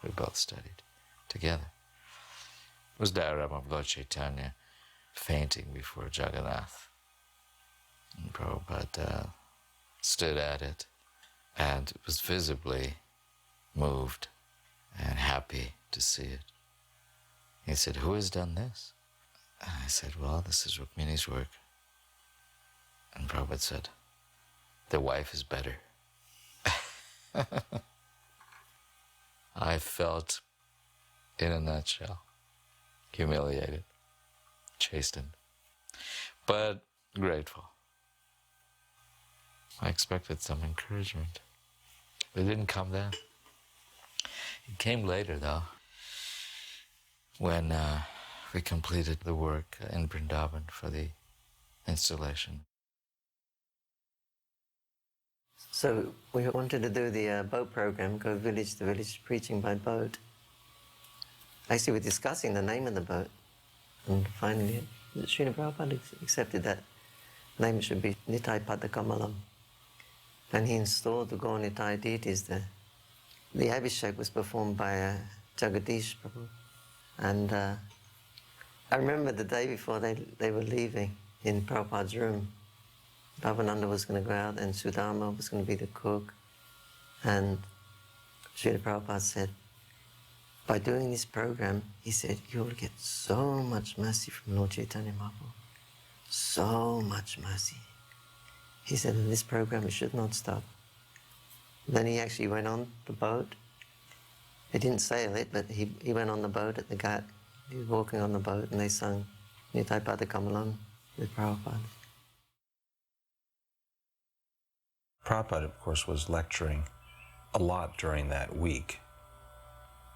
we both studied together. It was diorama of Lord Chaitanya fainting before Jagannath. And Prabhupada stood at it and was visibly moved and happy to see it. He said, "Who has done this?" And I said, "Well, this is Rukmini's work." And Prabhupada said, "The wife is better." I felt, in a nutshell, humiliated, chastened, but grateful. I expected some encouragement. It didn't come then. It came later, though, when we completed the work in Vrindavan for the installation. So we wanted to do the boat program, go village to village preaching by boat. Actually, we're discussing the name of the boat, and finally Srila Prabhupada accepted that name should be Nitai Padakamalam. And he installed the Gaur Nitai deities there. The Abhishek was performed by Jagadish Prabhu. And I remember the day before they were leaving in Prabhupada's room, Bhavananda was going to go out and Sudama was going to be the cook. And Srila Prabhupada said, by doing this program, he said, you will get so much mercy from Lord Chaitanya Mahaprabhu. So much mercy. He said, in this program, it should not stop. Then he actually went on the boat. He didn't sail it, but he went on the boat at the ghat. He was walking on the boat and they sung Nitai Pada Kamalam with Prabhupada. Prabhupada, of course, was lecturing a lot during that week.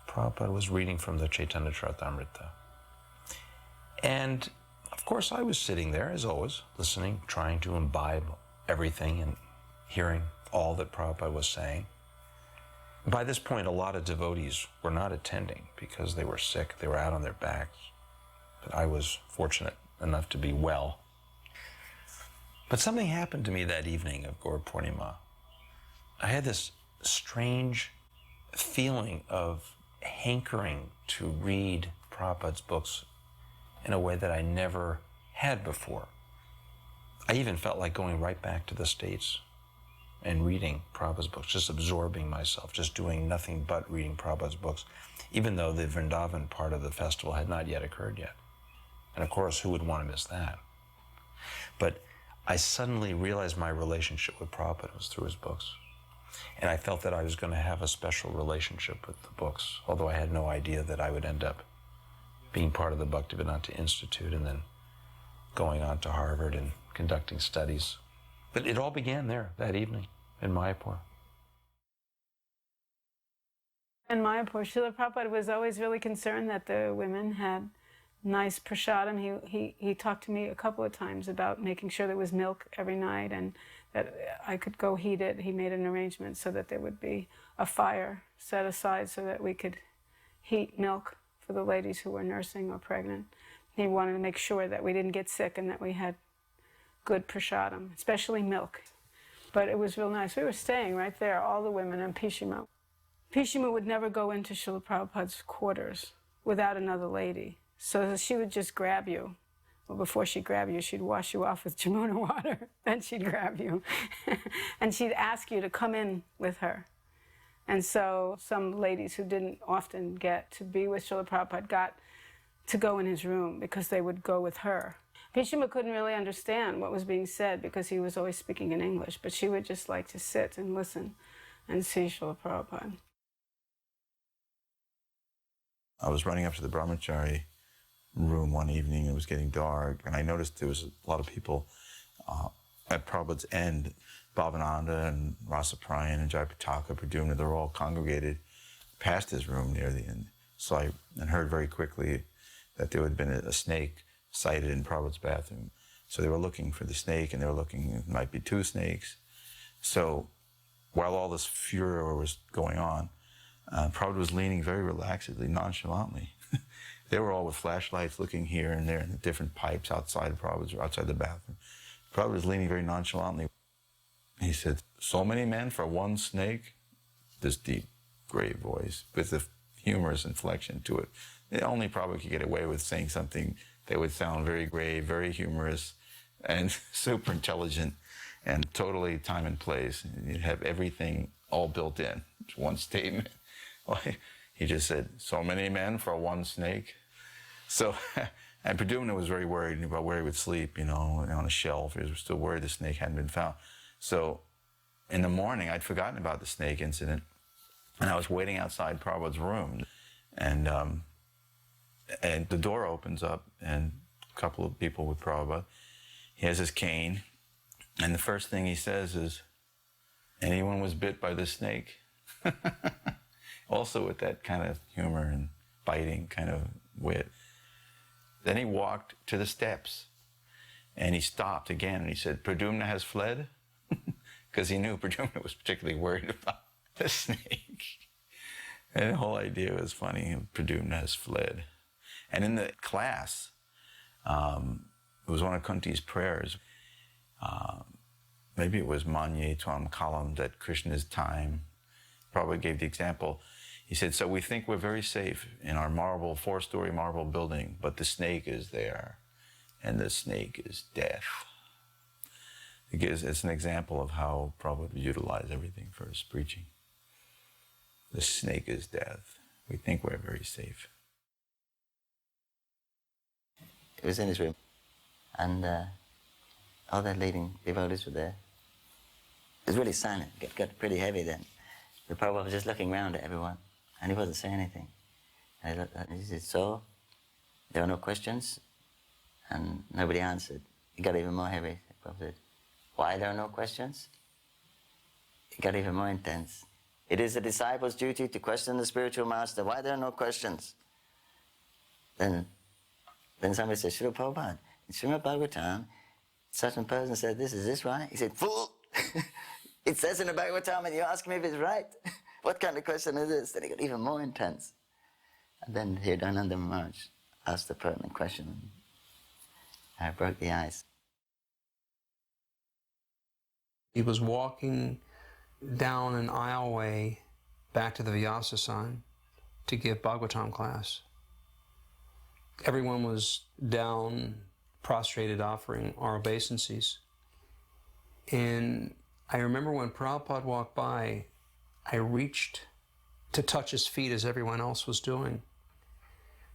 Prabhupada was reading from the Chaitanya Charitamrita. And, of course, I was sitting there, as always, listening, trying to imbibe everything and hearing all that Prabhupada was saying. By this point, a lot of devotees were not attending because they were sick, they were out on their backs. But I was fortunate enough to be well. But something happened to me that evening of Gaur Purnima. I had this strange feeling of hankering to read Prabhupada's books in a way that I never had before. I even felt like going right back to the States and reading Prabhupada's books, just absorbing myself, just doing nothing but reading Prabhupada's books, even though the Vrindavan part of the festival had not yet occurred yet. And of course, who would want to miss that? But I suddenly realized my relationship with Prabhupada was through his books. And I felt that I was going to have a special relationship with the books, although I had no idea that I would end up being part of the Bhaktivedanta Institute and then going on to Harvard and conducting studies. But it all began there that evening in Mayapur. In Mayapur, Srila Prabhupada was always really concerned that the women had nice prasadam. He talked to me a couple of times about making sure there was milk every night and that I could go heat it. He made an arrangement so that there would be a fire set aside so that we could heat milk for the ladies who were nursing or pregnant. He wanted to make sure that we didn't get sick and that we had good prasadam, especially milk. But it was real nice. We were staying right there, all the women in Pishima. Pishima would never go into Srila Prabhupada's quarters without another lady. So she would just grab you. Well, before she'd grab you, she'd wash you off with Jamuna water. Then she'd grab you. And she'd ask you to come in with her. And so some ladies who didn't often get to be with Srila Prabhupada got to go in his room because they would go with her. Pishima couldn't really understand what was being said because he was always speaking in English, but she would just like to sit and listen and see Srila Prabhupada. I was running up to the brahmachari room one evening. It was getting dark, and I noticed there was a lot of people at Prabhupada's end. Bhavananda and Rasaprayan and Jayapataka, Pradumna, they were all congregated past his room near the end. So I heard very quickly that there had been a snake sighted in Prabhupada's bathroom. So they were looking for the snake, and they were looking, it might be 2 snakes. So while all this furor was going on, Prabhupada was leaning very relaxedly, nonchalantly. They were all with flashlights looking here and there in the different pipes outside of Prabhupada's or outside the bathroom. Prabhupada was leaning very nonchalantly. He said, "So many men for one snake?" This deep, grave voice with a humorous inflection to it. Only Prabhupada could get away with saying something that would sound very grave, very humorous, and super intelligent, and totally time and place. You'd have everything all built in. It's one statement. He just said, "So many men for one snake?" So, and Pradumna was very worried about where he would sleep, on a shelf. He was still worried the snake hadn't been found. So, in the morning, I'd forgotten about the snake incident, and I was waiting outside Prabhupada's room, and the door opens up, and a couple of people with Prabhupada. He has his cane, and the first thing he says is, "Anyone was bit by the snake?" Also with that kind of humor and biting kind of wit. Then he walked to the steps, and he stopped again, and he said, "Pradumna has fled?" Because he knew Pradumna was particularly worried about the snake. And the whole idea was funny. Pradumna has fled. And in the class, it was one of Kunti's prayers. Maybe it was Manye Tvam Kalam, that Krishna's time. Prabhupada gave the example. He said, "So we think we're very safe in our 4-story marble building, but the snake is there, and the snake is death." It's an example of how Prabhupada would utilize everything for his preaching. The snake is death. We think we're very safe. He was in his room, and all the leading devotees were there. It was really silent. It got pretty heavy then. The Prabhupada was just looking around at everyone, and he wasn't saying anything. And he said, "So, there are no questions?" And nobody answered. It got even more heavy. The Prabhupada said, "Why there are no questions?" It got even more intense. "It is the disciple's duty to question the spiritual master. Why there are no questions?" Then somebody said, "Srila Prabhupada, in Srimad Bhagavatam, such a person said, is this right?" He said, "Fool! It says in the Bhagavatam, and you ask me if it's right? What kind of question is this?" Then it got even more intense. And then Hridayananda Maharaj asked the pertinent question, and I broke the ice. He was walking down an aisleway back to the Vyasa-san to give Bhagavatam class. Everyone was down, prostrated, offering our obeisances. And I remember when Prabhupada walked by, I reached to touch his feet as everyone else was doing.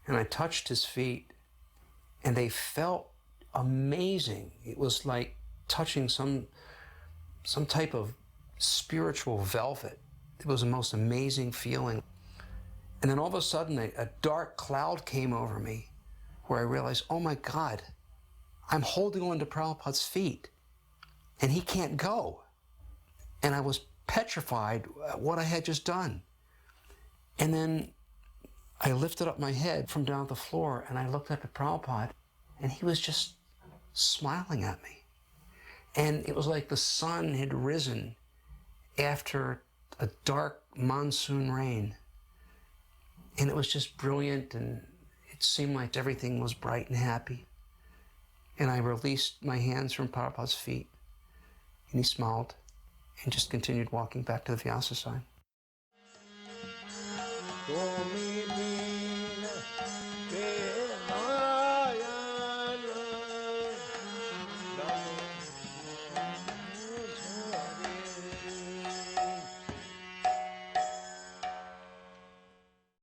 And I touched his feet, and they felt amazing. It was like touching some type of spiritual velvet. It was the most amazing feeling. And then all of a sudden, a dark cloud came over me where I realized, oh my God, I'm holding on to Prabhupada's feet and he can't go. And I was petrified at what I had just done. And then I lifted up my head from down at the floor and I looked up at Prabhupada and he was just smiling at me. And it was like the sun had risen after a dark monsoon rain. And it was just brilliant, and it seemed like everything was bright and happy. And I released my hands from Prabhupada's feet, and he smiled and just continued walking back to the Vyasa sign.